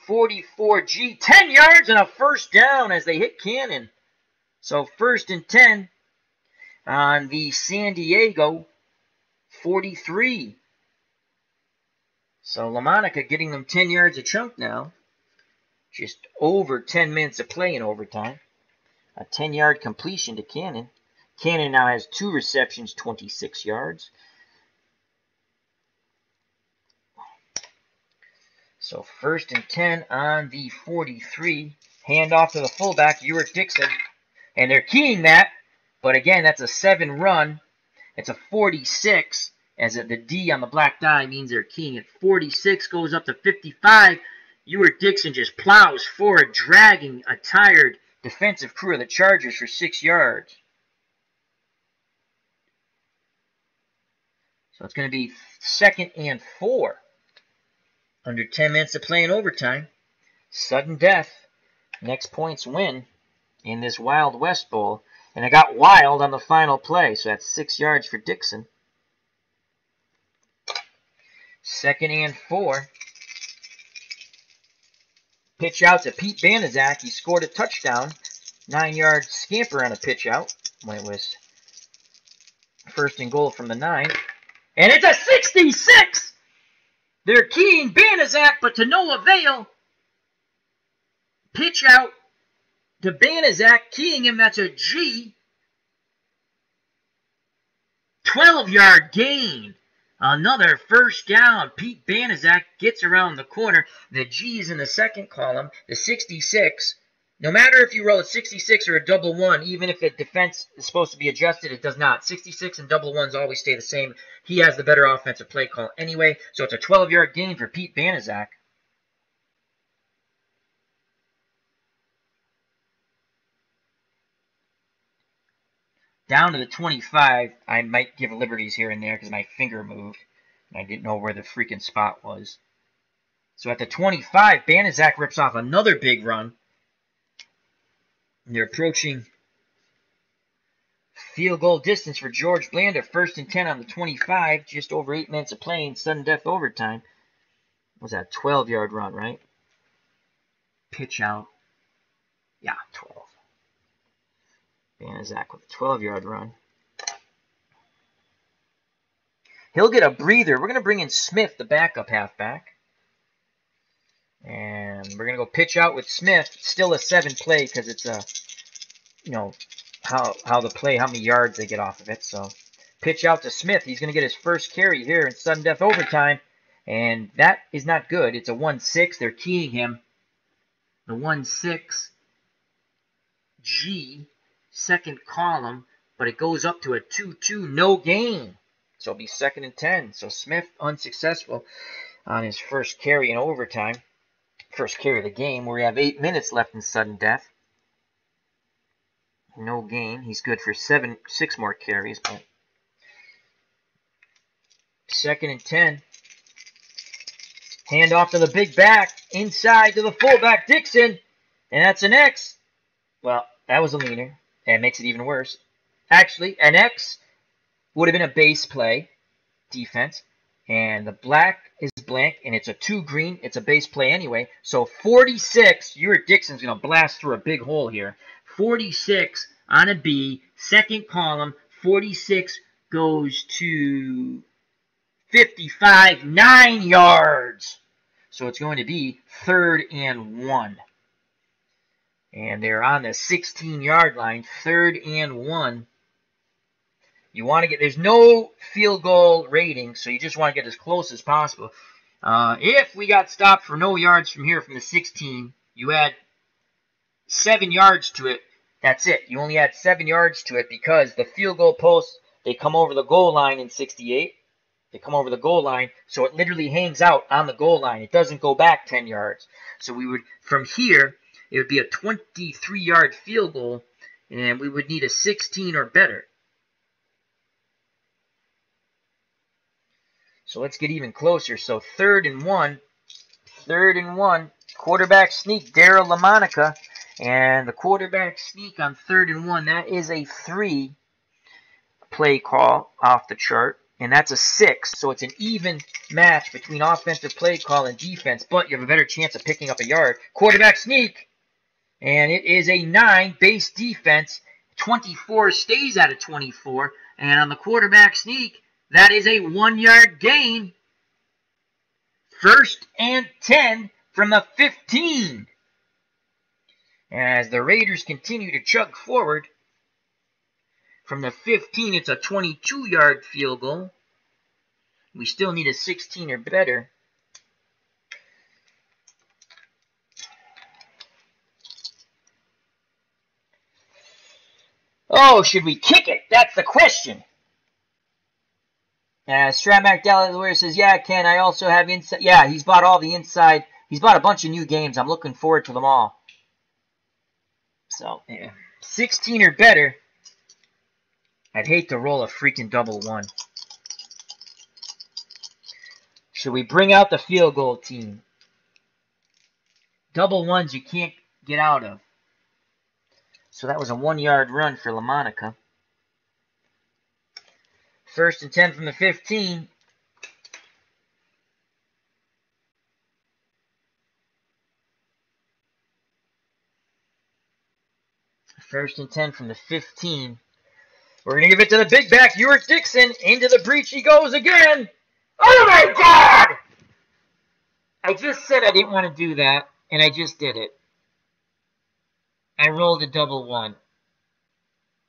44G. 10 yards and a first down as they hit Cannon. So 1st and 10. On the San Diego 43. So LaMonica getting them 10 yards a chunk now. Just over 10 minutes of play in overtime. A 10-yard completion to Cannon. Cannon now has 2 receptions, 26 yards. So 1st and 10 on the 43. Hand off to the fullback, Uric Dixon. And they're keying that. But again, that's a 7 run. It's a 46, as the D on the black die means they're keying it. 46 goes up to 55. Uric Dixon just plows forward, dragging a tired defensive crew of the Chargers for 6 yards. So it's going to be 2nd and 4. Under 10 minutes to play in overtime. Sudden death. Next points win in this Wild West Bowl. And it got wild on the final play, so that's 6 yards for Dixon. 2nd and 4. Pitch out to Pete Banaszak. He scored a touchdown. 9-yard scamper on a pitch out when it was 1st and goal from the 9. And it's a 66! They're keying Banaszak, but to no avail. Pitch out to Banaszak, keying him. That's a G. 12-yard gain. Another first down. Pete Banaszak gets around the corner. The G is in the 2nd column. The 66. No matter if you roll a 66 or a double 1, even if the defense is supposed to be adjusted, it does not. 66 and double 1s always stay the same. He has the better offensive play call anyway. So it's a 12-yard gain for Pete Banaszak. Down to the 25, I might give liberties here and there because my finger moved. And I didn't know where the freaking spot was. So at the 25, Banaszak rips off another big run. And they're approaching field goal distance for George Blanda. 1st and 10 on the 25. Just over 8 minutes of playing. Sudden death overtime. What was that? 12-yard run, right? Pitch out. Yeah, 12. Banaszak with a 12-yard run. He'll get a breather. We're going to bring in Smith, the backup halfback. And we're going to go pitch out with Smith. Still a 7 play because it's a, how many yards they get off of it. So pitch out to Smith. He's going to get his first carry here in sudden death overtime. And that is not good. It's a 1-6. They're keying him. The 1-6 G. 2nd column, but it goes up to a 2-2, no gain. So it'll be 2nd and 10. So Smith unsuccessful on his first carry in overtime. First carry of the game, where we have 8 minutes left in sudden death. No gain. He's good for 6 more carries. But 2nd and 10. Hand off to the big back. Inside to the fullback, Dixon. And that's an X. Well, that was a leaner. And makes it even worse. Actually, an X would have been a base play defense. And the black is blank, and it's a 2 green. It's a base play anyway. So 46, Uric Dixon's going to blast through a big hole here. 46 on a B, second column. 46 goes to 55, 9 yards. So it's going to be 3rd and 1. And they're on the 16-yard line, 3rd and 1. You want to get, there's no field goal rating, so you just want to get as close as possible. If we got stopped for no yards from here from the 16, you add 7 yards to it. That's it. You only add 7 yards to it because the field goal posts, they come over the goal line in 68. They come over the goal line, so it literally hangs out on the goal line. It doesn't go back 10 yards. So we would, from here, it would be a 23-yard field goal, and we would need a 16 or better. So let's get even closer. So 3rd and 1. 3rd and 1. Quarterback sneak, Daryl LaMonica. And the quarterback sneak on 3rd and 1, that is a 3 play call off the chart. And that's a 6. So it's an even match between offensive play call and defense. But you have a better chance of picking up a yard. Quarterback sneak. And it is a 9 base defense. 24 stays out of 24. And on the quarterback sneak, that is a 1-yard gain. 1st and 10 from the 15. As the Raiders continue to chug forward, from the 15, it's a 22-yard field goal. We still need a 16 or better. Oh, should we kick it? That's the question. Stratmac Delaware says, yeah, Ken, I also have inside. Yeah, he's bought all the inside. He's bought a bunch of new games. I'm looking forward to them all. So, yeah. 16 or better. I'd hate to roll a freaking double 1. Should we bring out the field goal team? Double 1s you can't get out of. So that was a 1-yard run for LaMonica. 1st and 10 from the 15. First and 10 from the 15. We're going to give it to the big back, Uric Dixon. Into the breach he goes again. Oh, my God! I just said I didn't want to do that, and I just did it. I rolled a double 1.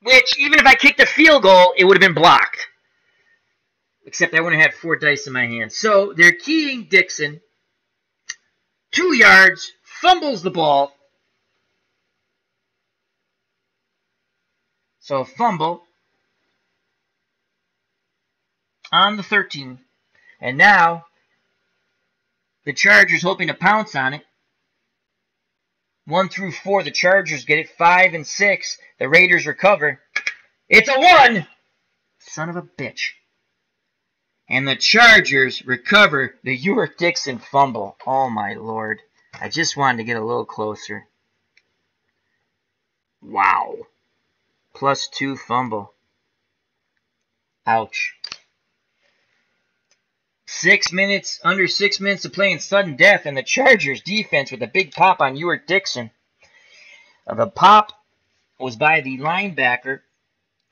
Which, even if I kicked a field goal, it would have been blocked. Except I wouldn't have had 4 dice in my hand. So, they're keying Dixon. 2 yards. Fumbles the ball. So, fumble. On the 13. And now, the Chargers hoping to pounce on it. 1 through 4, the Chargers get it. 5 and 6, the Raiders recover. It's a 1! Son of a bitch. And the Chargers recover the Uric Dixon fumble. Oh, my Lord. I just wanted to get a little closer. Wow. +2 fumble. Ouch. 6 minutes, under 6 minutes to play in sudden death, and the Chargers defense with a big pop on Uric Dixon. The pop was by the linebacker.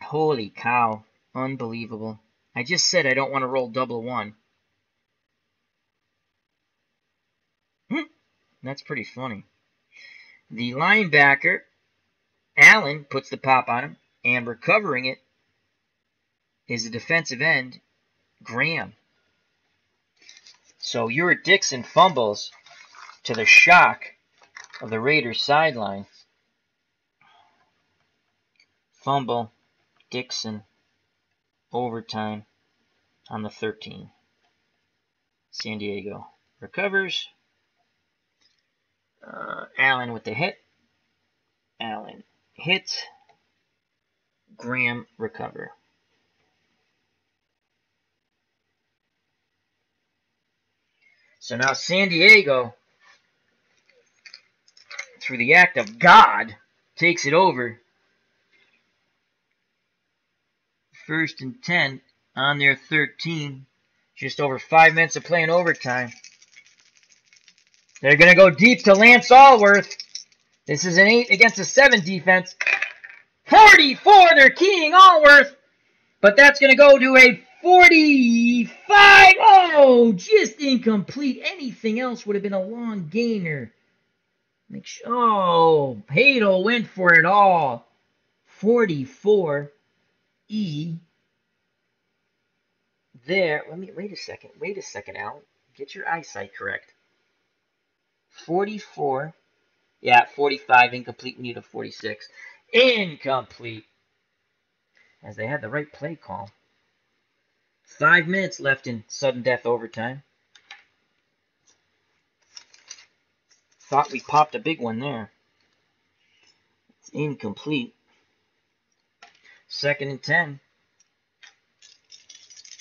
Holy cow. Unbelievable. I just said I don't want to roll double 1. That's pretty funny. The linebacker, Allen, puts the pop on him, and recovering it is the defensive end, Graham. So Uric Dixon fumbles to the shock of the Raiders sideline. Fumble, Dixon, overtime on the 13. San Diego recovers. Allen with the hit. Allen hit. Graham recover. So now San Diego, through the act of God, takes it over. 1st and 10 on their 13. Just over 5 minutes of playing overtime. They're going to go deep to Lance Allworth. This is an 8 against a 7 defense. 44, they're keying Allworth. But that's going to go to a 45. Oh, just incomplete. Anything else would have been a long gainer. Oh, Hadel went for it all. 44. E. There. Wait a second. Wait a second, Al. Get your eyesight correct. 44. Yeah, 45. Incomplete. We need a 46. Incomplete. As they had the right play call. 5 minutes left in sudden death overtime. Thought we popped a big one there. It's incomplete. 2nd and 10.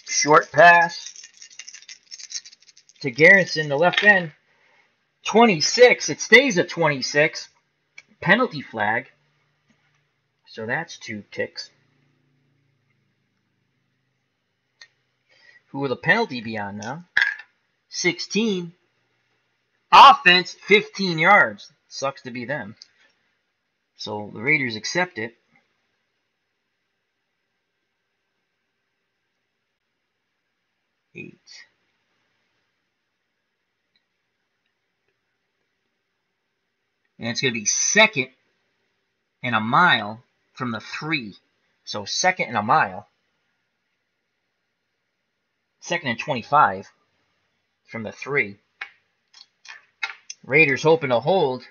Short pass to Garrison, the left end. 26. It stays at 26. Penalty flag. So that's 2 ticks. Who will the penalty be on now? 16. Offense, 15 yards. Sucks to be them. So the Raiders accept it. And it's going to be 2nd and a mile from the 3. So 2nd and a mile. 2nd and 25 from the 3. Raiders hoping to hold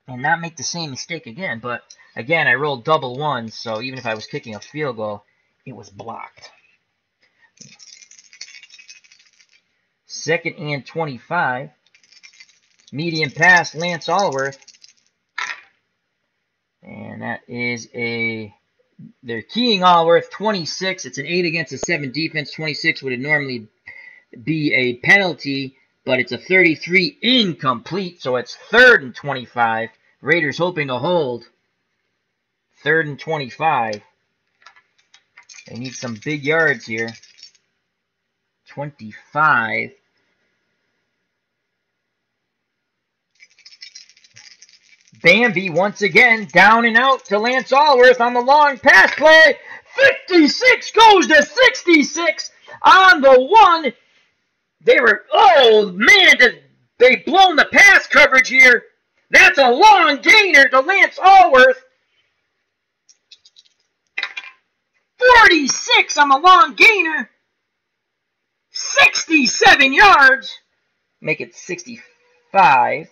and not make the same mistake again. But again, I rolled double ones, so even if I was kicking a field goal, it was blocked. 2nd and 25. Medium pass, Lance Allworth. And that is a... They're keying Allworth, 26. It's an 8 against a 7 defense. 26 would normally be a penalty, but it's a 33 incomplete, so it's 3rd and 25. Raiders hoping to hold. 3rd and 25. They need some big yards here. 25. Bambi once again down and out to Lance Allworth on the long pass play. 56 goes to 66 on the 1. They were, oh man, they've blown the pass coverage here. That's a long gainer to Lance Allworth. 46 on the long gainer. 67 yards. Make it 65.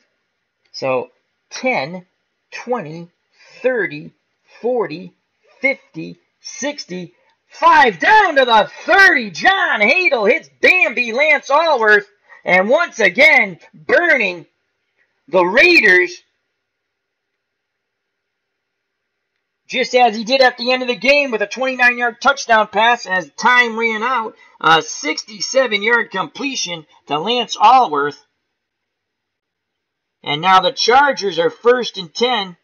So 10, 20, 30, 40, 50, 60, 5 down to the 30. John Hadel hits Bambi Lance Allworth. And once again, burning the Raiders. Just as he did at the end of the game with a 29-yard touchdown pass as time ran out. A 67-yard completion to Lance Allworth. And now the Chargers are 1st and 10.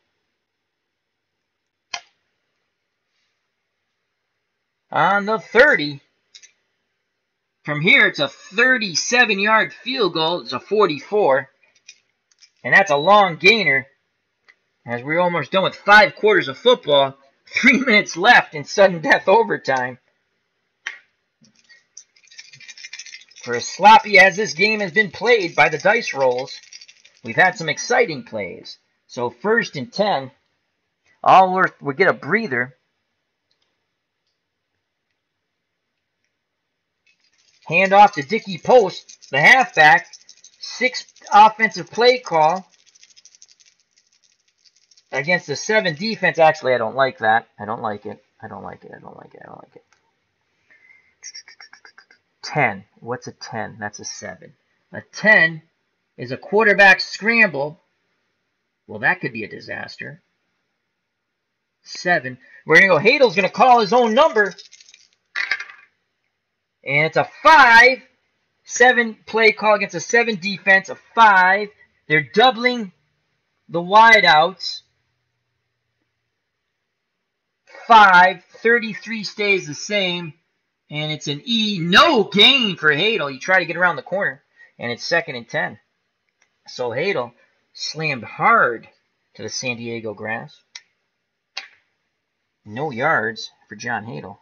On the 30. From here, it's a 37-yard field goal. It's a 44. And that's a long gainer. As we're almost done with 5 quarters of football. 3 minutes left in sudden death overtime. For as sloppy as this game has been played by the dice rolls, we've had some exciting plays. So 1st and 10. Allworth would get a breather. Hand off to Dickie Post, the halfback. 6 offensive play call against the 7 defense. Actually, I don't like that. I don't like it. I don't like it. I don't like it. I don't like it. 10. What's a 10? That's a 7. A 10 is a quarterback scramble. Well, that could be a disaster. 7. We're going to go. Hadel's going to call his own number. And it's a 5. 7 play call against a 7 defense. A 5. They're doubling the wideouts. 5. 33 stays the same. And it's an E. No gain for Hadel. You try to get around the corner, and it's 2nd and 10. So Hadel slammed hard to the San Diego grass. No yards for John Hadel.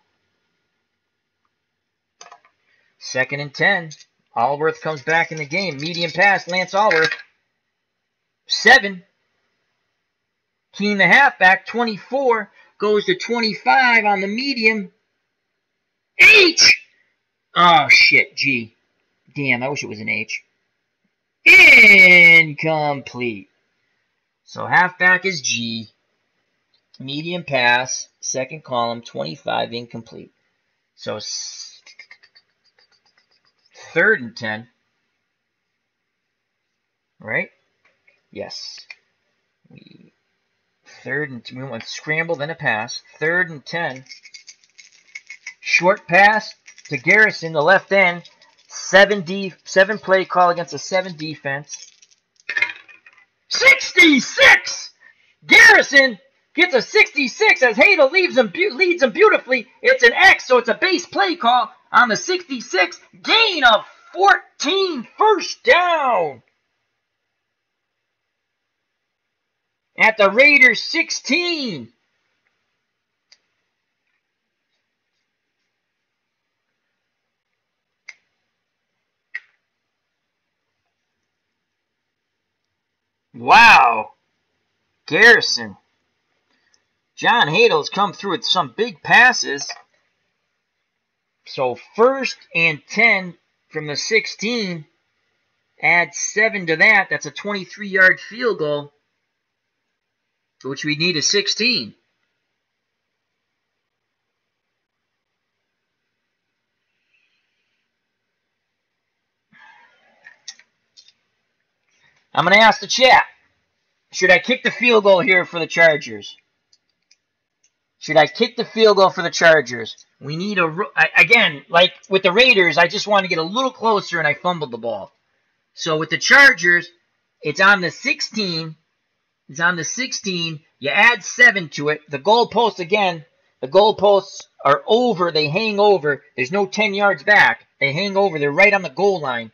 2nd and 10. Allworth comes back in the game. Medium pass, Lance Allworth. 7. Keene, the halfback, 24. Goes to 25 on the medium. H! Oh, shit, G. Damn, I wish it was an H. Incomplete. So halfback is G. Medium pass, 2nd column, 25, incomplete. So 3rd and 10. Right? Yes. 3rd and 10. We went scramble, then a pass. 3rd and 10. Short pass to Garrison, the left end. 7 play call against a 7 defense. 66! Garrison gets a 66 as Hadel leads him beautifully. It's an X, so it's a base play call on the 66. Gain of 14, first down. At the Raiders 16. Wow. Garrison. John Hadel's come through with some big passes. So 1st and 10 from the 16. Add 7 to that. That's a 23-yard field goal, which we need a 16. I'm going to ask the chat, should I kick the field goal here for the Chargers? Should I kick the field goal for the Chargers? We need again, like with the Raiders, I just wanted to get a little closer and I fumbled the ball. So with the Chargers, it's on the 16. It's on the 16. You add 7 to it. The goalposts, again, the goalposts are over. They hang over. There's no 10 yards back. They hang over. They're right on the goal line.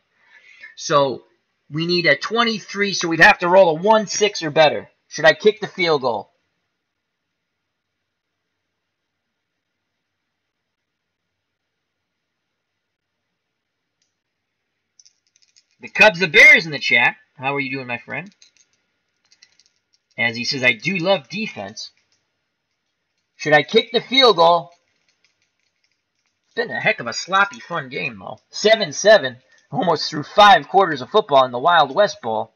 So we need a 23, so we'd have to roll a 1-6 or better. Should I kick the field goal? The Cubs, the Bears in the chat. How are you doing, my friend? As he says, I do love defense. Should I kick the field goal? It's been a heck of a sloppy, fun game, though. 7-7. Almost through 5 quarters of football in the Wild West Bowl.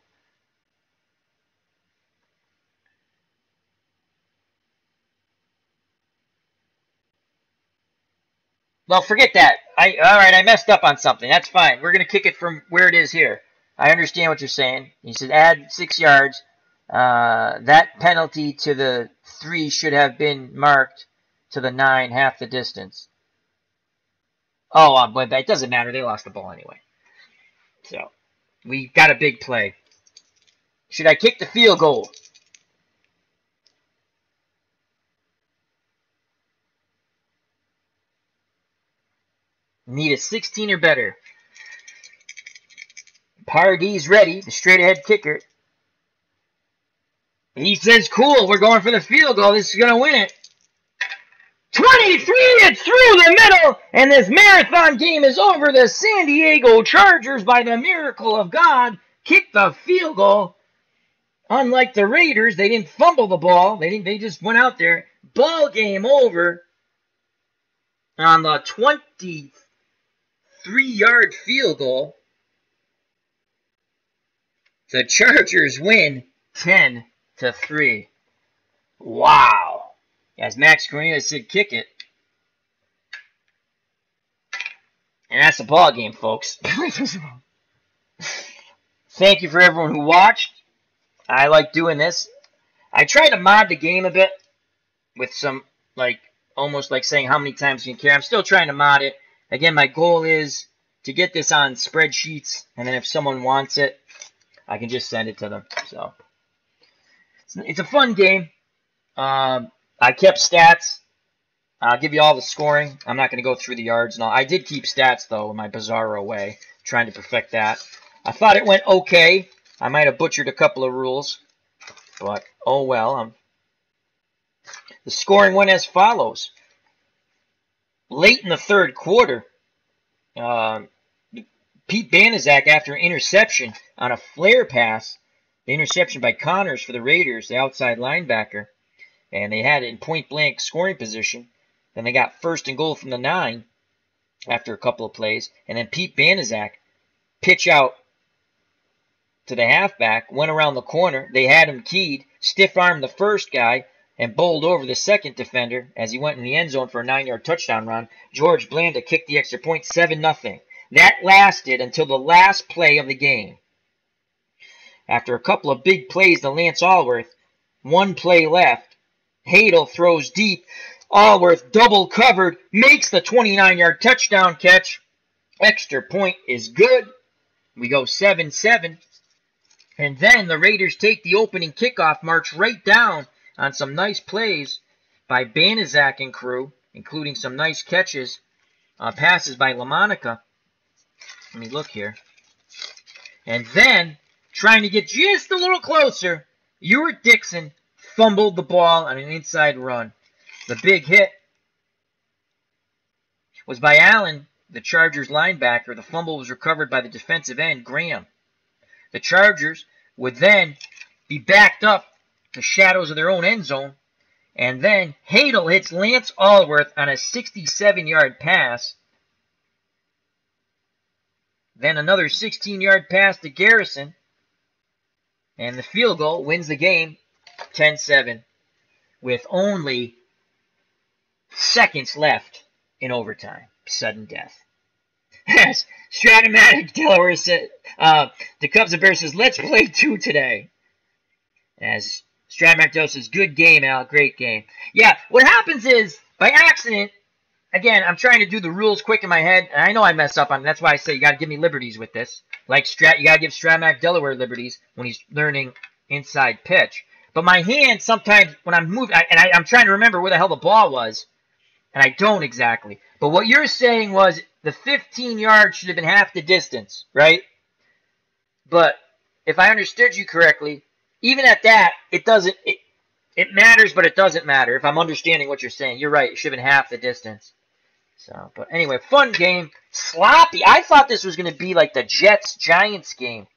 Well, forget that. All right, I messed up on something. That's fine. We're going to kick it from where it is here. I understand what you're saying. He said add 6 yards. That penalty to the 3 should have been marked to the 9, half the distance. Oh, but it doesn't matter. They lost the ball anyway. So, we got a big play. Should I kick the field goal? Need a 16 or better. Pardee's ready, the straight-ahead kicker. He says, cool, we're going for the field goal. This is going to win it. 23, it's through the middle, and this marathon game is over. The San Diego Chargers, by the miracle of God, kicked the field goal. Unlike the Raiders, they didn't fumble the ball. They just went out there. Ball game over on the 23-yard field goal. The Chargers win 10-3. Wow. As Max Cornelius said, kick it. And that's the ball game, folks. Thank you for everyone who watched. I like doing this. I try to mod the game a bit with some, almost like saying how many times you can carry. I'm still trying to mod it. Again, my goal is to get this on spreadsheets, and then if someone wants it, I can just send it to them. So it's a fun game. I kept stats. I'll give you all the scoring. I'm not going to go through the yards and all. I did keep stats, though, in my Bizarro way, trying to perfect that. I thought it went okay. I might have butchered a couple of rules, but oh well. The scoring went as follows. Late in the third quarter, Pete Banaszak, after an interception on a flare pass, the interception by Connors for the Raiders, the outside linebacker, and they had it in point-blank scoring position. Then they got 1st and goal from the 9 after a couple of plays. And then Pete Banaszak, pitch out to the halfback, went around the corner. They had him keyed, stiff-armed the first guy, and bowled over the second defender as he went in the end zone for a 9-yard touchdown run. George Blanda kicked the extra point, 7-0. That lasted until the last play of the game. After a couple of big plays to Lance Allworth, 1 play left. Hadel throws deep. Allworth double covered, makes the 29-yard touchdown catch. Extra point is good. We go 7-7. And then the Raiders take the opening kickoff, march right down on some nice plays by Banaszak and crew, including some nice catches, passes by LaMonica. Let me look here. And then, trying to get just a little closer, Ewart Dixon fumbled the ball on an inside run. The big hit was by Allen, the Chargers linebacker. The fumble was recovered by the defensive end, Graham. The Chargers would then be backed up the shadows of their own end zone, and then Hadel hits Lance Allworth on a 67-yard pass. Then another 16-yard pass to Garrison, and the field goal wins the game 10-7 with only seconds left in overtime. Sudden death. Yes, Stratomatic Delaware said, the Cubs and Bears says, let's play 2 today. As Stratomatic Delaware says, good game, Al, great game. Yeah, what happens is, by accident, again, I'm trying to do the rules quick in my head, and I know I mess up on it. That's why I say you got to give me liberties with this. Like, you got to give Stratomatic Delaware liberties when he's learning inside pitch. But my hand, sometimes, when I'm moving, I'm trying to remember where the hell the ball was, and I don't exactly. But what you're saying was the 15 yards should have been half the distance, right? But if I understood you correctly, even at that, it matters, but it doesn't matter. If I'm understanding what you're saying, you're right. It should have been half the distance. So, but anyway, fun game. Sloppy. I thought this was going to be like the Jets-Giants game,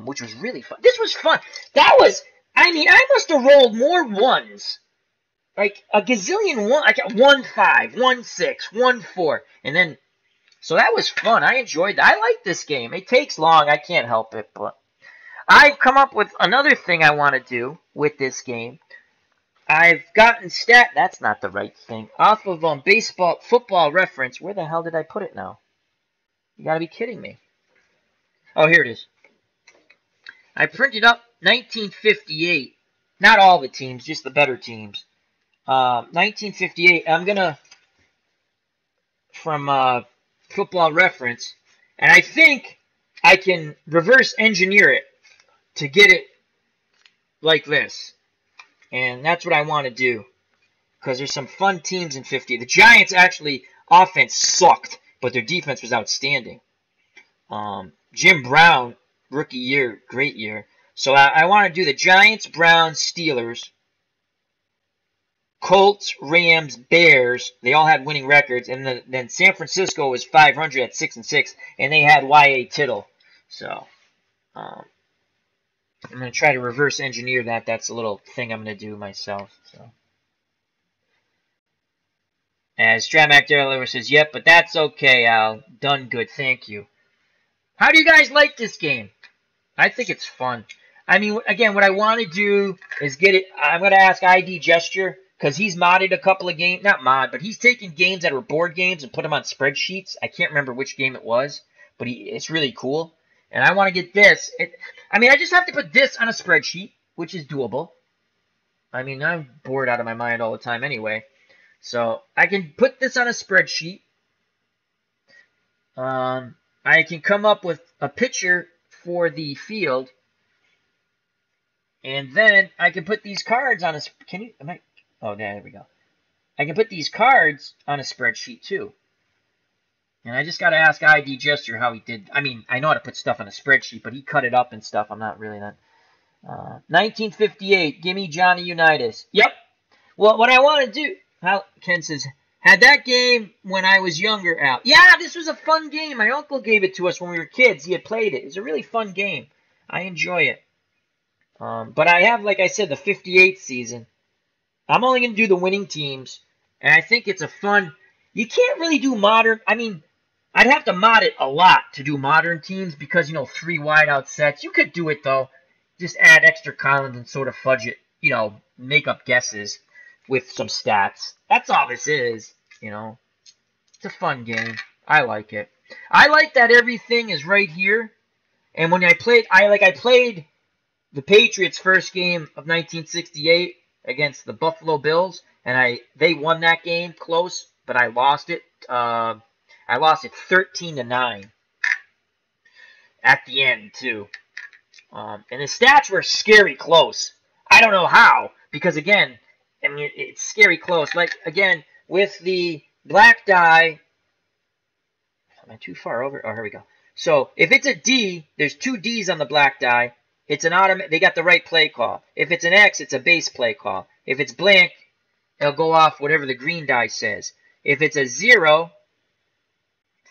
which was really fun. This was fun. That was, I mean, I must have rolled more ones. Like a gazillion one, like 1-5, 1-6, 1-4, and then, so that was fun. I enjoyed that. I like this game. It takes long. I can't help it, but I've come up with another thing I want to do with this game. I've gotten that's not the right thing, off of Football Reference. Where the hell did I put it now? You gotta be kidding me. Oh, here it is. I printed up 1958. Not all the teams, just the better teams. 1958, I'm going to, from Football Reference, and I think I can reverse engineer it to get it like this. And that's what I want to do, because there's some fun teams in 50. The Giants actually, offense sucked, but their defense was outstanding. Jim Brown, rookie year, great year. So I want to do the Giants, Browns, Steelers, Colts, Rams, Bears, they all had winning records, and then San Francisco was 500 at 6-6, and they had Y.A. Tittle. So, I'm going to try to reverse engineer that. That's a little thing I'm going to do myself. So, as Stramac Delaware says, yep, but that's okay, Al. Done good, thank you. How do you guys like this game? I think it's fun. I mean, again, what I want to do is get it. I'm going to ask ID Gesture, because he's modded a couple of games. Not mod, but he's taken games that were board games and put them on spreadsheets. I can't remember which game it was, but it's really cool. And I want to get this. I mean, I just have to put this on a spreadsheet, which is doable. I mean, I'm bored out of my mind all the time anyway. So I can put this on a spreadsheet. I can come up with a picture for the field. And then I can put these cards on a... Can you... Oh, there we go. I can put these cards on a spreadsheet too. And I just got to ask ID Gesture how he did. I mean, I know how to put stuff on a spreadsheet, but he cut it up and stuff. I'm not really that. 1958, gimme Johnny Unitas. Yep. Well, what I want to do, Ken says, had that game when I was younger, Al. Yeah, this was a fun game. My uncle gave it to us when we were kids. He had played it. It was a really fun game. I enjoy it. But I have, like I said, the 58th season. I'm only going to do the winning teams. And I think it's a fun... You can't really do modern... I mean, I'd have to mod it a lot to do modern teams because, 3 wideout sets. You could do it, though. Just add extra columns and sort of fudge it. Make up guesses with some stats. That's all this is, It's a fun game. I like it. I like that everything is right here. And when I played the Patriots' first game of 1968 against the Buffalo Bills, and they won that game close, but I lost it. I lost it 13-9 at the end too. And the stats were scary close. I don't know how, because again, I mean, it's scary close. Like, again, with the black die... Am I too far over? Oh, here we go. So, if it's a D, there's 2 Ds on the black die. It's an automatic... They got the right play call. If it's an X, it's a base play call. If it's blank, it'll go off whatever the green die says. If it's a 0...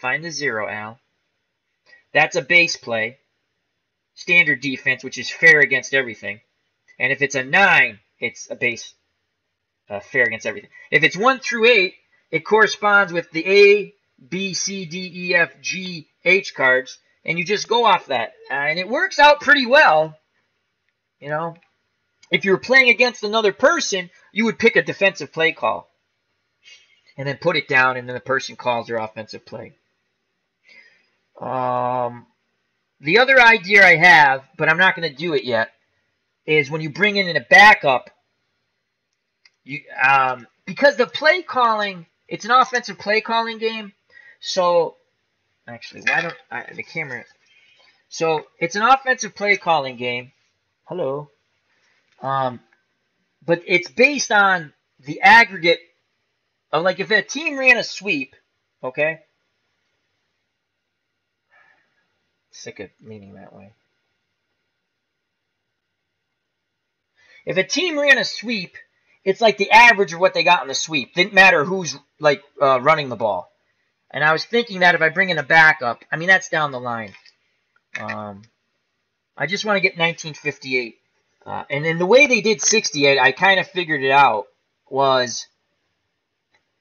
Find the 0, Al. That's a base play. Standard defense, which is fair against everything. And if it's a 9, it's a base... fair against everything. If it's 1 through 8, it corresponds with the A, B, C, D, E, F, G, H cards, and you just go off that. And it works out pretty well. If you were playing against another person, you would pick a defensive play call. And then put it down, and then the person calls their offensive play. The other idea I have, but I'm not going to do it yet, is when you bring in a backup, because the play calling, it's an offensive play calling game. So, actually, why don't the camera? So it's an offensive play calling game. Hello. But it's based on the aggregate of, like, if a team ran a sweep, okay. Sick of leaning that way. If a team ran a sweep, it's like the average of what they got in the sweep. Didn't matter who's running the ball. And I was thinking that if I bring in a backup, I mean, that's down the line. I just want to get 1958. And then the way they did 68, I kind of figured it out, was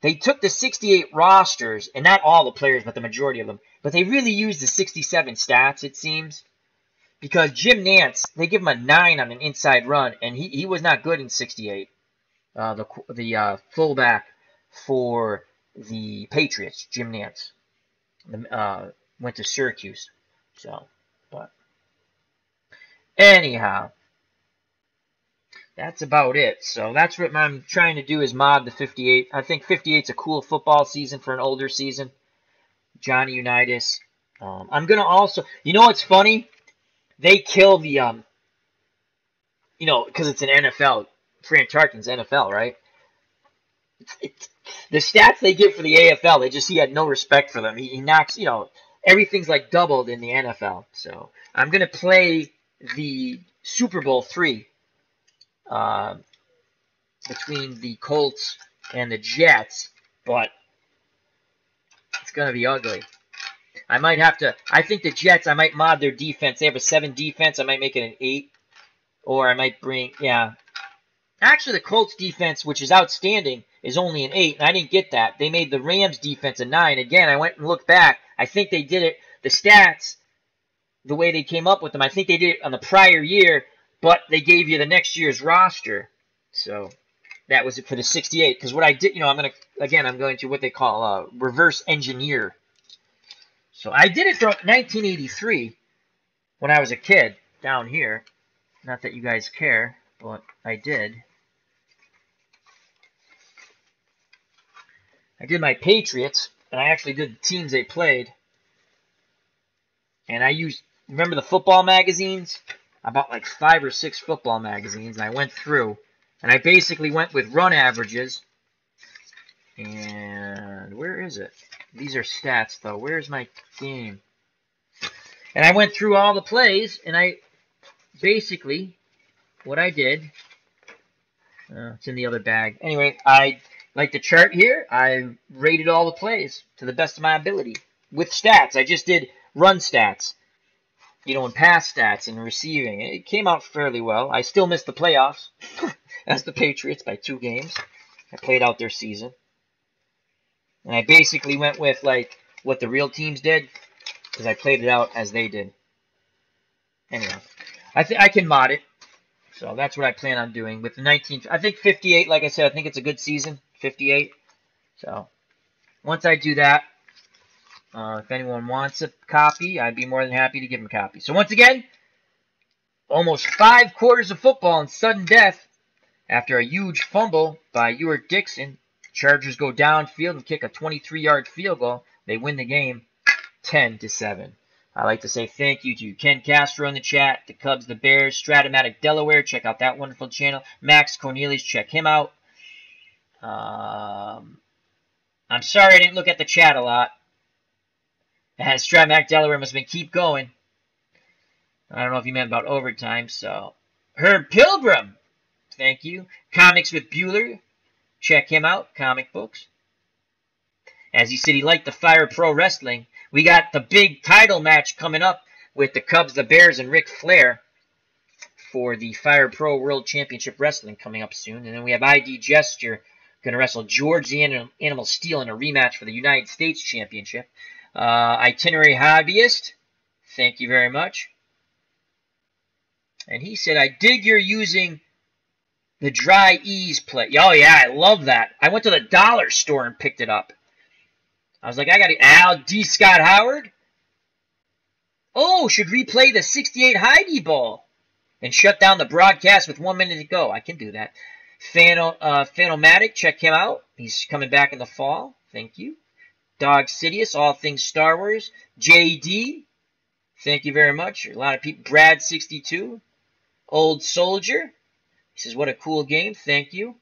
they took the 68 rosters, and not all the players, but the majority of them, but they really used the 67 stats, it seems. Because Jim Nantz, they give him a 9 on an inside run, and he was not good in 68. The fullback for the Patriots, Jim Nantz, went to Syracuse. So, but anyhow, that's about it. So that's what I'm trying to do, is mod the 58. I think 58's a cool football season for an older season. Johnny Unitas. I'm gonna also, what's funny? They kill the because it's an NFL. Fran Tarkenton's NFL, right? The stats they give for the AFL, he had no respect for them. He knocks, everything's like doubled in the NFL. So I'm going to play the Super Bowl III between the Colts and the Jets, but it's going to be ugly. I might have to, I think the Jets, I might mod their defense. They have a 7 defense. I might make it an 8. Or I might bring, Actually, the Colts defense, which is outstanding, is only an 8, and I didn't get that. They made the Rams defense a 9. Again, I went and looked back. I think they did it, the stats, the way they came up with them, I think they did it on the prior year, but they gave you the next year's roster. So that was it for the 68. Because what I did, I'm going to what they call reverse engineer. So I did it from 1983 when I was a kid down here. Not that you guys care, but I did. I did my Patriots, and I actually did the teams they played. And I used, remember the football magazines? I bought like 5 or 6 football magazines, and I went through. And I basically went with run averages. And where is it? These are stats, though. Where's my game? And I went through all the plays, and I basically, what I did, it's in the other bag. Anyway, I like the chart here. I rated all the plays to the best of my ability with stats. I just did run stats, you know, and pass stats and receiving. It came out fairly well. I still missed the playoffs as the Patriots by 2 games. I played out their season. And I basically went with, like, what the real teams did, because I played it out as they did. Anyway, I can mod it. So that's what I plan on doing with the 19. I think 58, like I said, I think it's a good season, 58. So once I do that, if anyone wants a copy, I'd be more than happy to give them a copy. So once again, almost 5 quarters of football and sudden death after a huge fumble by Ewart Dixon. Chargers go downfield and kick a 23-yard field goal. They win the game 10-7. I'd like to say thank you to Ken Castro in the chat, the Cubs, the Bears, Stratomatic Delaware. Check out that wonderful channel. Max Cornelius, check him out. I'm sorry I didn't look at the chat a lot. And Stratomatic Delaware must have been keep going. I don't know if you meant about overtime, so. Herb Pilgrim, thank you. Comics with Bueller. Check him out, comic books. As he said he liked the Fire Pro Wrestling. We got the big title match coming up with the Cubs, the Bears, and Ric Flair for the Fire Pro World Championship Wrestling coming up soon. And then we have ID Gesture going to wrestle George the Animal Steel in a rematch for the United States Championship. Itinerary Hobbyist, thank you very much. And he said, I dig you're using the Dry Ease play. Oh, yeah, I love that. I went to the dollar store and picked it up. I was like, I got it. Al D. Scott Howard. Oh, should replay the 68 Heidi Ball and shut down the broadcast with 1 minute to go. I can do that. Phanomatic, check him out. He's coming back in the fall. Thank you. Dog Sidious, all things Star Wars. JD, thank you very much. A lot of people. Brad 62. Old Soldier. He says, what a cool game. Thank you.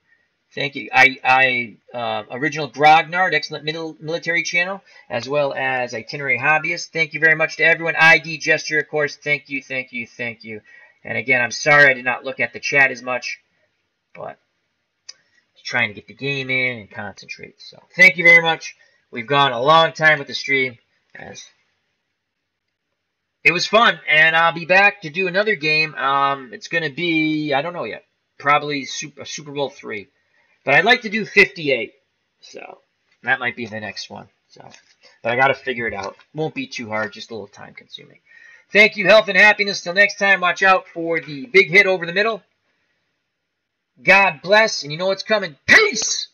Thank you. Original Grognard, excellent military channel, as well as Itinerary Hobbyist. Thank you very much to everyone. ID Gesture, of course. Thank you, thank you, thank you. And again, I'm sorry I did not look at the chat as much, but just trying to get the game in and concentrate. So thank you very much. We've gone a long time with the stream. As it was fun, and I'll be back to do another game. It's going to be, I don't know yet, probably Super Bowl III. But I'd like to do 58, so that might be the next one. So, but I got to figure it out. Won't be too hard, just a little time consuming. Thank you, health and happiness. Till next time, watch out for the big hit over the middle. God bless, and you know what's coming. Peace!